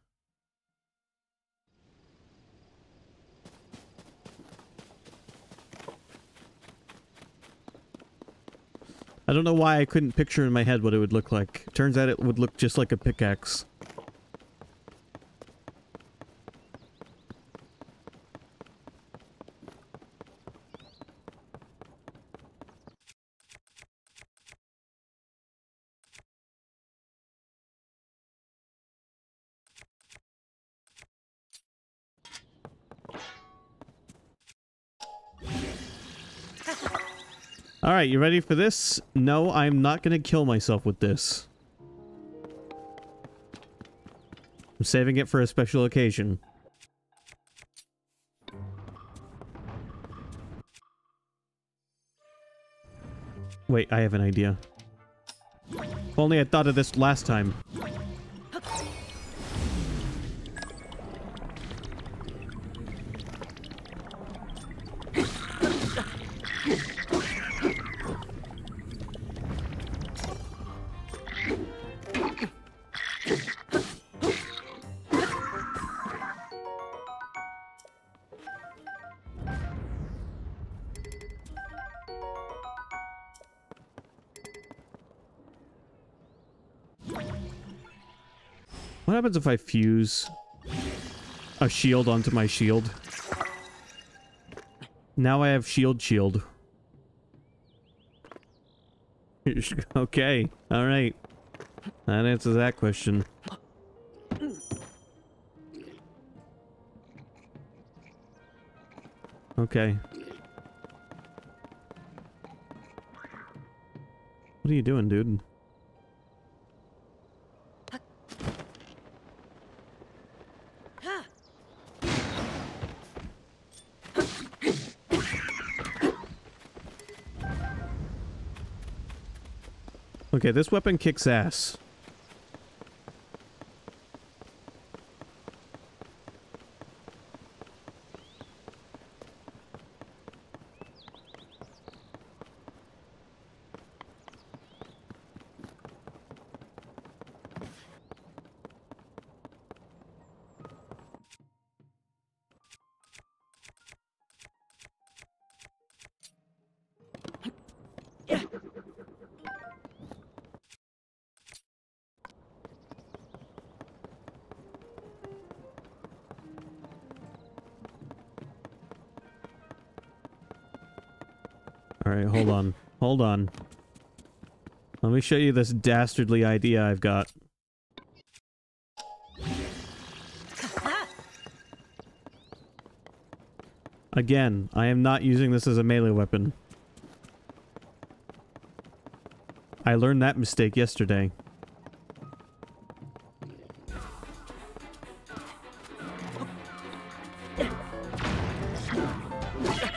I don't know why I couldn't picture in my head what it would look like. Turns out it would look just like a pickaxe. Alright, you ready for this? No, I'm not gonna kill myself with this. I'm saving it for a special occasion. Wait, I have an idea. If only I thought of this last time. What happens if I fuse a shield onto my shield? Now I have shield. Okay, alright. That answers that question. Okay. What are you doing, dude? Okay, this weapon kicks ass. Alright, hold on. Hold on. Let me show you this dastardly idea I've got. Again, I am not using this as a melee weapon. I learned that mistake yesterday.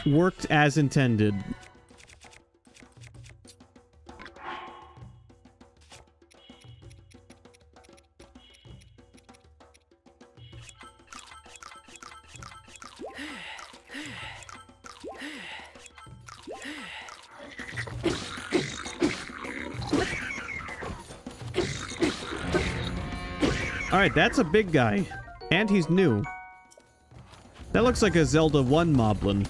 Worked as intended. Alright, that's a big guy. And he's new. That looks like a Zelda 1 moblin.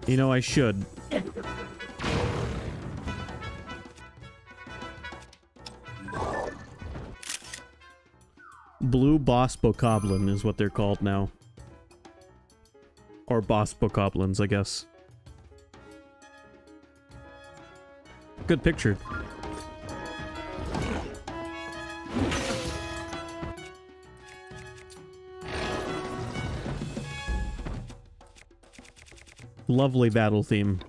You know, I should. Blue Boss Bokoblin is what they're called now. Or Boss Bokoblins, I guess. Good picture. Lovely battle theme.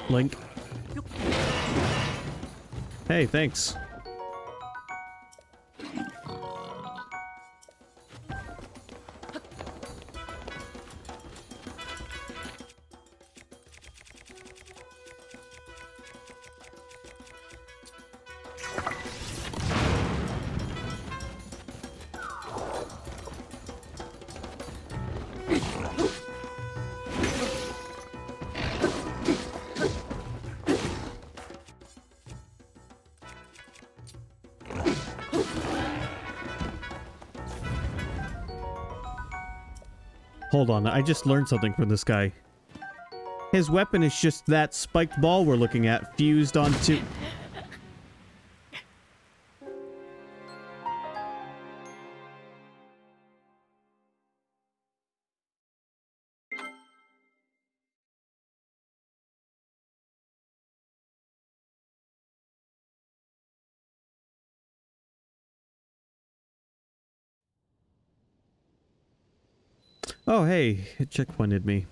Link. Hey, thanks. Hold on, I just learned something from this guy. His weapon is just that spiked ball we're looking at fused onto... Oh, hey, it checkpointed me.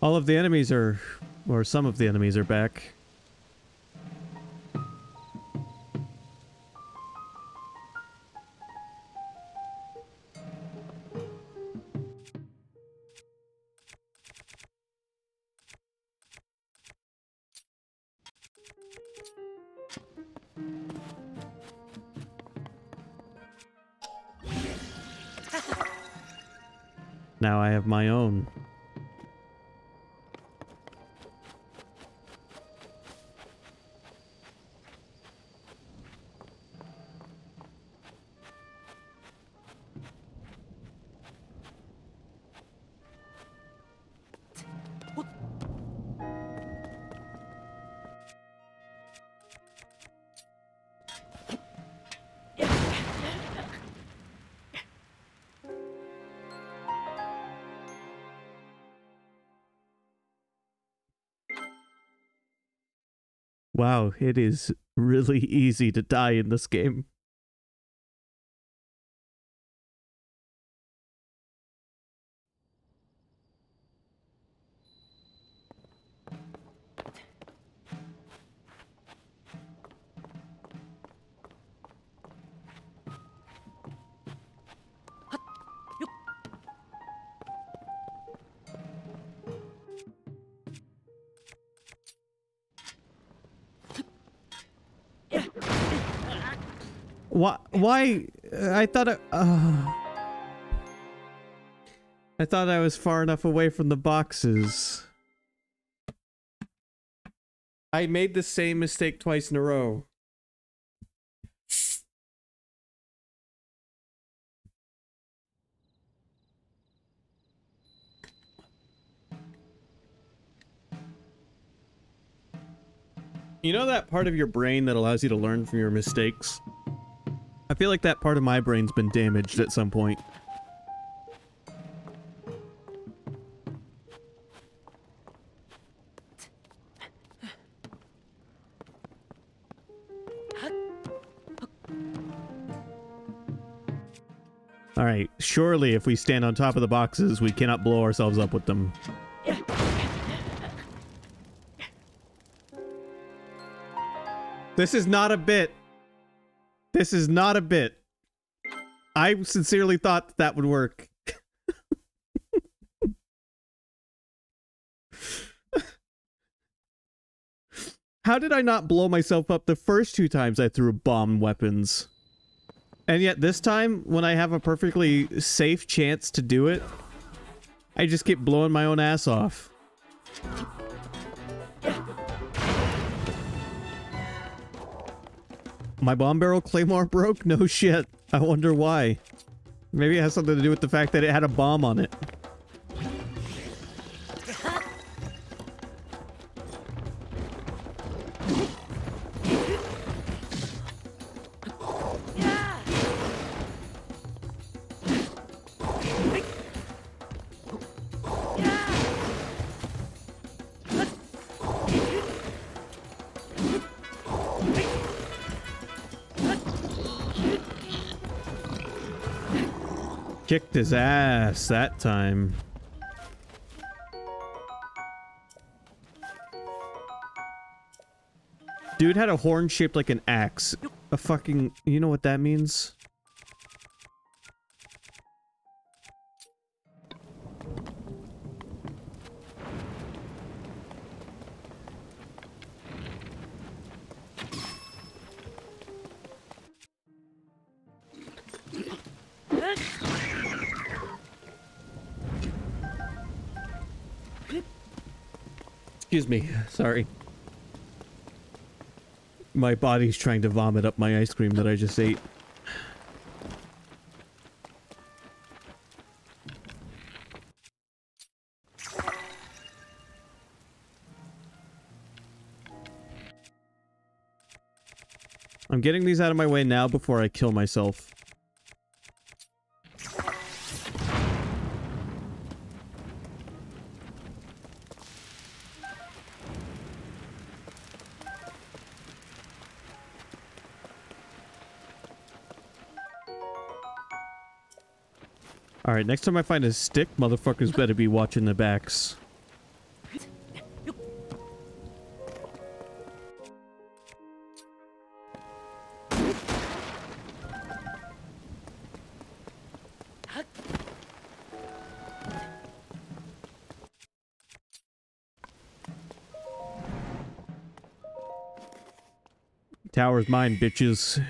All of the enemies are... or some of the enemies are back. Now I have my own. Wow, it is really easy to die in this game. Why? I thought I thought I was far enough away from the boxes. I made the same mistake twice in a row. You know that part of your brain that allows you to learn from your mistakes? I feel like that part of my brain's been damaged at some point. Alright, surely if we stand on top of the boxes, we cannot blow ourselves up with them. This is not a bit. This is not a bit. I sincerely thought that would work. How did I not blow myself up the first 2 times I threw bomb weapons? And yet this time, when I have a perfectly safe chance to do it, I just keep blowing my own ass off. My bomb barrel claymore broke? No shit. I wonder why. Maybe it has something to do with the fact that it had a bomb on it. Kicked his ass that time. Dude had a horn shaped like an axe. A fucking... You know what that means? Excuse me, sorry. My body's trying to vomit up my ice cream that I just ate. I'm getting these out of my way now before I kill myself. Alright, next time I find a stick, motherfuckers better be watching the backs. Tower's mine, bitches.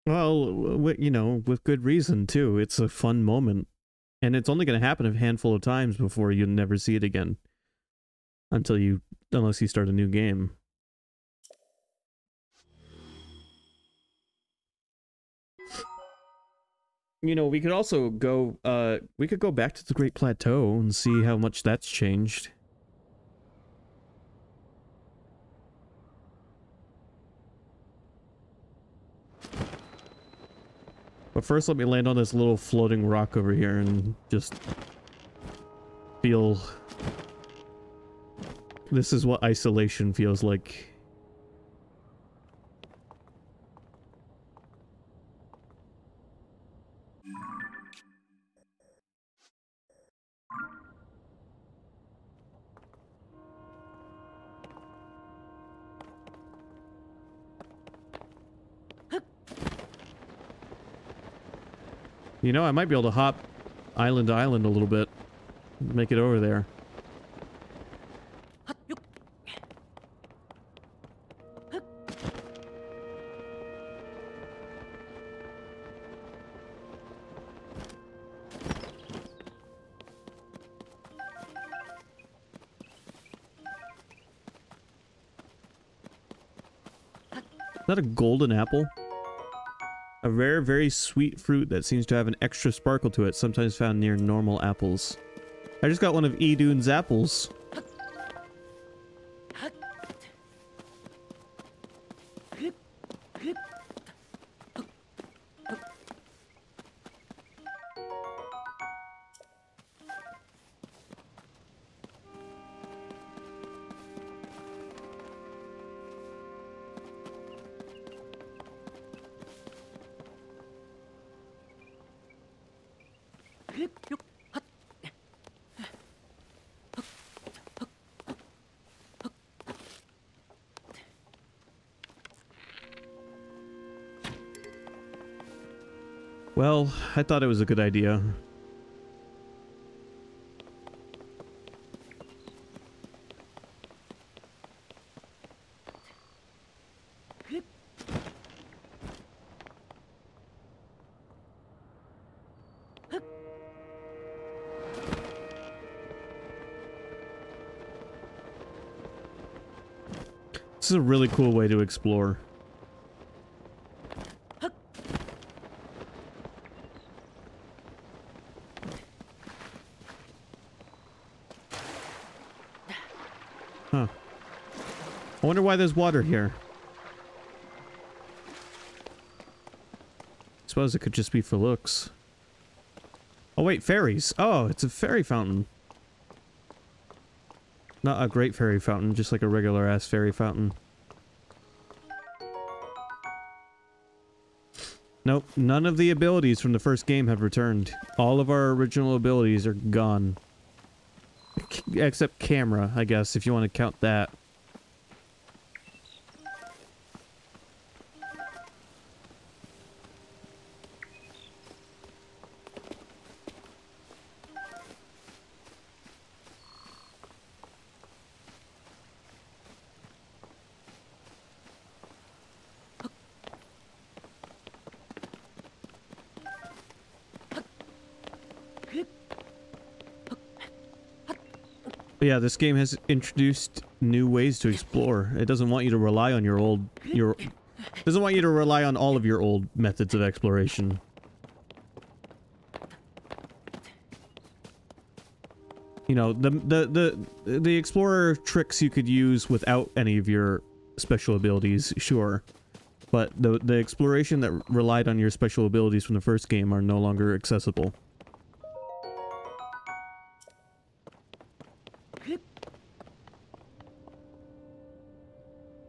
Well, you know, with good reason, too. It's a fun moment. And it's only going to happen a handful of times before you never see it again. Unless you start a new game. You know, we could also go, we could go back to the Great Plateau and see how much that's changed. But first, let me land on this little floating rock over here and just feel... This is what isolation feels like. You know, I might be able to hop island to island a little bit. Make it over there. Is that a golden apple? A rare, very sweet fruit that seems to have an extra sparkle to it, sometimes found near normal apples. I just got one of Idune's apples. Well, I thought it was a good idea. This is a really cool way to explore. Huh. I wonder why there's water here. Suppose it could just be for looks. Oh wait, fairies. Oh, it's a fairy fountain. Not a great fairy fountain, just like a regular ass fairy fountain. Nope, none of the abilities from the first game have returned. All of our original abilities are gone. Except camera, I guess, if you want to count that. But yeah, this game has introduced new ways to explore. It doesn't want you to rely on doesn't want you to rely on all of your old methods of exploration. You know, the explorer tricks you could use without any of your special abilities, sure. But the exploration that relied on your special abilities from the first game are no longer accessible.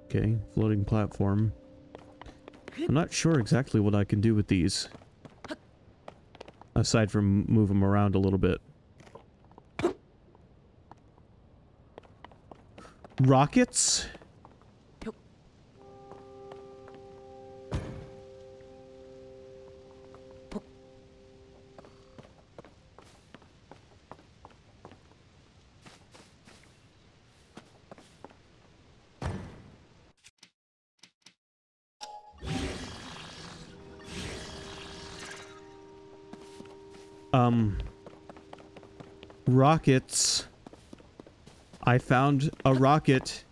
Okay, floating platform. I'm not sure exactly what I can do with these. Aside from move them around a little bit. Rockets? rockets. I found a rocket.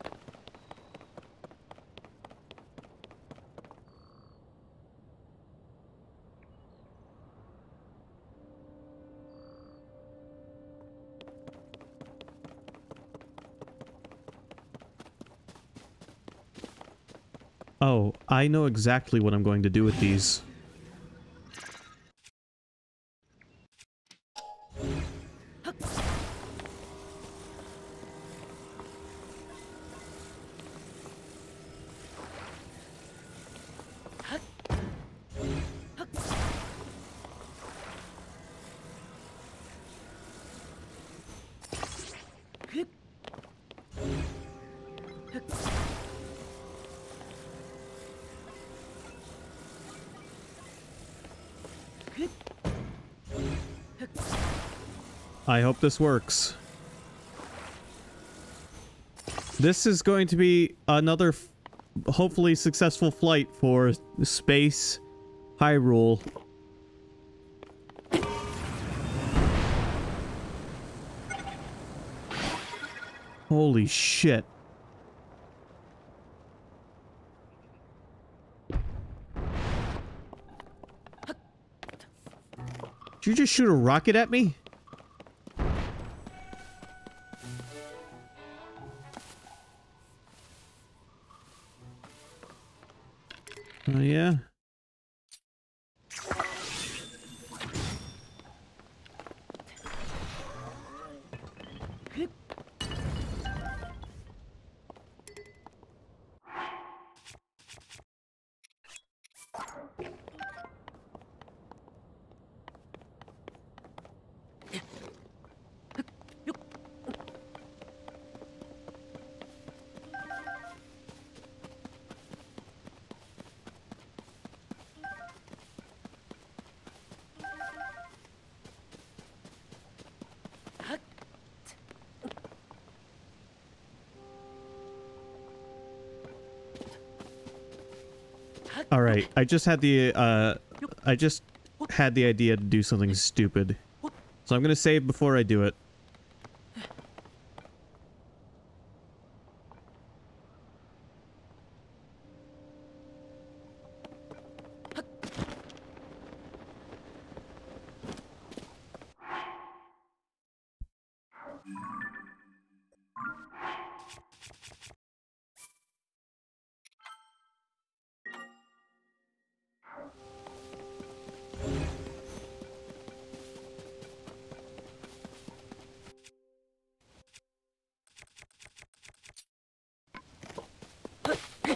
Oh, I know exactly what I'm going to do with these. I hope this works. This is going to be another hopefully successful flight for Space Hyrule. Holy shit. Did you just shoot a rocket at me? Oh, yeah. All right, I just had the idea to do something stupid. So I'm going to save before I do it.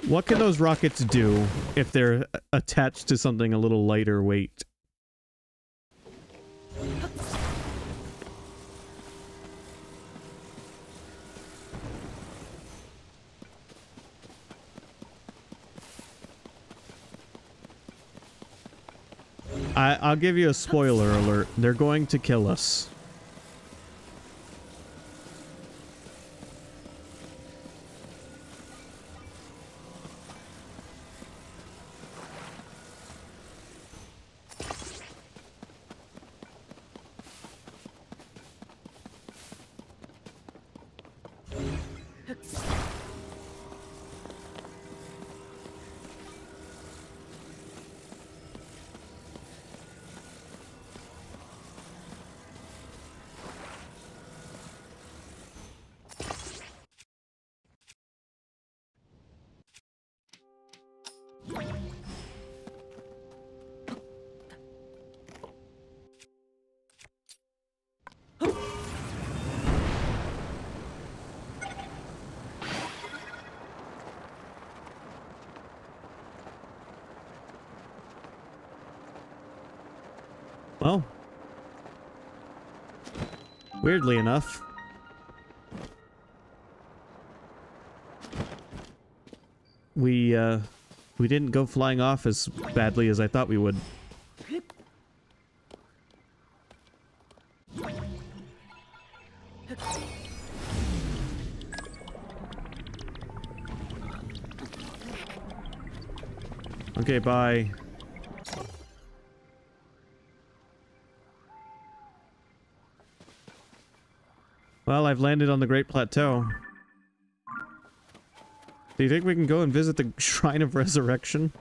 What can those rockets do if they're attached to something a little lighter weight? I'll give you a spoiler alert. They're going to kill us. Well, weirdly enough, we didn't go flying off as badly as I thought we would. Okay, bye. Well, I've landed on the Great Plateau. Do you think we can go and visit the Shrine of Resurrection?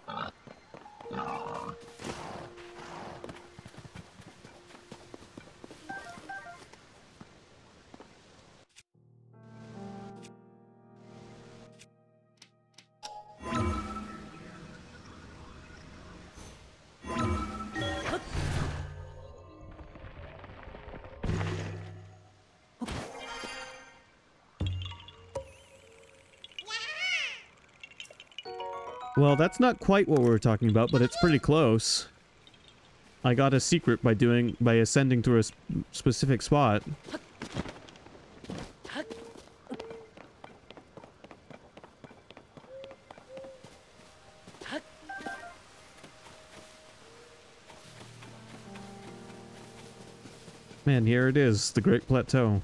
Well, that's not quite what we were talking about, but it's pretty close. I got a secret by ascending to a specific spot. Man, here it is, the Great Plateau.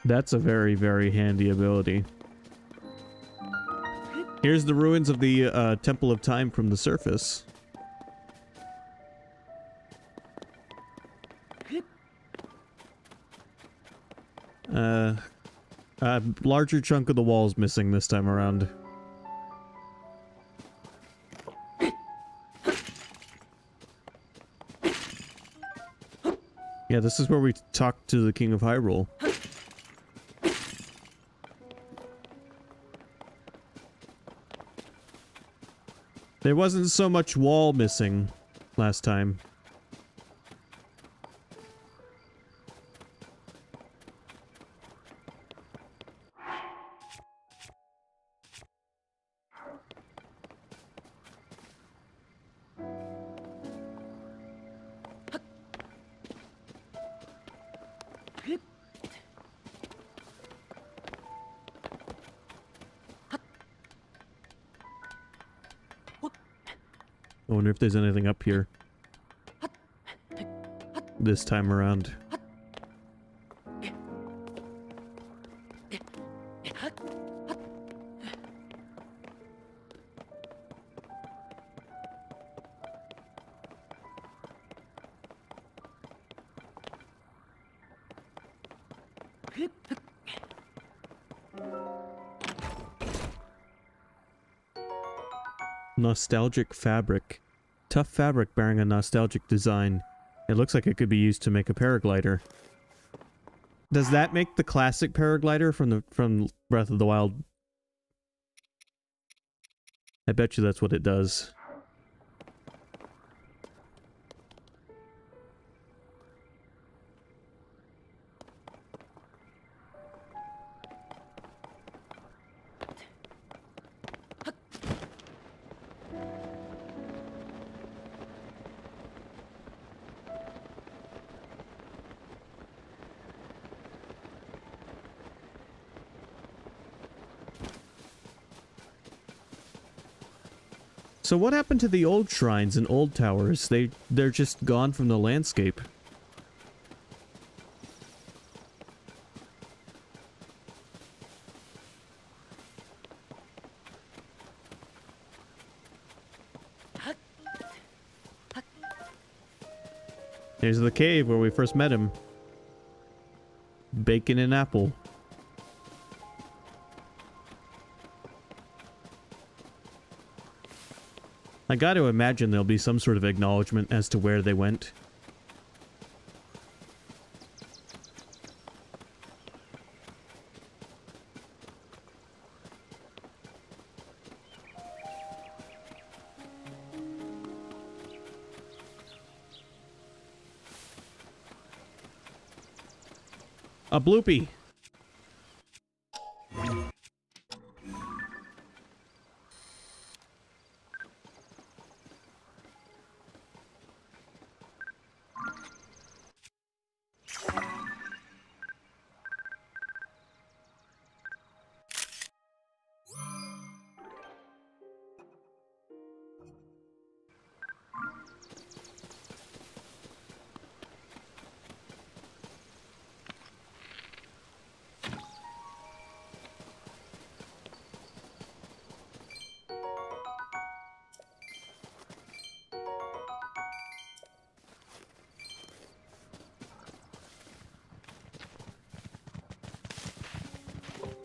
That's a very, very handy ability. Here's the ruins of the Temple of Time from the surface. A larger chunk of the wall's missing this time around. Yeah, this is where we talked to the King of Hyrule. There wasn't so much wall missing last time. I wonder if there's anything up here this time around. Nostalgic fabric. Tough fabric bearing a nostalgic design. It looks like it could be used to make a paraglider. Does that make the classic paraglider from Breath of the Wild? I bet you that's what it does. So what happened to the old shrines and old towers? They're just gone from the landscape. Here's the cave where we first met him. Bacon and apple. I got to imagine there'll be some sort of acknowledgement as to where they went. A bloopy.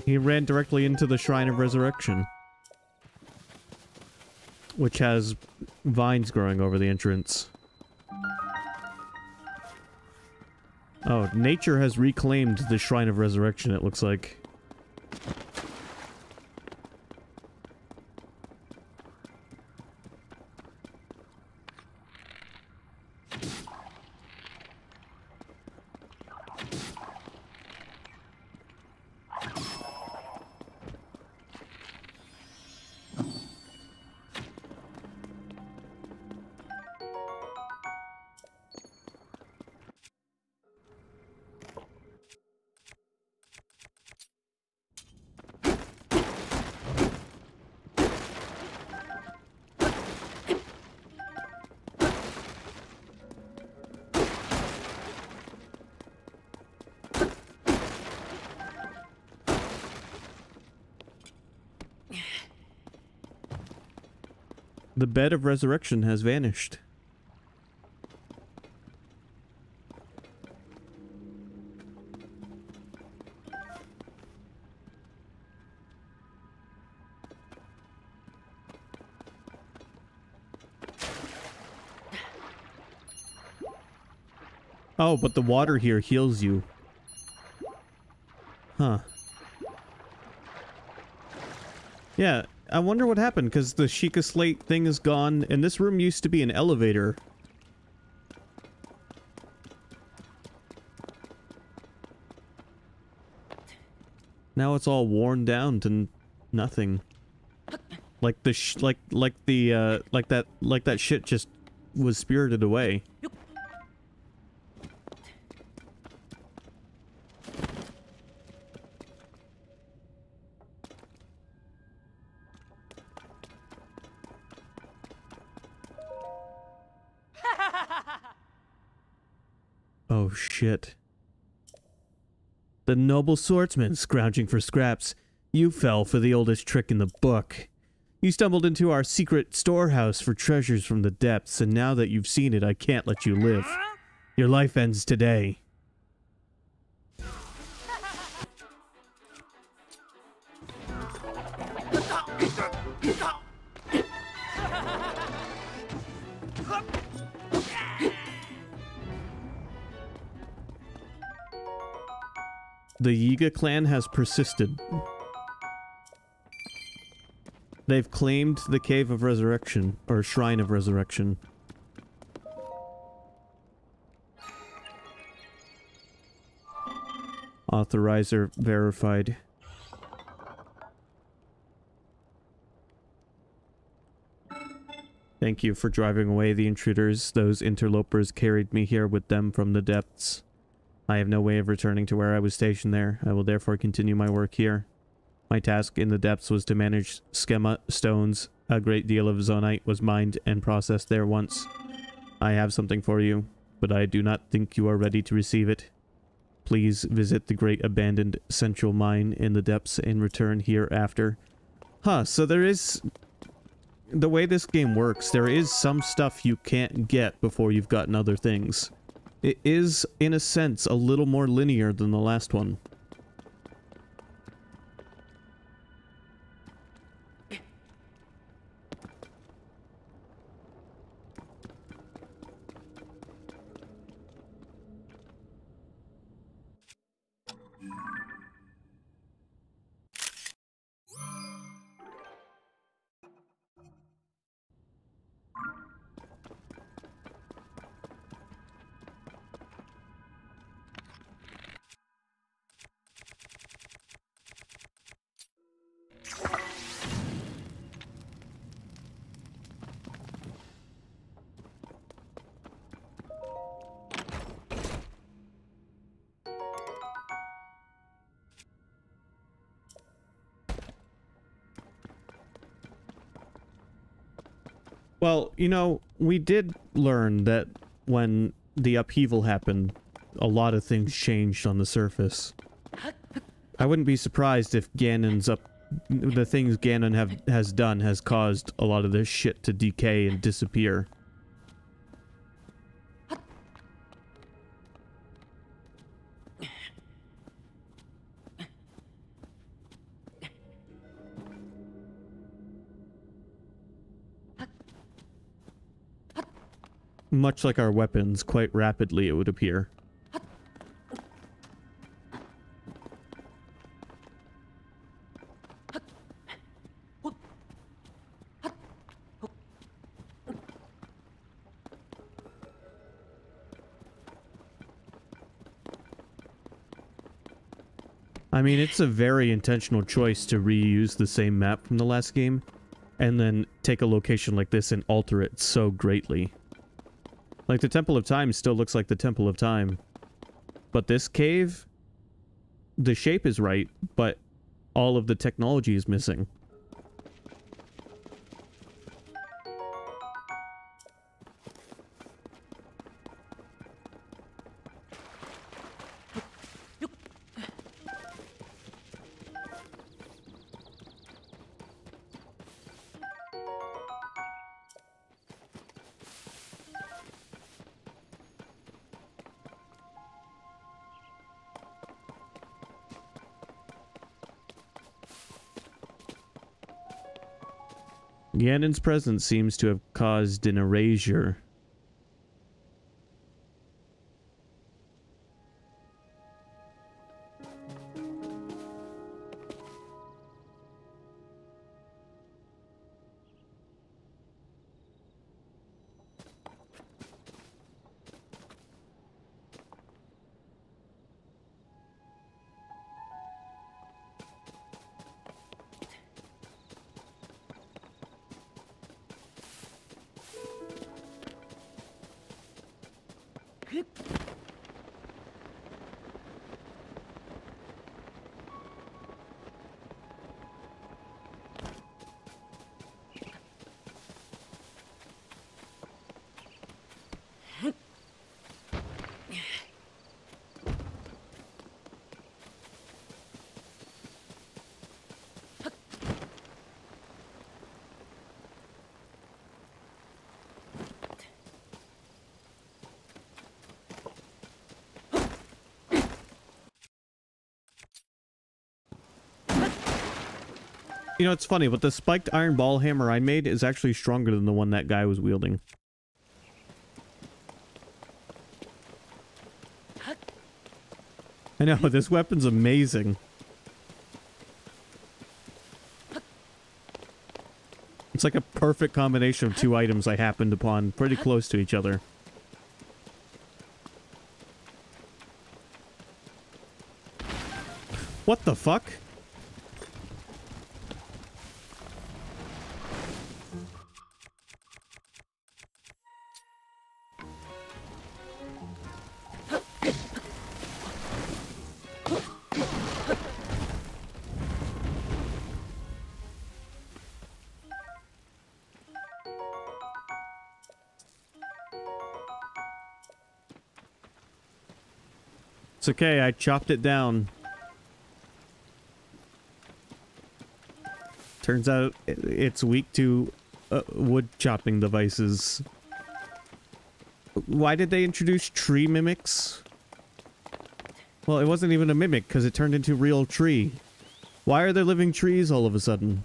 He ran directly into the Shrine of Resurrection, which has vines growing over the entrance. Oh, nature has reclaimed the Shrine of Resurrection, it looks like. The bed of resurrection has vanished. Oh, but the water here heals you. Huh. Yeah, I wonder what happened, because the Sheikah Slate thing is gone, and this room used to be an elevator. Now it's all worn down to nothing. Like the like that shit just was spirited away. Oh shit. The noble swordsman scrounging for scraps. You fell for the oldest trick in the book. You stumbled into our secret storehouse for treasures from the depths, and now that you've seen it, I can't let you live. Your life ends today. The Yiga clan has persisted. They've claimed the Cave of Resurrection, or Shrine of Resurrection. Authorizer verified. Thank you for driving away the intruders. Those interlopers carried me here with them from the depths. I have no way of returning to where I was stationed there. I will therefore continue my work here. My task in the depths was to manage schema stones. A great deal of zonite was mined and processed there once. I have something for you, but I do not think you are ready to receive it. Please visit the great abandoned central mine in the depths and return hereafter. Huh, so there is... The way this game works, there is some stuff you can't get before you've gotten other things. It is, in a sense, a little more linear than the last one. Well, you know, we did learn that when the upheaval happened, a lot of things changed on the surface. I wouldn't be surprised if the things Ganon has done has caused a lot of this shit to decay and disappear. Much like our weapons, quite rapidly it would appear. I mean, it's a very intentional choice to reuse the same map from the last game, and then take a location like this and alter it so greatly. Like, the Temple of Time still looks like the Temple of Time. But this cave, the shape is right, but all of the technology is missing. Ganon's presence seems to have caused an erasure. You know, it's funny, but the spiked iron ball hammer I made is actually stronger than the one that guy was wielding. I know, this weapon's amazing. It's like a perfect combination of two items I happened upon pretty close to each other. What the fuck? It's okay, I chopped it down. Turns out it's weak to wood chopping devices. Why did they introduce tree mimics? Well, it wasn't even a mimic because it turned into real tree. Why are there living trees all of a sudden?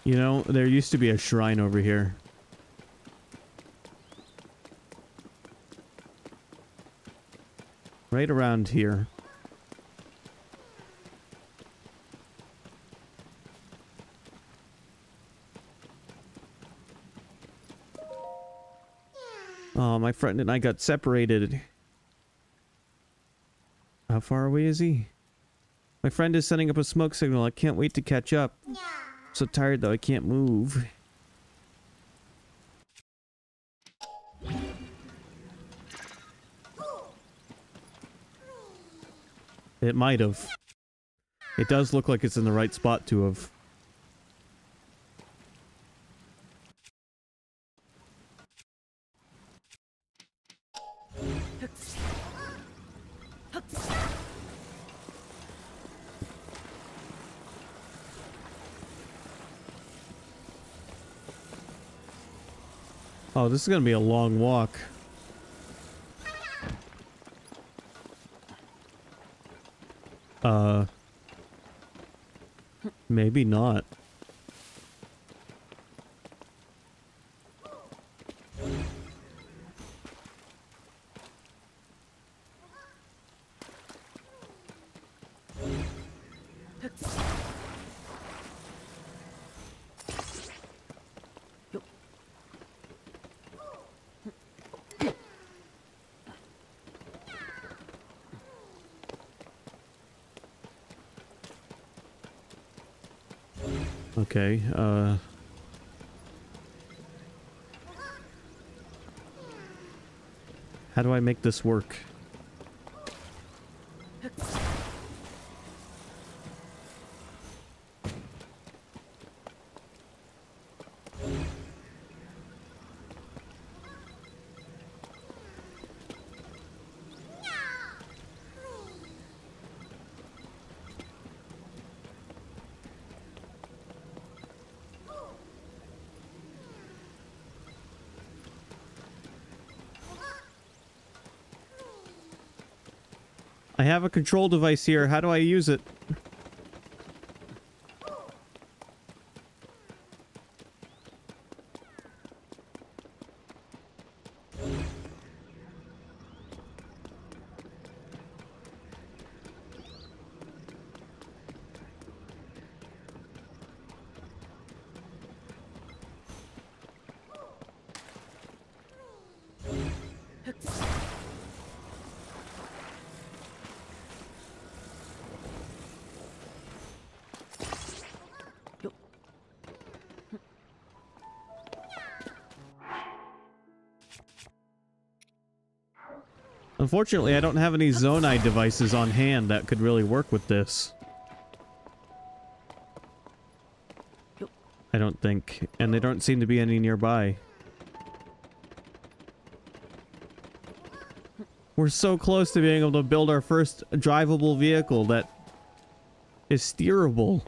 You know, there used to be a shrine over here. Right around here. Oh, my friend and I got separated. How far away is he? My friend is setting up a smoke signal. I can't wait to catch up. So tired though, I can't move. It might have. It does look like it's in the right spot to have. Oh, this is gonna be a long walk. Maybe not. Okay, how do I make this work? I have a control device here. How do I use it? Unfortunately, I don't have any Zonai devices on hand that could really work with this. I don't think. And there don't seem to be any nearby. We're so close to being able to build our first drivable vehicle that is steerable.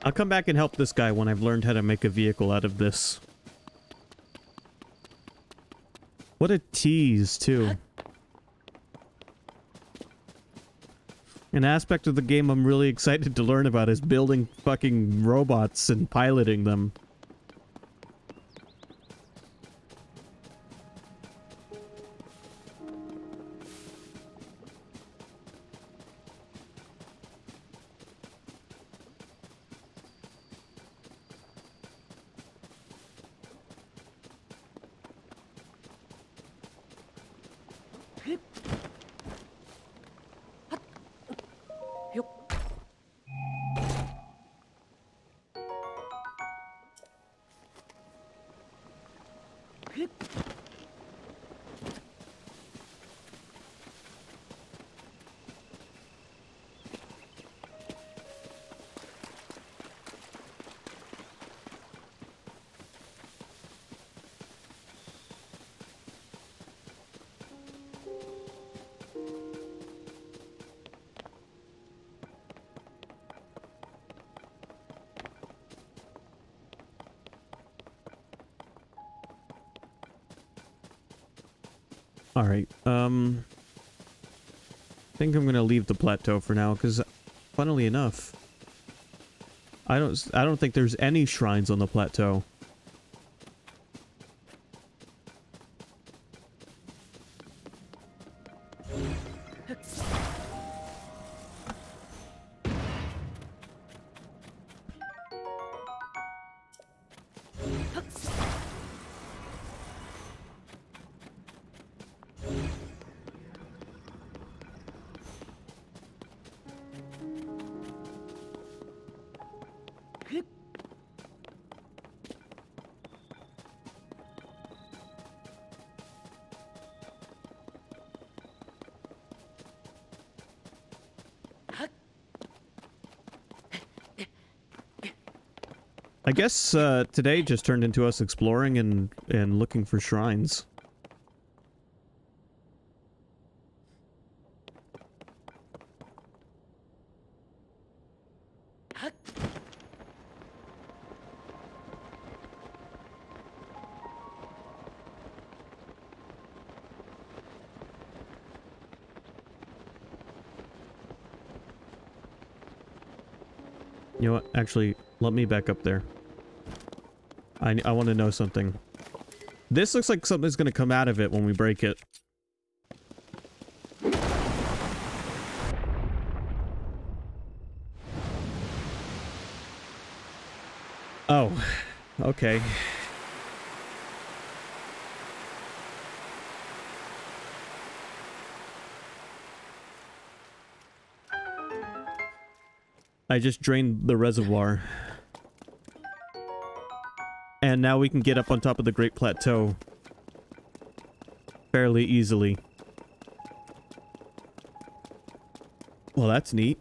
I'll come back and help this guy when I've learned how to make a vehicle out of this. What a tease, too. An aspect of the game I'm really excited to learn about is building fucking robots and piloting them. Alright, I think I'm gonna leave the plateau for now, because, funnily enough, I don't think there's any shrines on the plateau. I guess today just turned into us exploring and looking for shrines. You know what? Actually, let me back up there. I want to know something. This looks like something's going to come out of it when we break it. Oh, okay. I just drained the reservoir. And now we can get up on top of the Great Plateau fairly easily. Well, that's neat.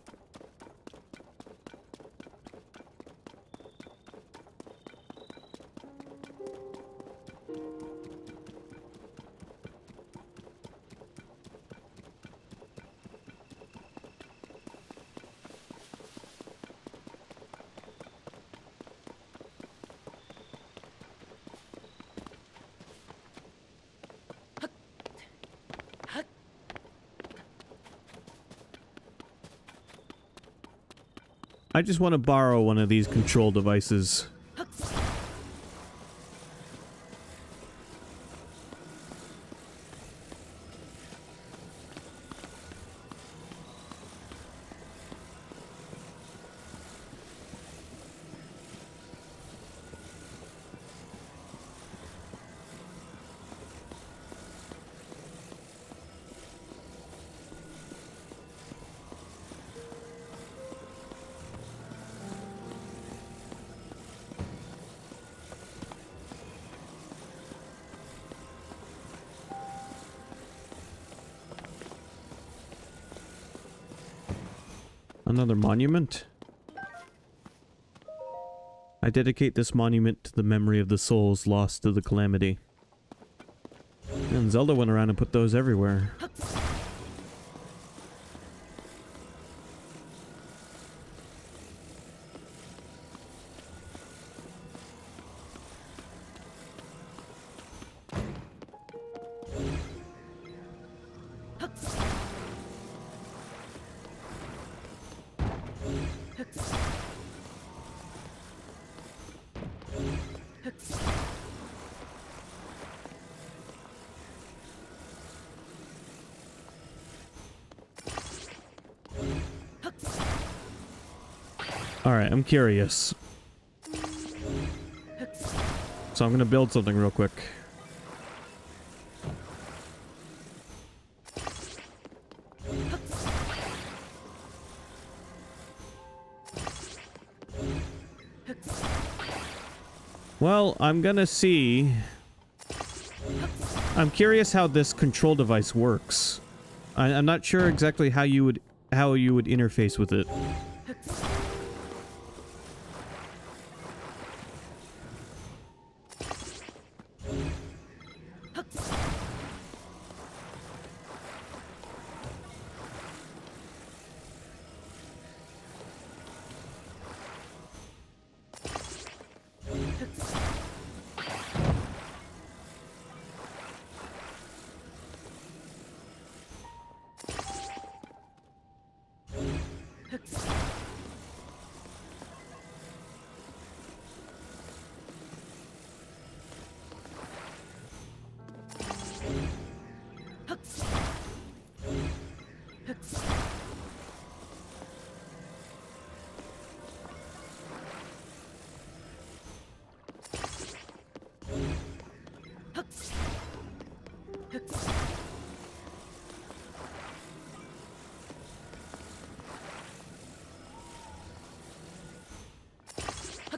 I just want to borrow one of these control devices. Another monument? I dedicate this monument to the memory of the souls lost to the calamity. And Zelda went around and put those everywhere. Alright, I'm curious. So I'm gonna build something real quick. Well, I'm gonna see. I'm curious how this control device works. I'm not sure exactly how you would interface with it.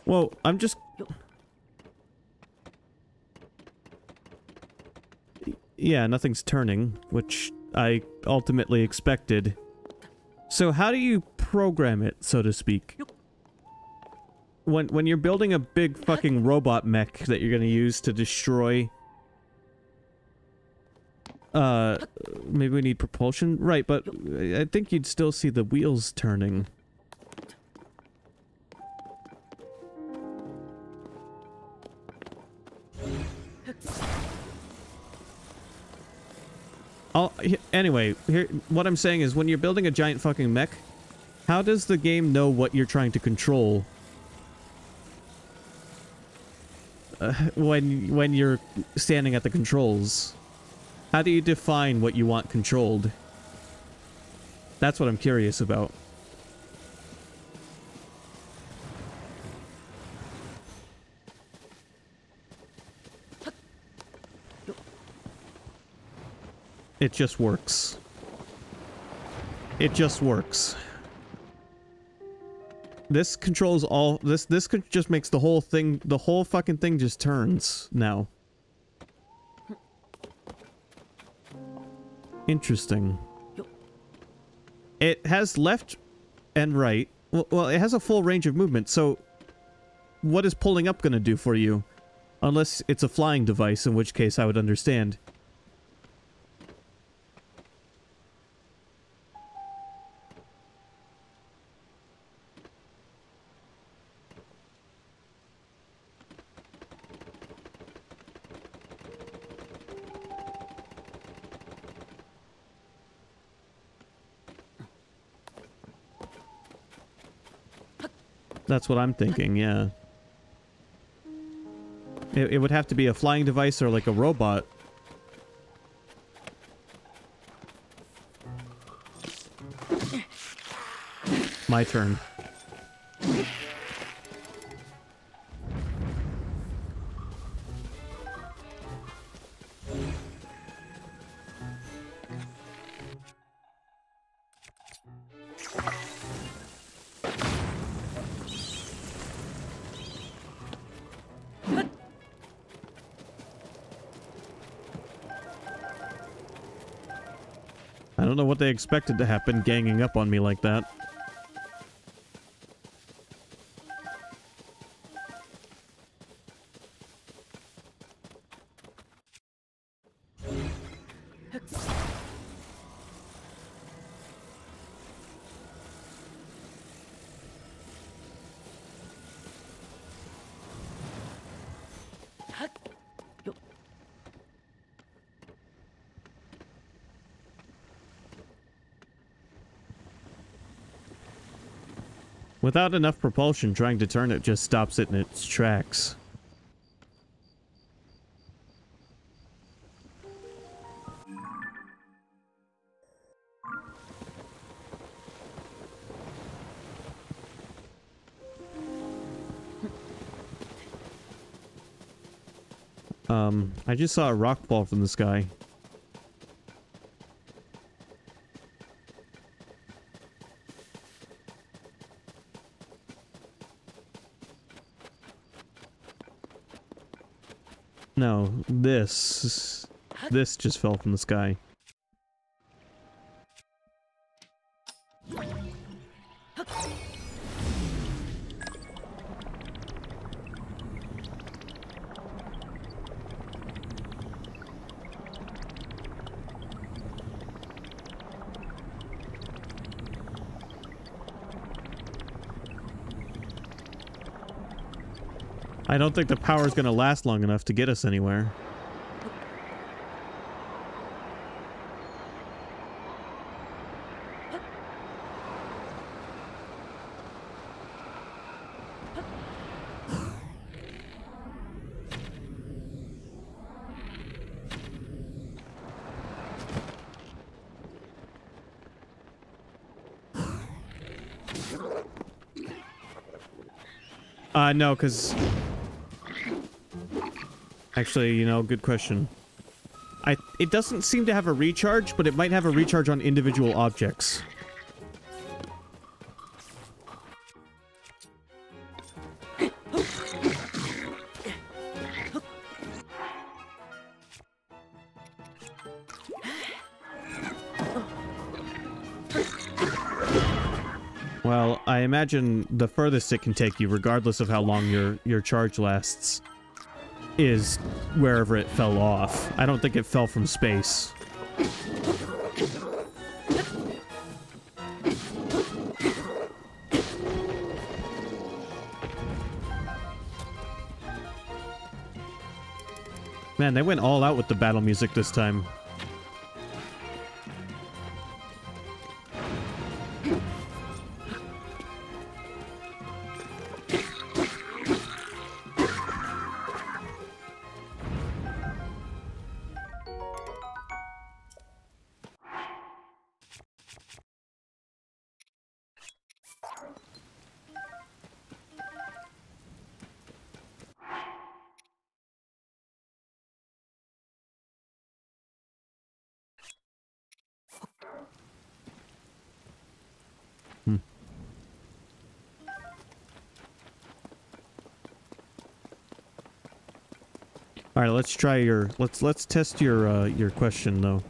Whoa, I'm just... Yeah, nothing's turning, which I ultimately expected. So how do you program it, so to speak? when you're building a big fucking robot mech that you're gonna use to destroy... maybe we need propulsion? Right, but I think you'd still see the wheels turning. Anyway, here, what I'm saying is when you're building a giant fucking mech, how does the game know what you're trying to control? When you're standing at the controls? How do you define what you want controlled? That's what I'm curious about. It just works. It just works. This controls all... This just makes the whole thing... The whole fucking thing just turns now. Interesting. It has left and right. Well, it has a full range of movement, so... What is pulling up gonna do for you? Unless it's a flying device, in which case I would understand. That's what I'm thinking, yeah. It would have to be a flying device or like a robot. My turn. I don't know what they expected to happen, ganging up on me like that. Without enough propulsion, trying to turn it just stops it in its tracks. I just saw a rock fall from the sky. No, this just fell from the sky. I don't think the power's gonna last long enough to get us anywhere. No, because... Actually, you know, good question. It doesn't seem to have a recharge, but it might have a recharge on individual objects. Well, I imagine the furthest it can take you, regardless of how long your charge lasts, is wherever it fell off. I don't think it fell from space. Man, they went all out with the battle music this time. All right, let's try your let's test your question though.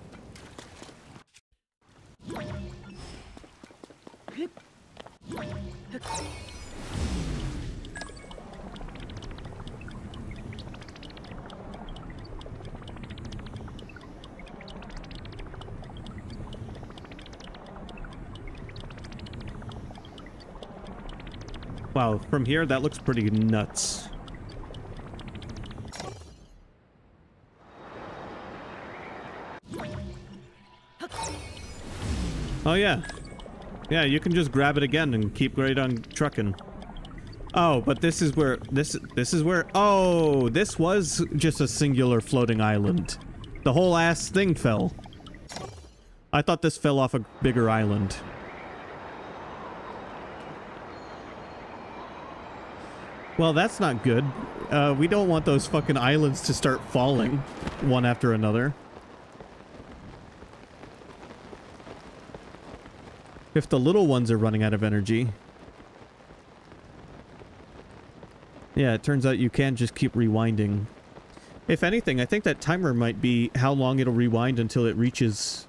Wow, from here that looks pretty nuts. Oh yeah. Yeah, you can just grab it again and keep right on trucking. Oh, but this is where this is where oh, this was just a singular floating island. The whole ass thing fell. I thought this fell off a bigger island. Well, that's not good. We don't want those fucking islands to start falling one after another. If the little ones are running out of energy. Yeah, it turns out you can just keep rewinding. If anything, I think that timer might be how long it'll rewind until it reaches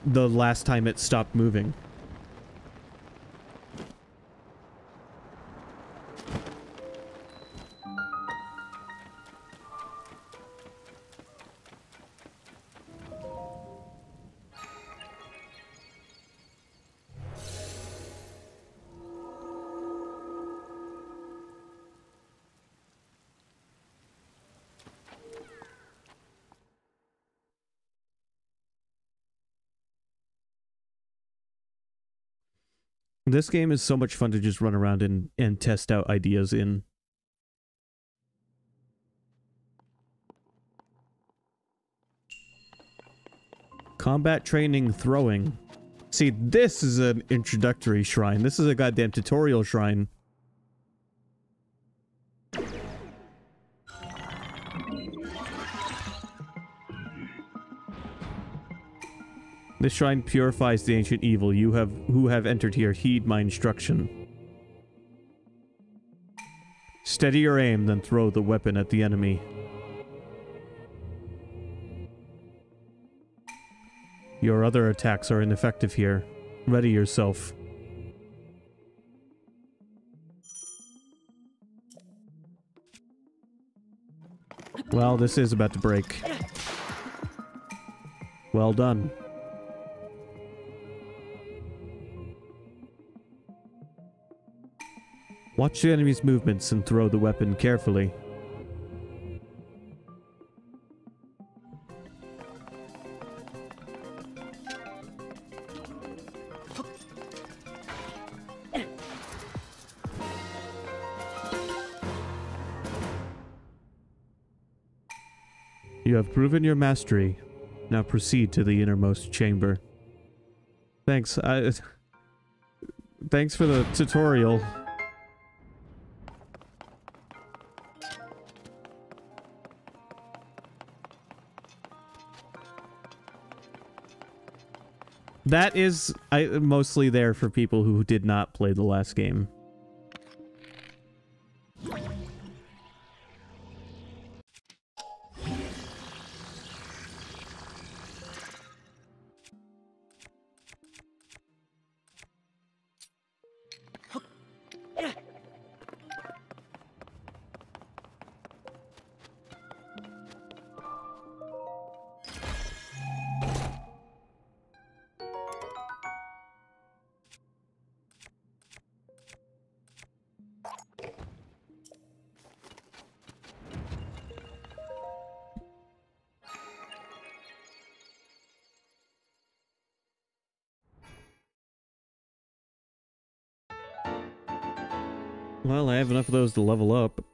the last time it stopped moving. This game is so much fun to just run around and test out ideas in. Combat training throwing. See, this is an introductory shrine. This is a goddamn tutorial shrine. This shrine purifies the ancient evil. Who have entered here, heed my instruction. Steady your aim, then throw the weapon at the enemy. Your other attacks are ineffective here. Ready yourself. Well, this is about to break. Well done. Watch the enemy's movements and throw the weapon carefully. You have proven your mastery. Now proceed to the innermost chamber. Thanks. Thanks for the tutorial. That is mostly there for people who did not play the last game. Well, I have enough of those to level up.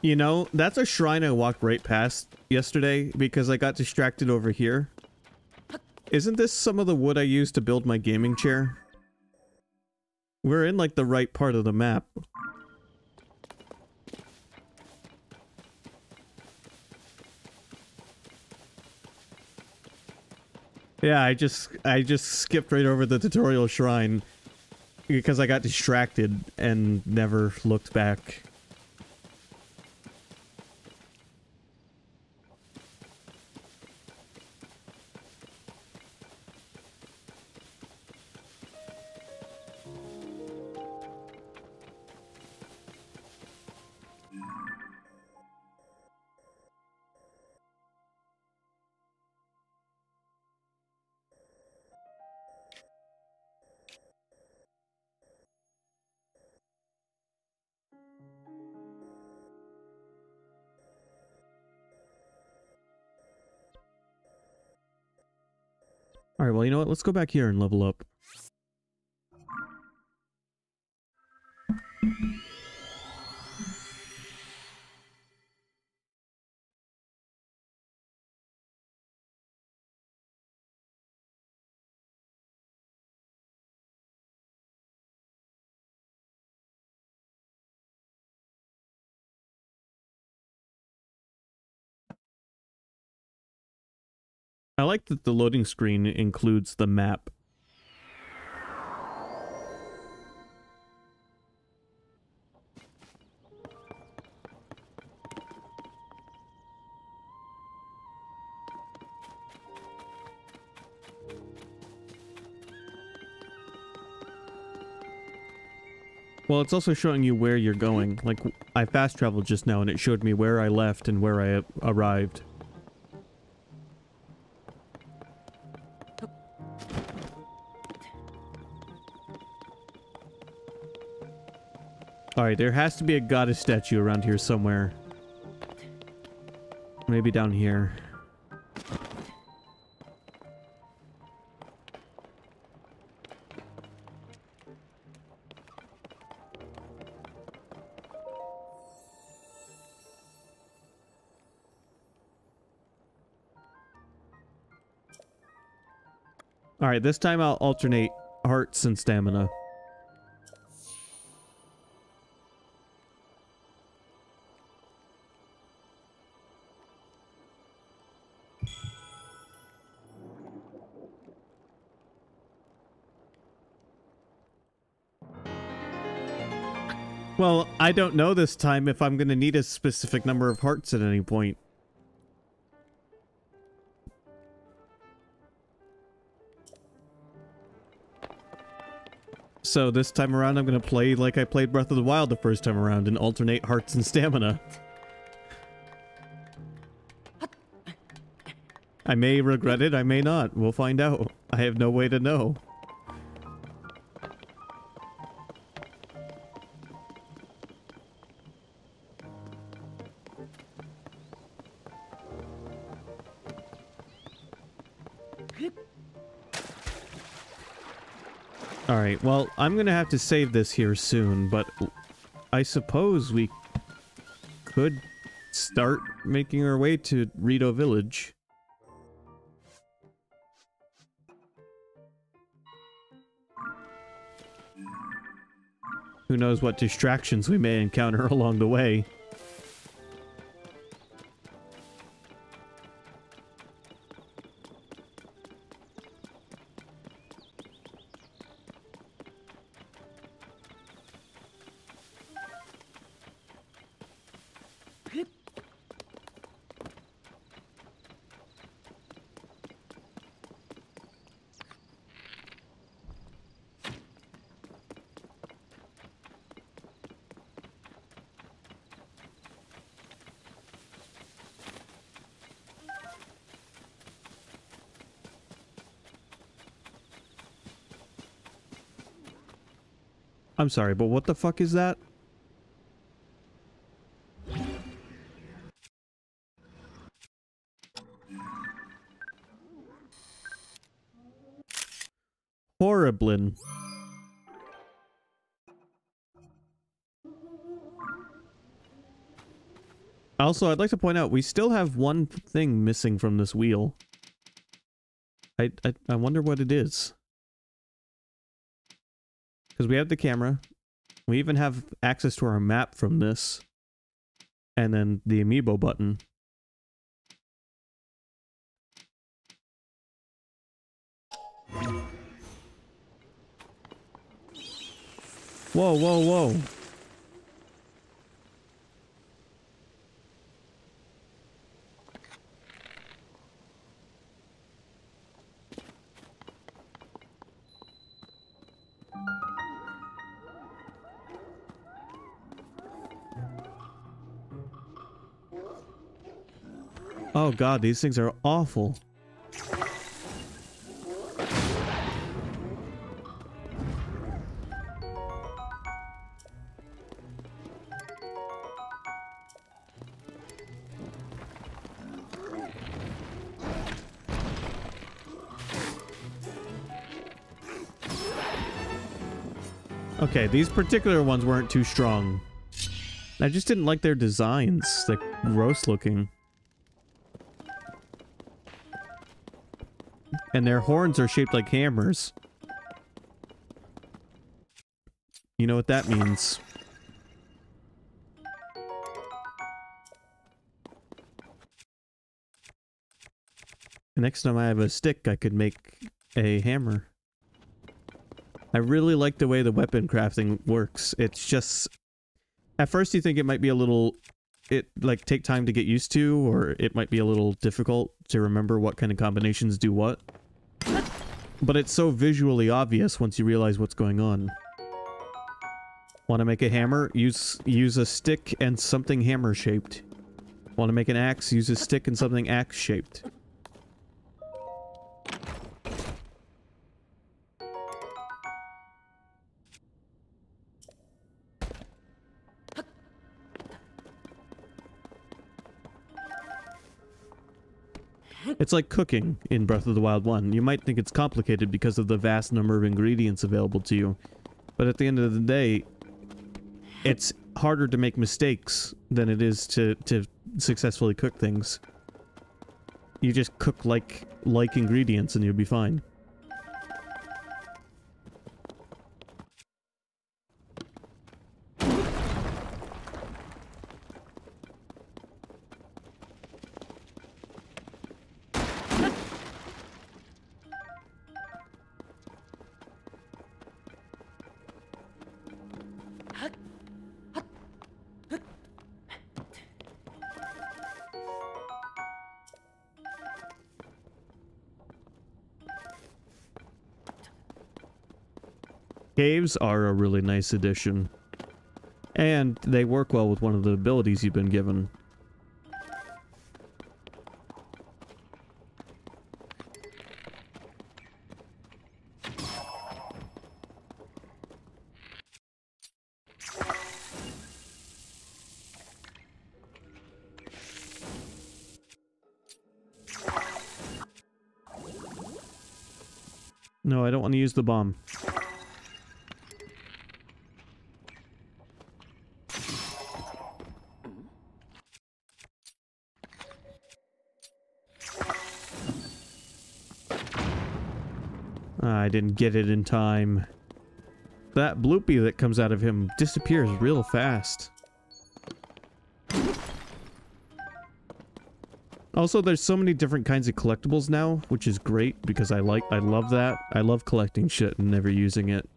You know, that's a shrine I walked right past yesterday because I got distracted over here. Isn't this some of the wood I used to build my gaming chair? We're in, like, the right part of the map. Yeah, I just skipped right over the tutorial shrine because I got distracted and never looked back. Alright, well, you know what? Let's go back here and level up. I like that the loading screen includes the map. Well, it's also showing you where you're going. Like, I fast traveled just now and it showed me where I left and where I arrived. Alright, there has to be a goddess statue around here somewhere. Maybe down here. Alright, this time I'll alternate hearts and stamina. Well, I don't know this time if I'm going to need a specific number of hearts at any point. So this time around I'm going to play like I played Breath of the Wild the first time around and alternate hearts and stamina. I may regret it, I may not. We'll find out. I have no way to know. Alright, well, I'm gonna have to save this here soon, but I suppose we could start making our way to Rito Village. Who knows what distractions we may encounter along the way. I'm sorry, but what the fuck is that? Horriblin. Also, I'd like to point out we still have one thing missing from this wheel. I wonder what it is. Because we have the camera. We even have access to our map from this. And then the amiibo button. Whoa, whoa, whoa. Oh god, these things are awful. Okay, these particular ones weren't too strong. I just didn't like their designs. They're gross looking. And their horns are shaped like hammers. You know what that means. Next time I have a stick, I could make a hammer. I really like the way the weapon crafting works. It's just... At first you think it might be a little... take time to get used to, or it might be a little difficult to remember what kind of combinations do what. But it's so visually obvious once you realize what's going on. Want to make a hammer? Use a stick and something hammer-shaped. Want to make an axe? Use a stick and something axe-shaped. It's like cooking in Breath of the Wild 1. You might think it's complicated because of the vast number of ingredients available to you. But at the end of the day, it's harder to make mistakes than it is to successfully cook things. You just cook like ingredients and you'll be fine. Caves are a really nice addition. And they work well with one of the abilities you've been given. No, I don't want to use the bomb. I didn't get it in time. That bloopy that comes out of him disappears real fast. Also, there's so many different kinds of collectibles now, which is great because I love that. I love collecting shit and never using it.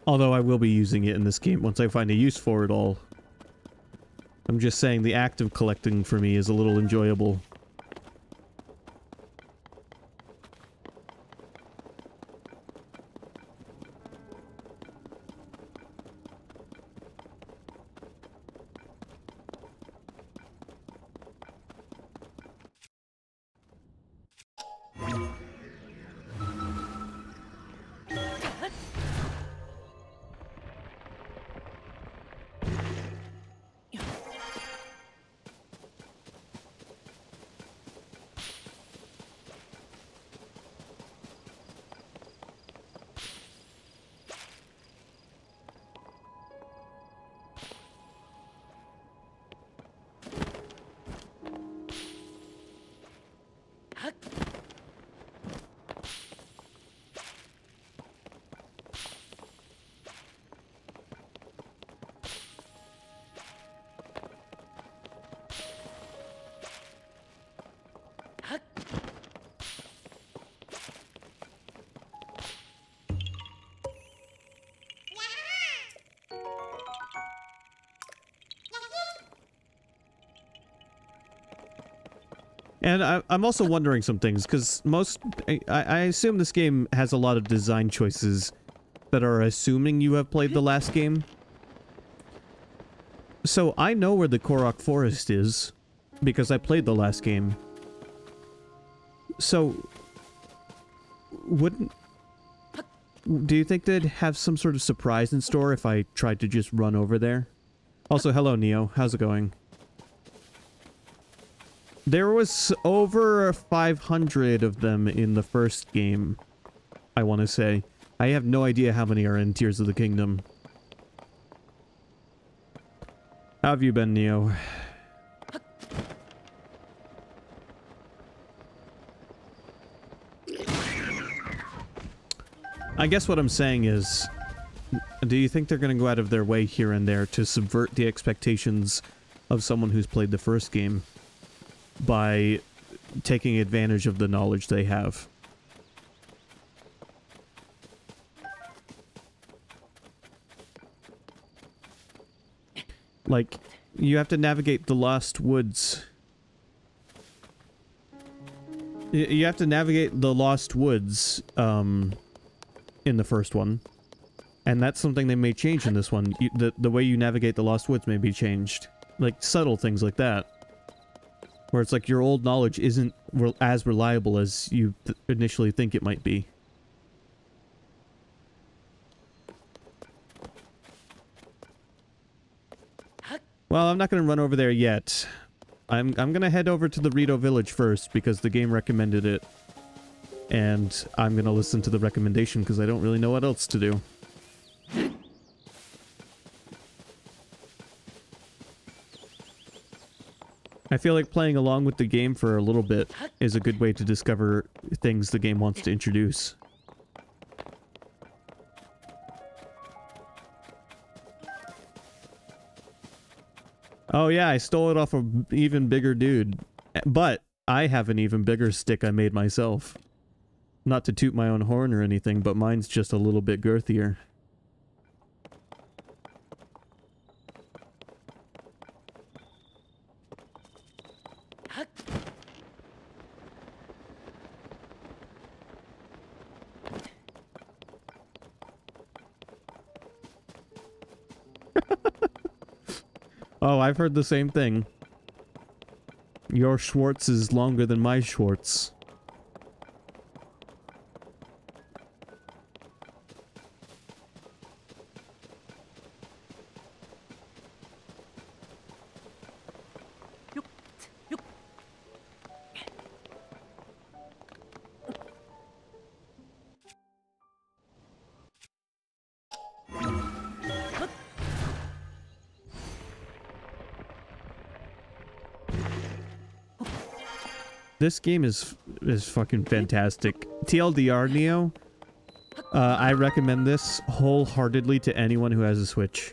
Although I will be using it in this game once I find a use for it all. I'm just saying the act of collecting for me is a little enjoyable. And I'm also wondering some things, because I assume this game has a lot of design choices that are assuming you have played the last game. So I know where the Korok Forest is, because I played the last game. So, do you think they'd have some sort of surprise in store if I tried to just run over there? Also, hello Neo, how's it going? There was over 500 of them in the first game, I want to say. I have no idea how many are in Tears of the Kingdom. How have you been, Neo? I guess what I'm saying is, do you think they're going to go out of their way here and there to subvert the expectations of someone who's played the first game by taking advantage of the knowledge they have? Like, you have to navigate the Lost Woods. You have to navigate the Lost Woods, in the first one. And that's something they may change in this one. The way you navigate the Lost Woods may be changed. Like, subtle things like that. Where it's like your old knowledge isn't as reliable as you initially think it might be. Well, I'm not going to run over there yet. I'm going to head over to the Rito Village first because the game recommended it. And I'm going to listen to the recommendation because I don't really know what else to do. I feel like playing along with the game for a little bit is a good way to discover things the game wants to introduce. Oh yeah, I stole it off an even bigger dude. But I have an even bigger stick I made myself. Not to toot my own horn or anything, but mine's just a little bit girthier. Oh, I've heard the same thing. Your Schwartz is longer than my Schwartz. This game is fucking fantastic. TLDR, Neo. I recommend this wholeheartedly to anyone who has a Switch.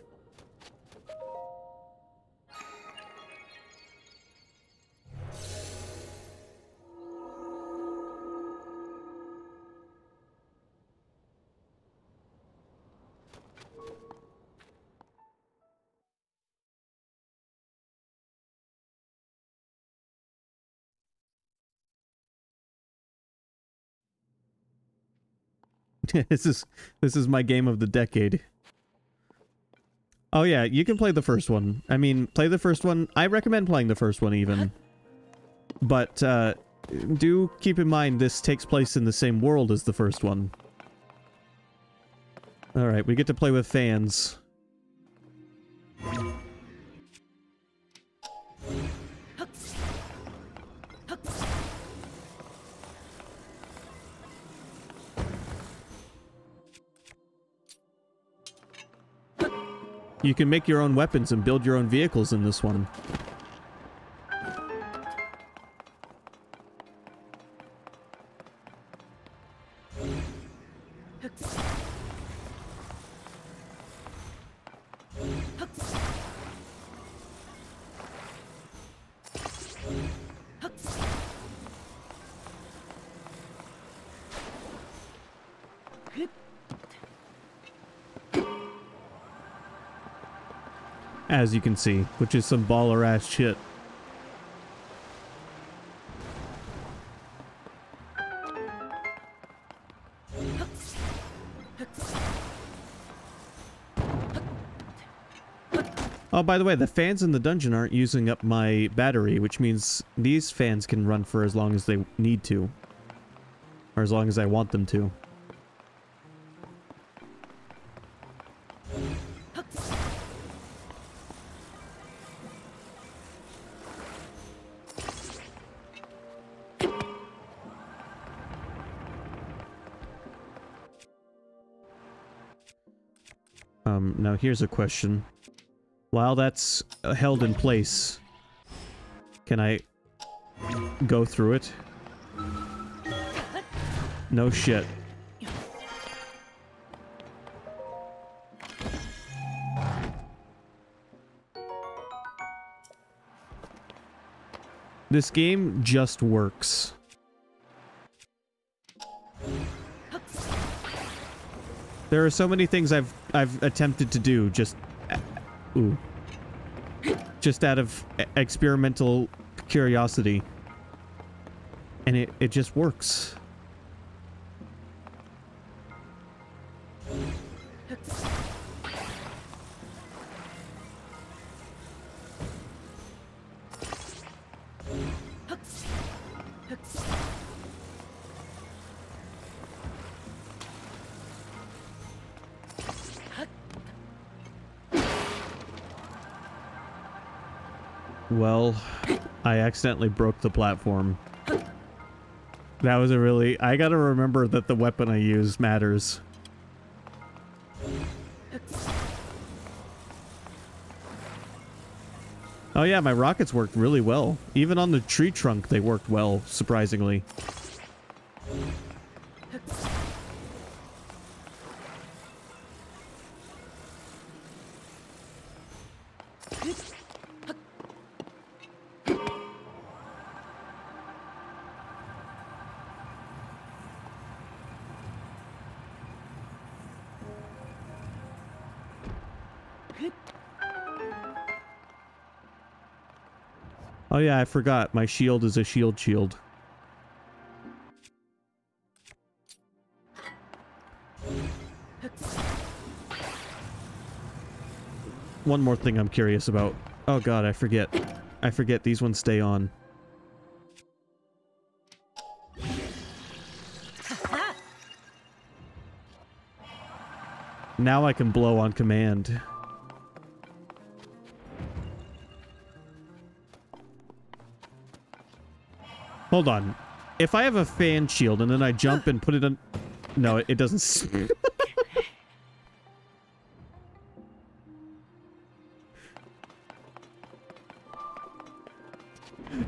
This is my game of the decade. Oh yeah, you can play the first one. I mean, play the first one. I recommend playing the first one even. But do keep in mind this takes place in the same world as the first one. Alright, we get to play with fans. You can make your own weapons and build your own vehicles in this one. As you can see, which is some baller-ass shit. Oh, by the way, the fans in the dungeon aren't using up my battery, which means these fans can run for as long as they need to. Or as long as I want them to. Now here's a question. While that's held in place, can I go through it? No shit. This game just works. There are so many things I've attempted to do just out of experimental curiosity, and it just works. Well, I accidentally broke the platform. That was a really... I gotta remember that the weapon I use matters. Oh yeah, my rockets worked really well. Even on the tree trunk, they worked well, surprisingly. Oh yeah, I forgot. My shield is a shield. One more thing I'm curious about. Oh god, I forget. I forget these ones stay on. Now I can blow on command. Hold on. If I have a fan shield and then I jump and put it on... No, it doesn't...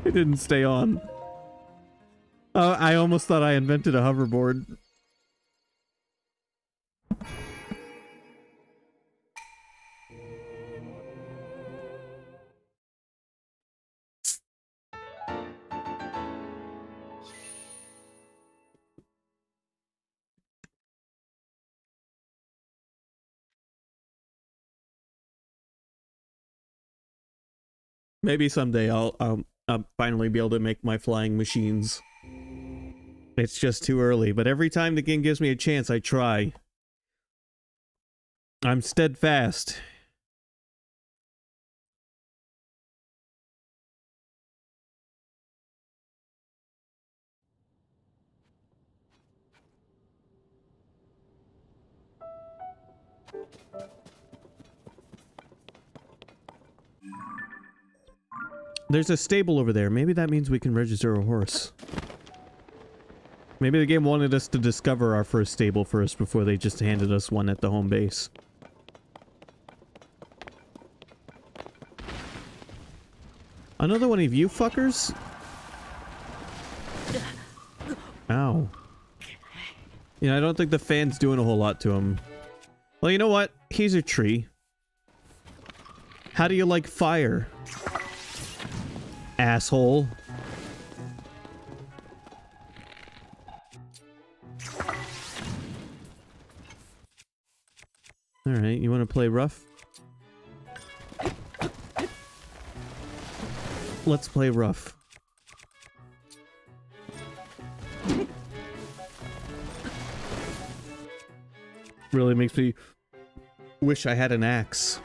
It didn't stay on. I almost thought I invented a hoverboard. Maybe someday I'll finally be able to make my flying machines. It's just too early, but every time the game gives me a chance, I try. I'm steadfast. There's a stable over there. Maybe that means we can register a horse. Maybe the game wanted us to discover our first stable first before they just handed us one at the home base. Another one of you fuckers? Ow. Yeah, I don't think the fan's doing a whole lot to him. Well, you know what? He's a tree. How do you like fire? Asshole. Alright, you want to play rough? Let's play rough. Really makes me wish I had an axe.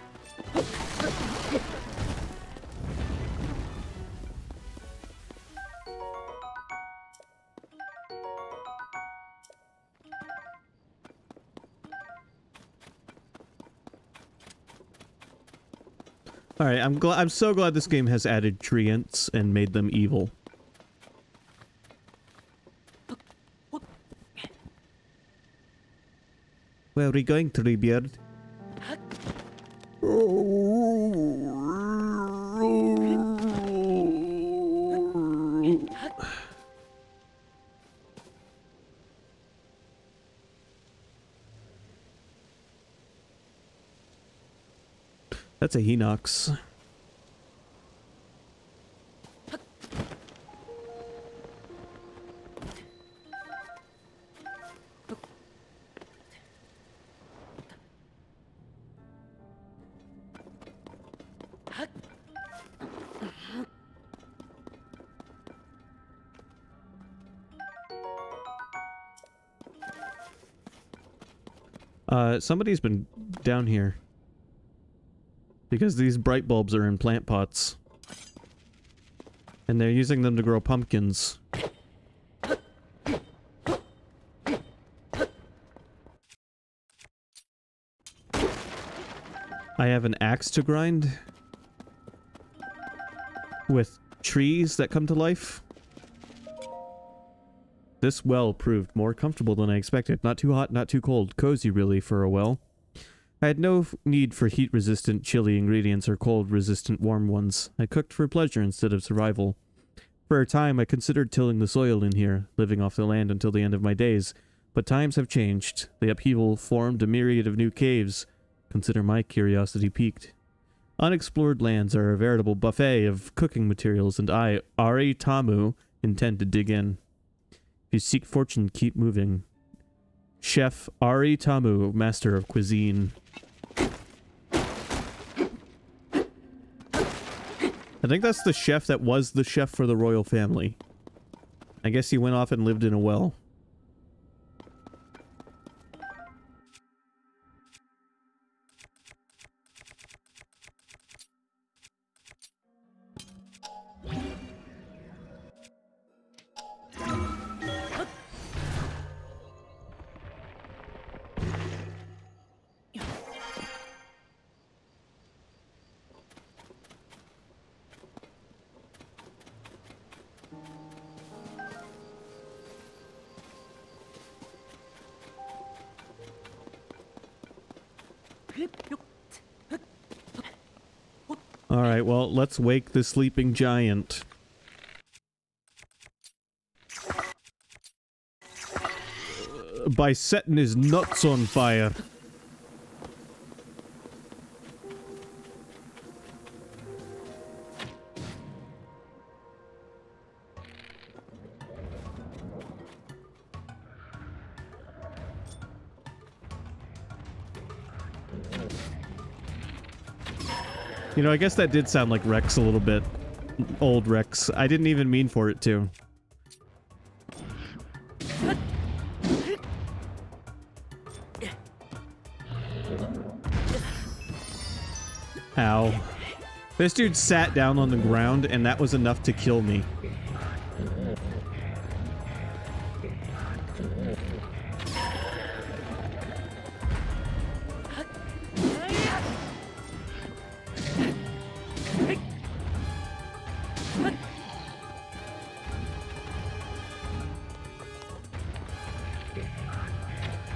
Alright, I'm so glad this game has added treants and made them evil. Where are we going, Treebeard? That's a Hinox. Somebody's been down here. Because these bright bulbs are in plant pots. And they're using them to grow pumpkins. I have an axe to grind. With trees that come to life. This well proved more comfortable than I expected. Not too hot, not too cold. Cozy, really, for a well. I had no need for heat-resistant chili ingredients or cold-resistant warm ones. I cooked for pleasure instead of survival. For a time, I considered tilling the soil in here, living off the land until the end of my days. But times have changed. The upheaval formed a myriad of new caves. Consider my curiosity piqued. Unexplored lands are a veritable buffet of cooking materials, and I, Ari Tamu, intend to dig in. If you seek fortune, keep moving. Chef Ari Tamu, master of cuisine. I think that's the chef that was the chef for the royal family. I guess he went off and lived in a well. Alright, well, let's wake the sleeping giant. By setting his nuts on fire. You know, I guess that did sound like Rex a little bit. Old Rex. I didn't even mean for it to. Ow. This dude sat down on the ground, and that was enough to kill me.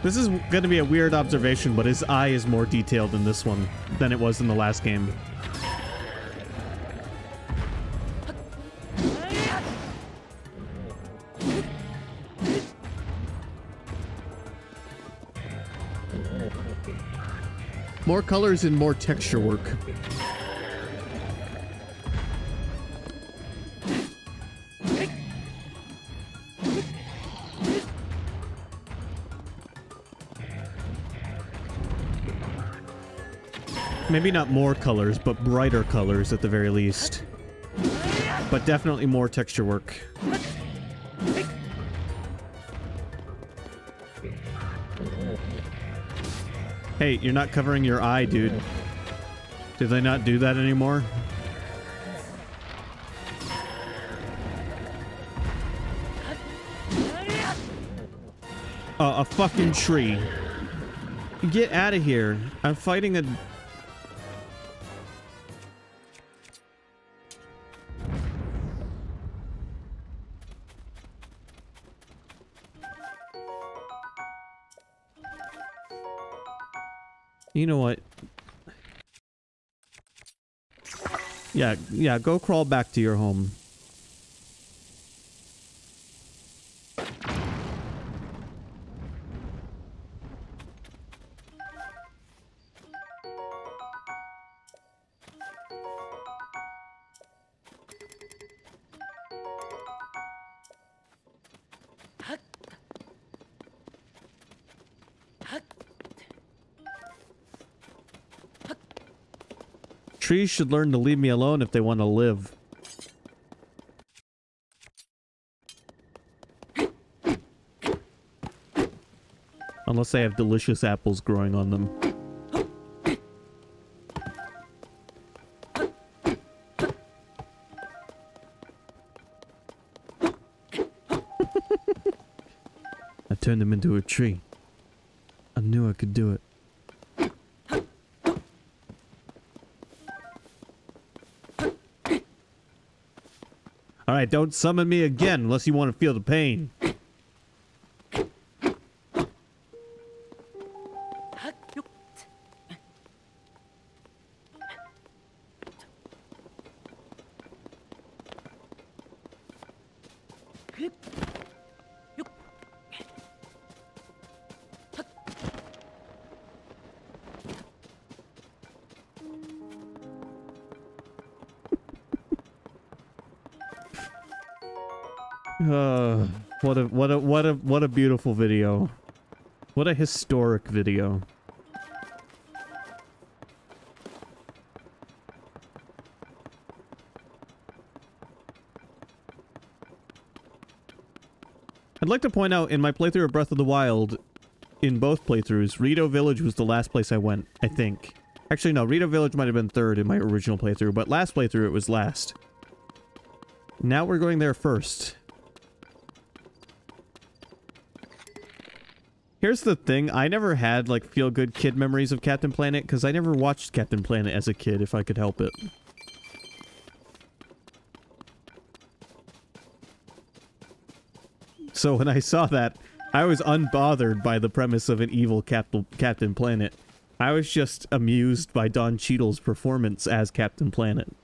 This is going to be a weird observation, but his eye is more detailed in this one than it was in the last game. More colors and more texture work. Maybe not more colors, but brighter colors at the very least. But definitely more texture work. Hey, you're not covering your eye, dude. Did they not do that anymore? A fucking tree. Get out of here. I'm fighting a... You know what? Yeah, go crawl back to your home. Trees should learn to leave me alone if they want to live. Unless they have delicious apples growing on them. I turned him into a tree. I knew I could do it. Alright, don't summon me again unless you want to feel the pain. What a beautiful video. What a historic video. I'd like to point out in my playthrough of Breath of the Wild, in both playthroughs, Rito Village was the last place I went, I think. Actually, no, Rito Village might have been third in my original playthrough, but last playthrough it was last. Now we're going there first. Here's the thing, I never had, like, feel-good kid memories of Captain Planet, because I never watched Captain Planet as a kid, if I could help it. So when I saw that, I was unbothered by the premise of an evil Captain Planet. I was just amused by Don Cheadle's performance as Captain Planet.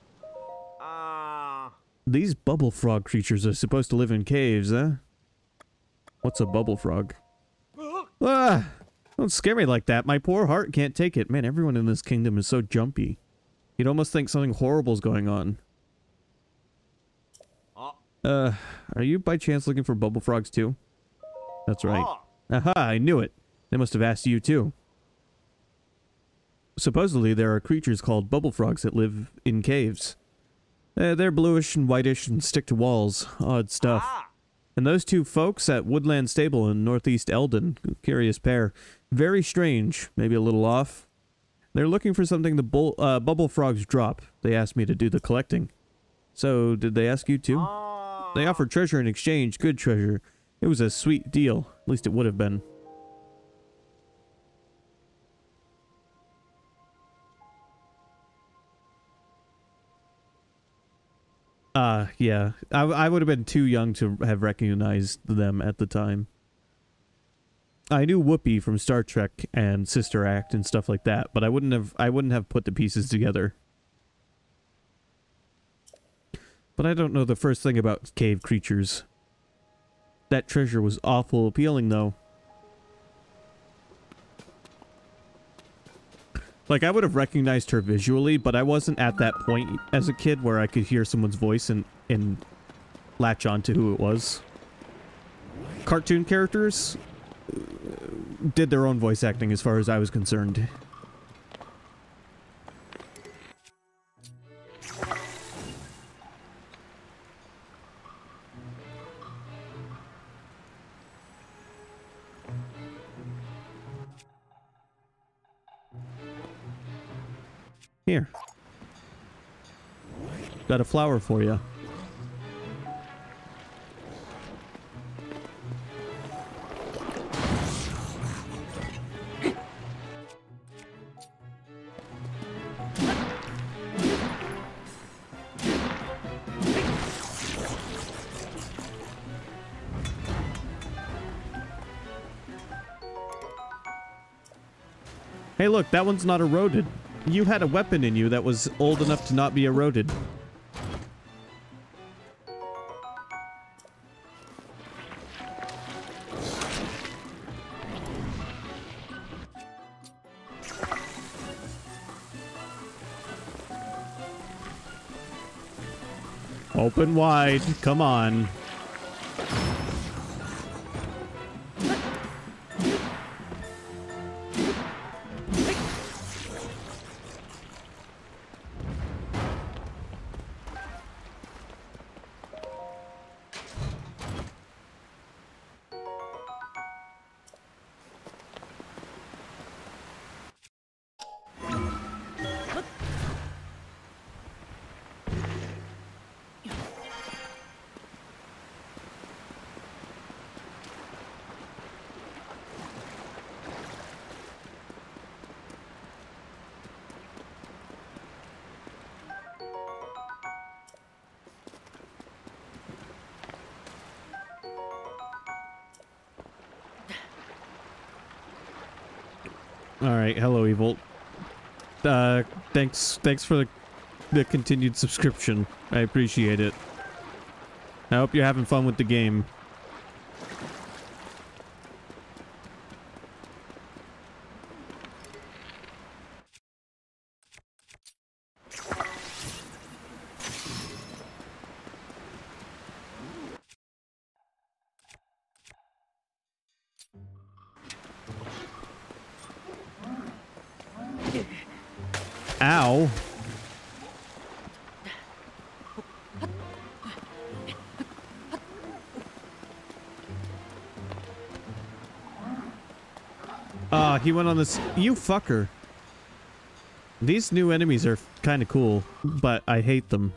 These bubble frog creatures are supposed to live in caves, huh? What's a bubble frog? Ah! Don't scare me like that. My poor heart can't take it. Man, everyone in this kingdom is so jumpy. You'd almost think something horrible's going on. Are you by chance looking for bubble frogs too? That's right. Aha, I knew it. They must have asked you too. Supposedly, there are creatures called bubble frogs that live in caves. They're bluish and whitish and stick to walls. Odd stuff. And those two folks at Woodland Stable in northeast Eldon, curious pair. Very strange, maybe a little off. They're looking for something the bubble frogs drop. They asked me to do the collecting. So, did they ask you too? They offered treasure in exchange, good treasure. It was a sweet deal, at least it would have been. Yeah. I would have been too young to have recognized them at the time. I knew Whoopi from Star Trek and Sister Act and stuff like that, but I wouldn't have put the pieces together. But I don't know the first thing about cave creatures. That treasure was awful appealing, though. Like, I would have recognized her visually, but I wasn't at that point as a kid where I could hear someone's voice and latch on to who it was. Cartoon characters did their own voice acting as far as I was concerned. Here. Got a flower for you. Hey, look, that one's not eroded. You had a weapon in you that was old enough to not be eroded. Open wide. Come on. Alright, hello, Evil. Thanks for the continued subscription. I appreciate it. I hope you're having fun with the game. Ow. He went on this... You fucker. These new enemies are kind of cool, but I hate them.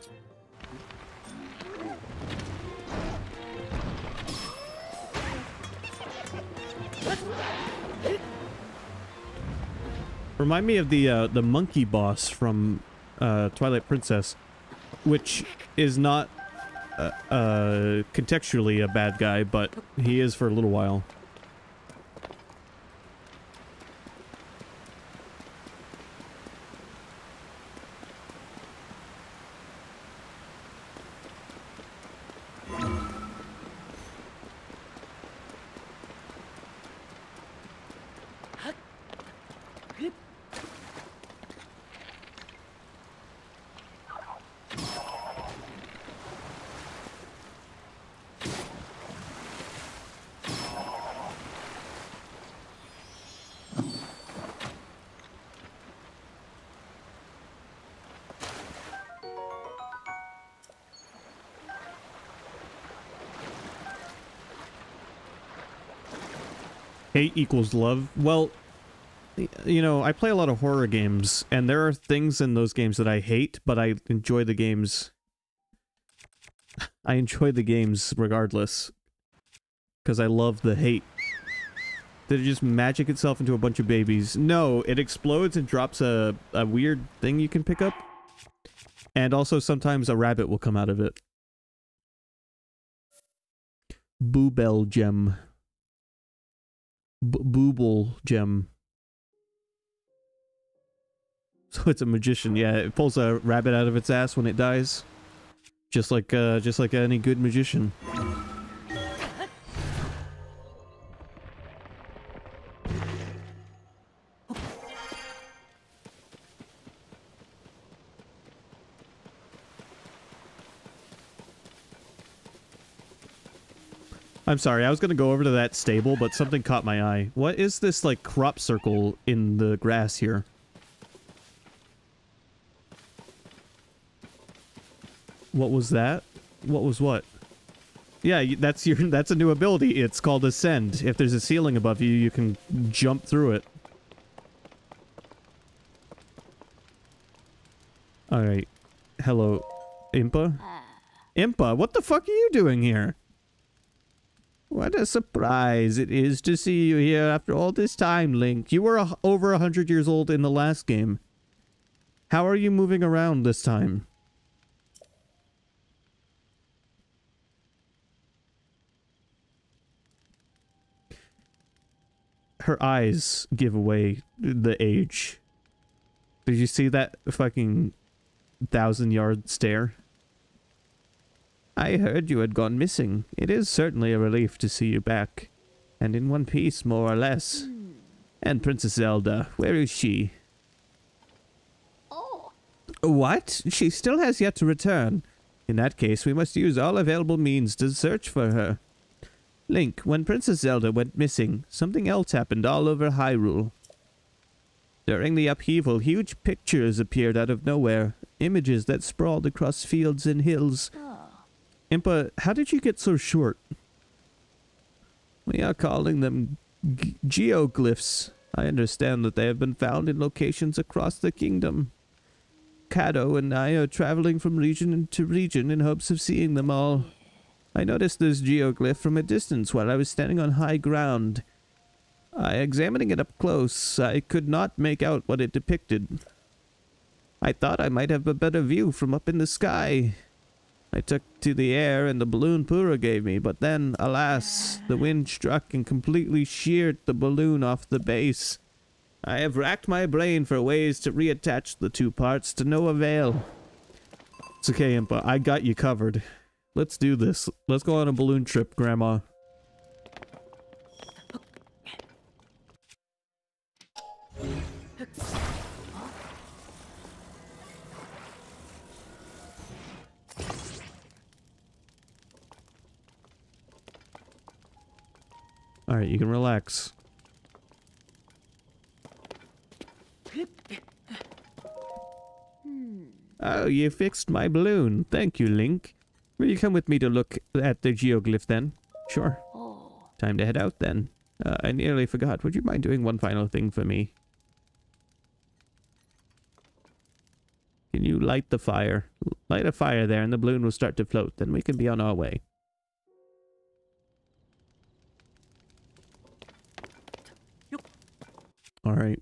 Remind me of the monkey boss from Twilight Princess, which is not contextually a bad guy, but he is for a little while. Hate equals love. Well, you know, I play a lot of horror games, and there are things in those games that I hate, but I enjoy the games. I enjoy the games regardless. Because I love the hate. Did it just magic itself into a bunch of babies? No, it explodes and drops a weird thing you can pick up. And also sometimes a rabbit will come out of it. Boobel gem. Booble gem. So it's a magician. Yeah, it pulls a rabbit out of its ass when it dies. Just like any good magician. I'm sorry, I was gonna go over to that stable, but something caught my eye. What is this, like, crop circle in the grass here? What was that? What was what? Yeah, that's a new ability. It's called Ascend. If there's a ceiling above you, you can jump through it. Alright. Hello, Impa? Impa, what the fuck are you doing here? What a surprise it is to see you here after all this time, Link. You were over 100 years old in the last game. How are you moving around this time? her eyes give away the age. Did you see that fucking 1,000-yard stare? I heard you had gone missing. It is certainly a relief to see you back. And in one piece, more or less. And Princess Zelda, where is she? Oh. What? She still has yet to return. In that case, we must use all available means to search for her. Link, when Princess Zelda went missing, something else happened all over Hyrule. During the upheaval, huge pictures appeared out of nowhere. Images that sprawled across fields and hills. Impa, how did you get so short? We are calling them geoglyphs. I understand that they have been found in locations across the kingdom. Kato and I are traveling from region to region in hopes of seeing them all. I noticed this geoglyph from a distance while I was standing on high ground. Examining it up close, I could not make out what it depicted. I thought I might have a better view from up in the sky. I took to the air and the balloon Pura gave me, but then, alas, the wind struck and completely sheared the balloon off the base. I have racked my brain for ways to reattach the two parts to no avail. It's okay, Impa. I got you covered. Let's do this. Let's go on a balloon trip, Grandma. Alright, you can relax. Oh, you fixed my balloon. Thank you, Link. Will you come with me to look at the geoglyph then? Sure. Time to head out then. I nearly forgot. Would you mind doing one final thing for me? Can you light the fire? Light a fire there and the balloon will start to float. Then we can be on our way. Alright.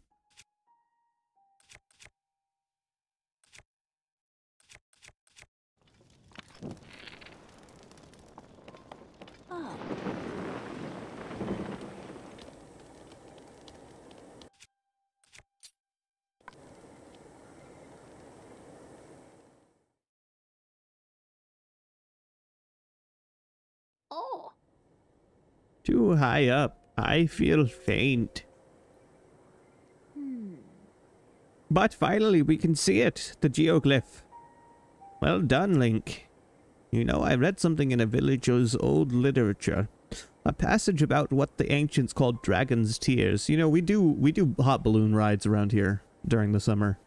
Oh. Too high up. I feel faint. But finally we can see it, the geoglyph. Well done, Link. You know, I read something in a village's old literature. A passage about what the ancients called dragon's tears. You know, we do hot balloon rides around here during the summer.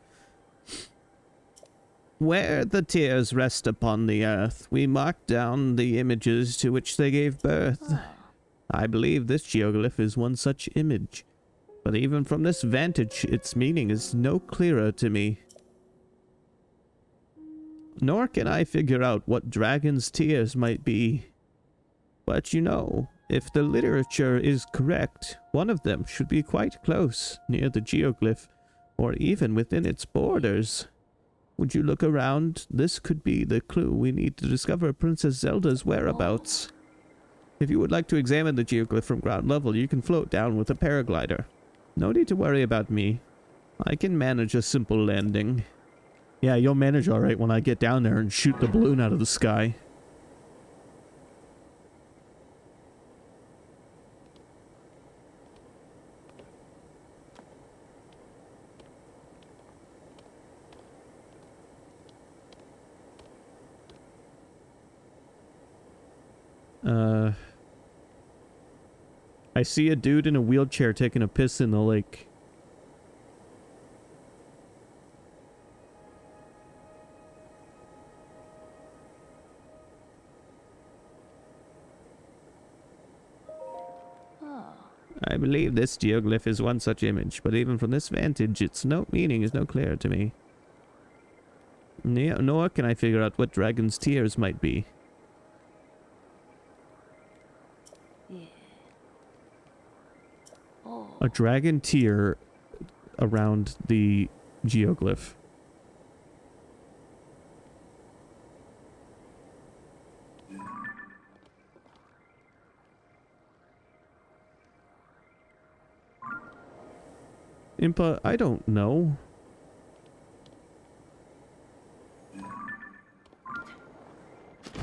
Where the tears rest upon the earth, we mark down the images to which they gave birth. I believe this geoglyph is one such image. But even from this vantage, its meaning is no clearer to me. Nor can I figure out what dragon's tears might be. But you know, if the literature is correct, one of them should be quite close, near the geoglyph, or even within its borders. Would you look around? This could be the clue we need to discover Princess Zelda's whereabouts. If you would like to examine the geoglyph from ground level, you can float down with a paraglider. No need to worry about me. I can manage a simple landing. Yeah, you'll manage alright when I get down there and shoot the balloon out of the sky. I see a dude in a wheelchair taking a piss in the lake. I believe this geoglyph is one such image, but even from this vantage, its meaning is no clear to me. Nor can I figure out what dragon's tears might be. A dragon tear around the geoglyph. Impa, I don't know.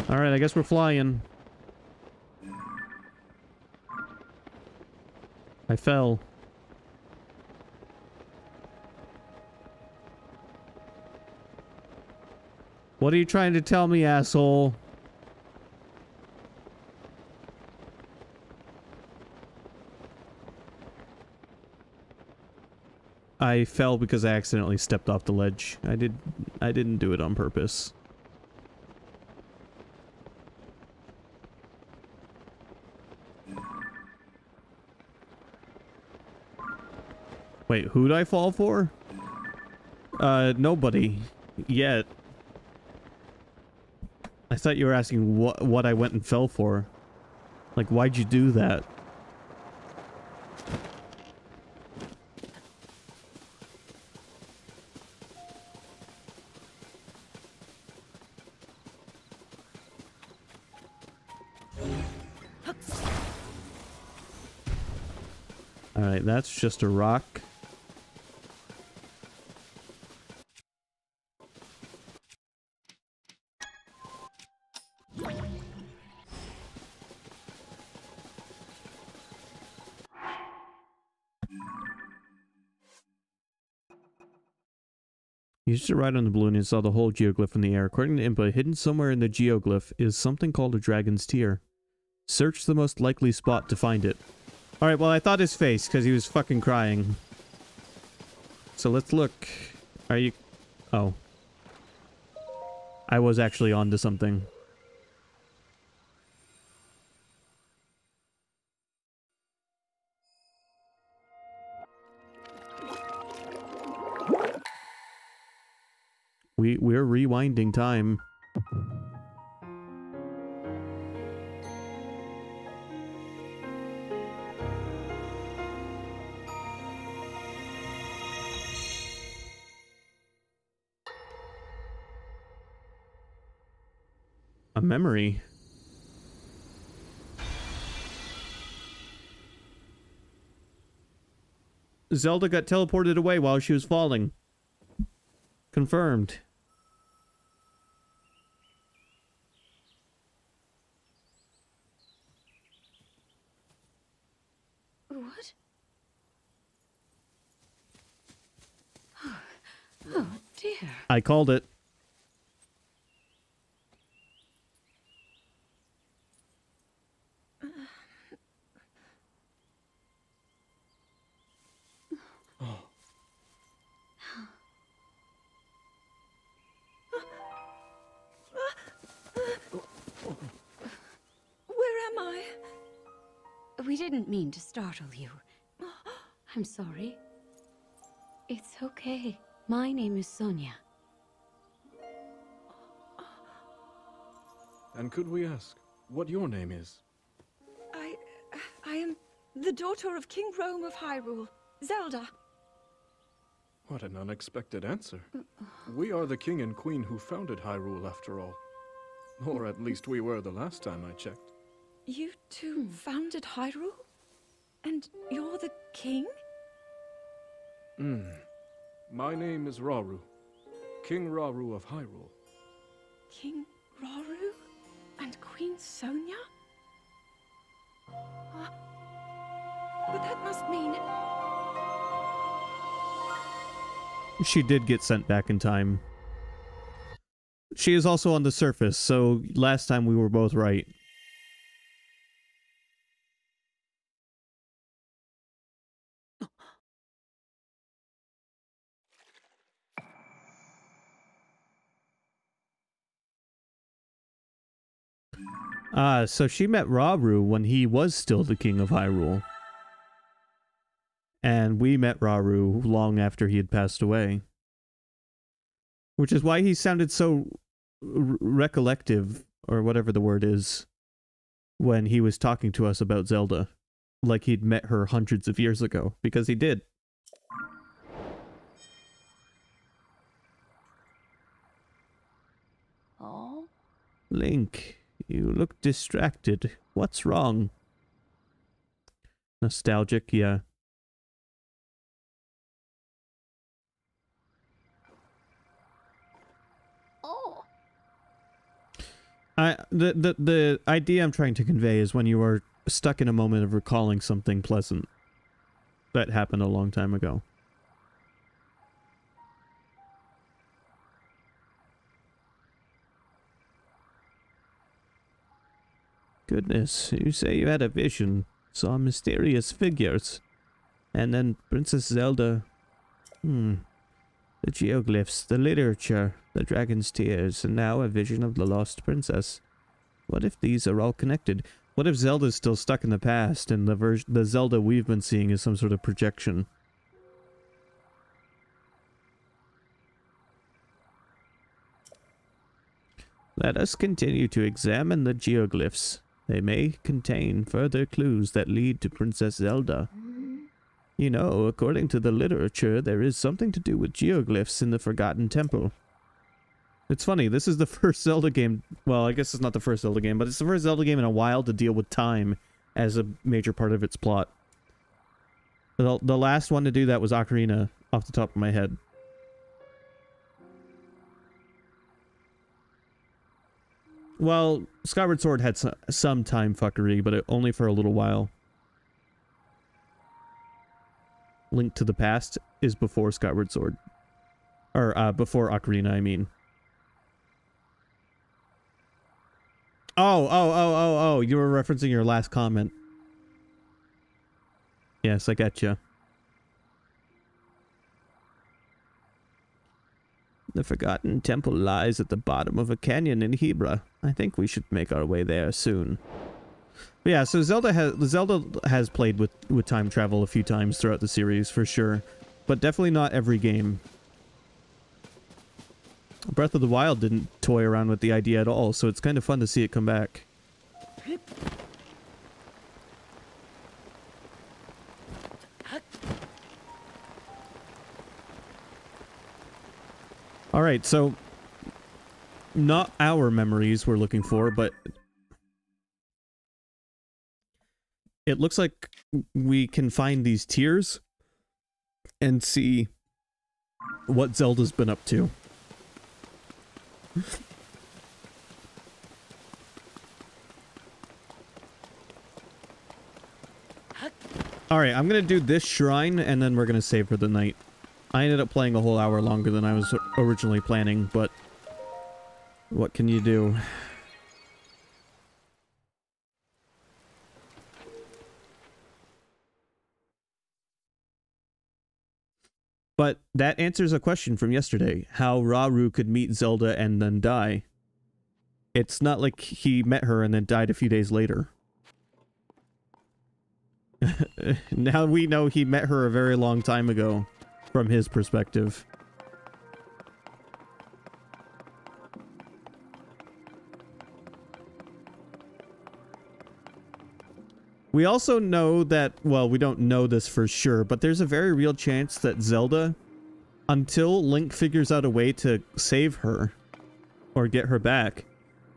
Alright, I guess we're flying. I fell. What are you trying to tell me, asshole? I fell because I accidentally stepped off the ledge. I didn't do it on purpose. Wait, who'd I fall for? Nobody. Yet. I thought you were asking what I went and fell for. Like, why'd you do that? Alright, that's just a rock. You used to ride on the balloon and saw the whole geoglyph in the air. According to Impa, hidden somewhere in the geoglyph is something called a dragon's tear. Search the most likely spot to find it. Alright, well I thought his face, because he was fucking crying. So let's look. Are you... Oh. I was actually onto something. We're rewinding time. A memory. Zelda got teleported away while she was falling. Confirmed. What? Oh dear. I called it. Where am I? We didn't mean to startle you. I'm sorry. It's okay. My name is Sonia. And could we ask what your name is? I am the daughter of King Rome of Hyrule, Zelda. What an unexpected answer. We are the king and queen who founded Hyrule, after all. Or at least we were the last time I checked. You two founded Hyrule? And you're the king? My name is Rauru. King Rauru of Hyrule. King Rauru? And Queen Sonia? But that must mean... She did get sent back in time. She is also on the surface, so last time we were both right. So she met Rauru when he was still the king of Hyrule. And we met Rauru long after he had passed away. Which is why he sounded so recollective, or whatever the word is, when he was talking to us about Zelda. Like he'd met her hundreds of years ago, because he did. Oh? Link, you look distracted. What's wrong? Nostalgic, yeah. The idea I'm trying to convey is when you are stuck in a moment of recalling something pleasant that happened a long time ago. Goodness, you say you had a vision, saw mysterious figures, and then Princess Zelda. The geoglyphs, the literature, the dragon's tears, and now a vision of the lost princess. What if these are all connected? What if Zelda's still stuck in the past, and the Zelda we've been seeing is some sort of projection? Let us continue to examine the geoglyphs. They may contain further clues that lead to Princess Zelda. You know, according to the literature, there is something to do with geoglyphs in the Forgotten Temple. It's funny, this is the first Zelda game, well, I guess it's not the first Zelda game, but it's the first Zelda game in a while to deal with time as a major part of its plot. The last one to do that was Ocarina, off the top of my head. Well, Skyward Sword had some time fuckery, but only for a little while. Link to the Past is before Skyward Sword. Or, before Ocarina, I mean. Oh, you were referencing your last comment. Yes, I getcha. The Forgotten Temple lies at the bottom of a canyon in Hebra. I think we should make our way there soon. But yeah, so Zelda has played with time travel a few times throughout the series, for sure. But definitely not every game. Breath of the Wild didn't toy around with the idea at all, so it's kind of fun to see it come back. Alright, so not our memories we're looking for, but it looks like we can find these tiers and see what Zelda's been up to. Alright, I'm gonna do this shrine and then we're gonna save for the night. I ended up playing a whole hour longer than I was originally planning, but what can you do? But that answers a question from yesterday, how Rauru could meet Zelda and then die. It's not like he met her and then died a few days later. Now we know he met her a very long time ago, from his perspective. We also know that, well, we don't know this for sure, but there's a very real chance that Zelda, until Link figures out a way to save her, or get her back,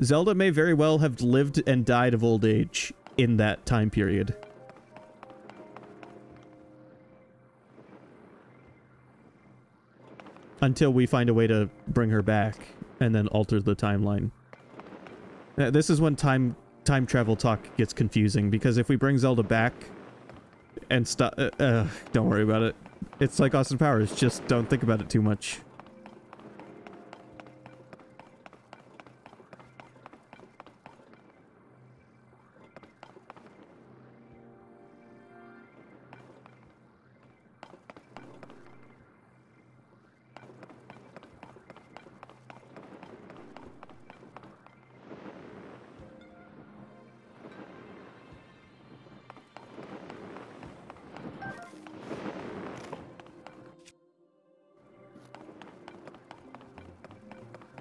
Zelda may very well have lived and died of old age in that time period. Until we find a way to bring her back, and then alter the timeline. This is when time travel talk gets confusing, because if we bring Zelda back and stop, don't worry about it. It's like Austin Powers, just don't think about it too much.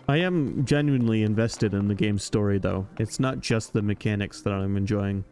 I am genuinely invested in the game's story, though. It's not just the mechanics that I'm enjoying.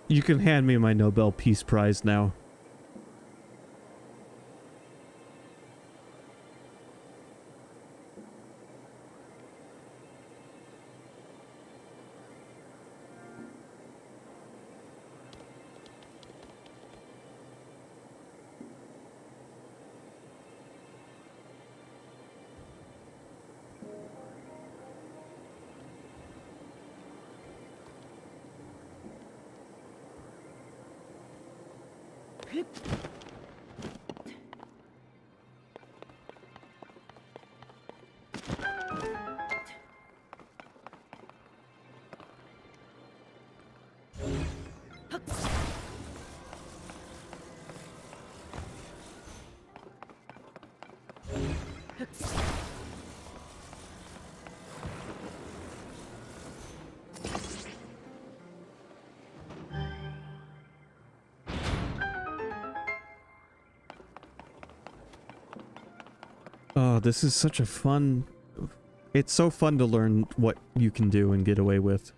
You can hand me my Nobel Peace Prize now. Oh, this is such a fun... It's so fun to learn what you can do and get away with.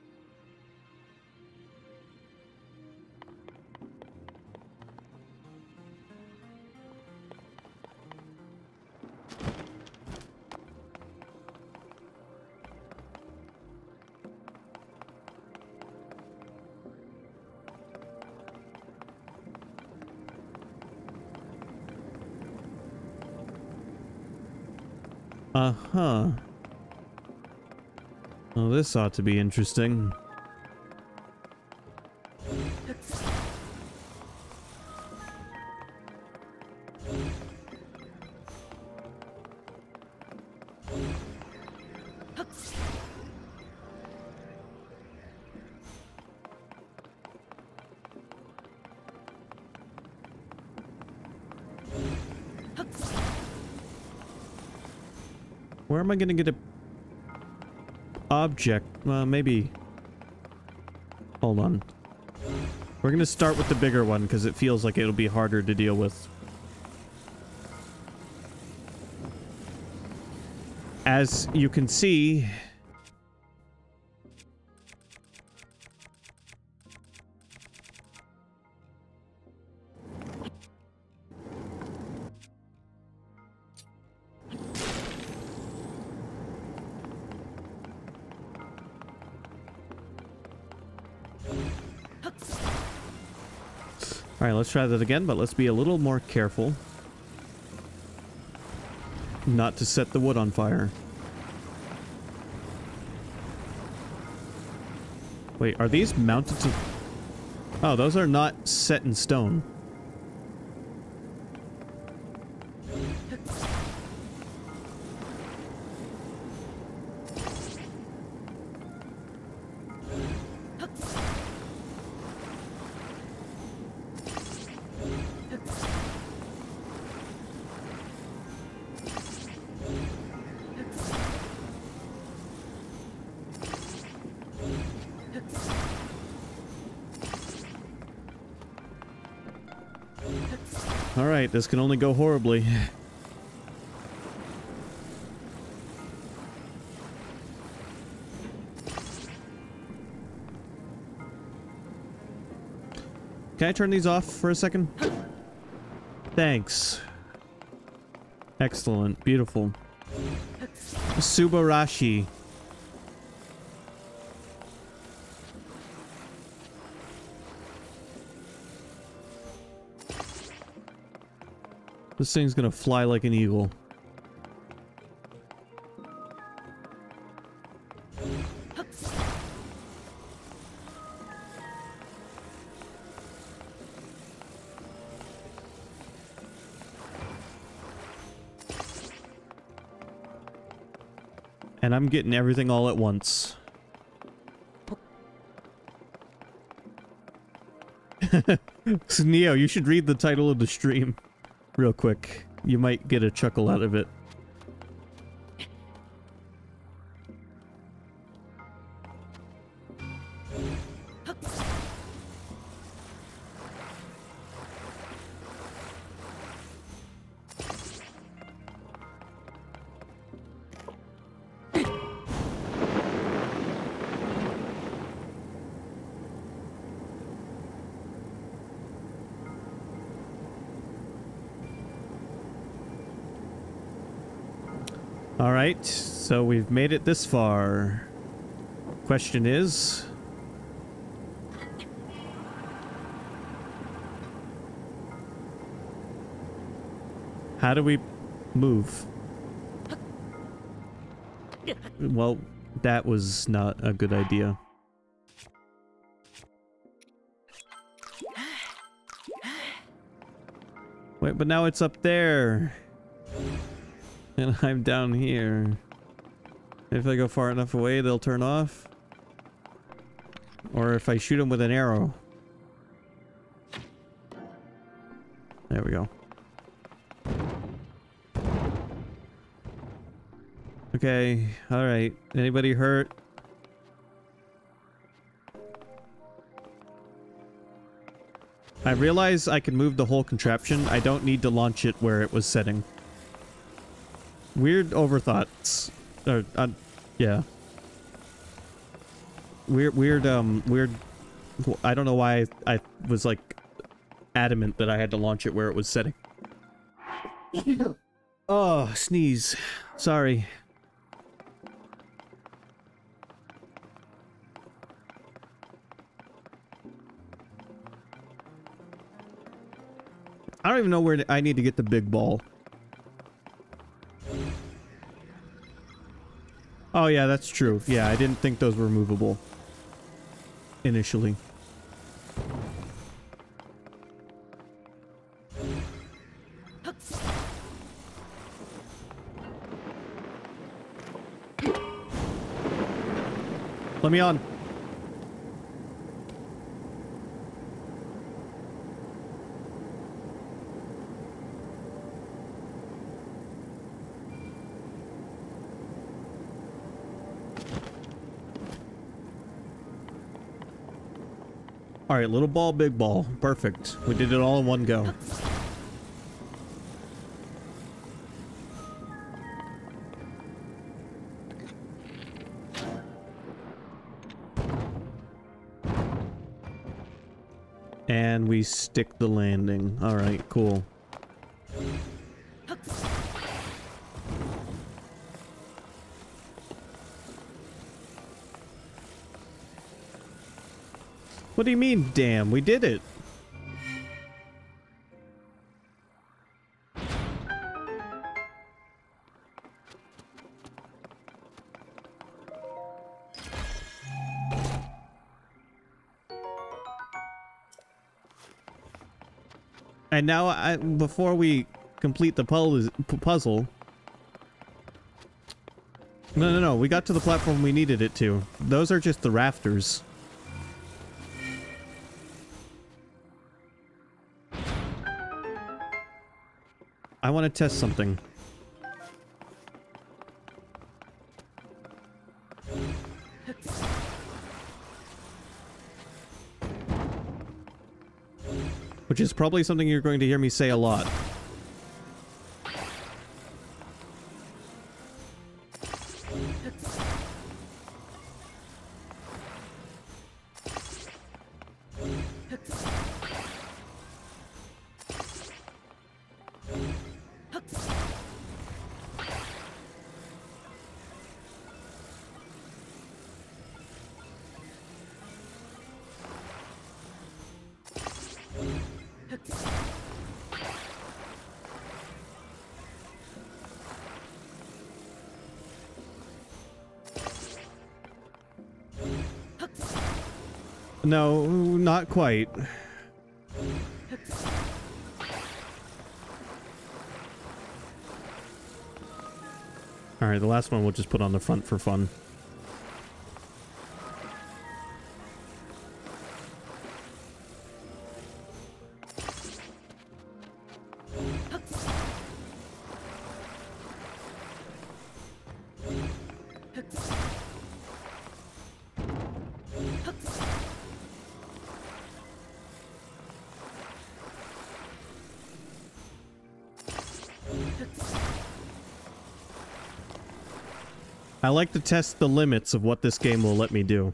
Uh-huh. Well, this ought to be interesting. Where am I gonna get a object? Maybe. Hold on. We're gonna start with the bigger one because it feels like it'll be harder to deal with. As you can see, alright, let's try that again, but let's be a little more careful. Not to set the wood on fire. Wait, are these mounted to... Oh, those are not set in stone. Alright, this can only go horribly. Can I turn these off for a second? Thanks. Excellent. Beautiful. Subarashi. This thing's gonna fly like an eagle. And I'm getting everything all at once. So Neo, you should read the title of the stream real quick. You might get a chuckle out of it. Alright, so we've made it this far. Question is... how do we move? Well, that was not a good idea. Wait, but now it's up there. And I'm down here. If I go far enough away, they'll turn off. Or if I shoot them with an arrow. There we go. Okay, alright. Anybody hurt? I realize I can move the whole contraption. I don't need to launch it where it was setting. Weird overthoughts. Or, yeah. Weird. I don't know why I was, like, adamant that I had to launch it where it was setting. Oh, sneeze. Sorry. I don't even know where I need to get the big ball. Oh yeah, that's true. Yeah, I didn't think those were movable initially. Let me on. All right, little ball, big ball. Perfect. We did it all in one go. And we stick the landing. All right, cool. What do you mean, damn? We did it. And now, before we complete the puzzle... No, we got to the platform we needed it to. Those are just the rafters. I want to test something. Which is probably something you're going to hear me say a lot. No, not quite. Alright, the last one we'll just put on the front for fun. I like to test the limits of what this game will let me do.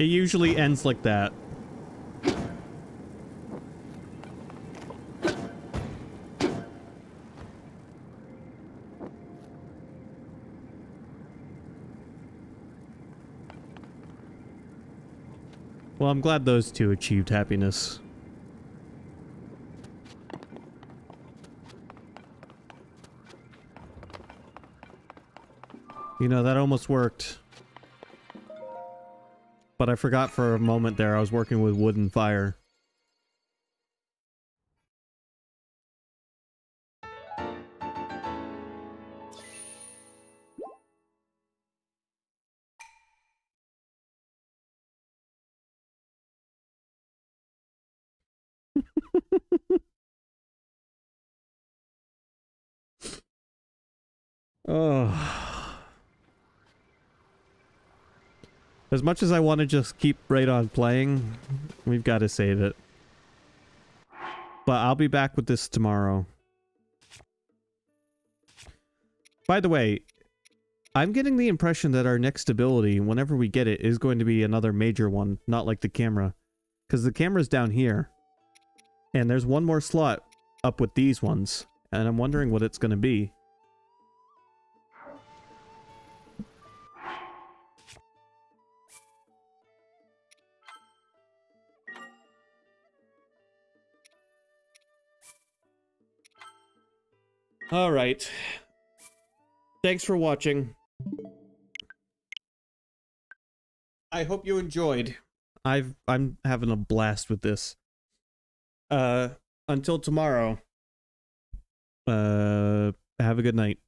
It usually ends like that. Well, I'm glad those two achieved happiness. You know, that almost worked. But I forgot for a moment there I was working with wood and fire. Oh. As much as I want to just keep right on playing, we've got to save it. But I'll be back with this tomorrow. By the way, I'm getting the impression that our next ability, whenever we get it, is going to be another major one, not like the camera. Because the camera's down here. And there's one more slot up with these ones. And I'm wondering what it's going to be. Alright. Thanks for watching. I hope you enjoyed. I'm having a blast with this. Until tomorrow. Have a good night.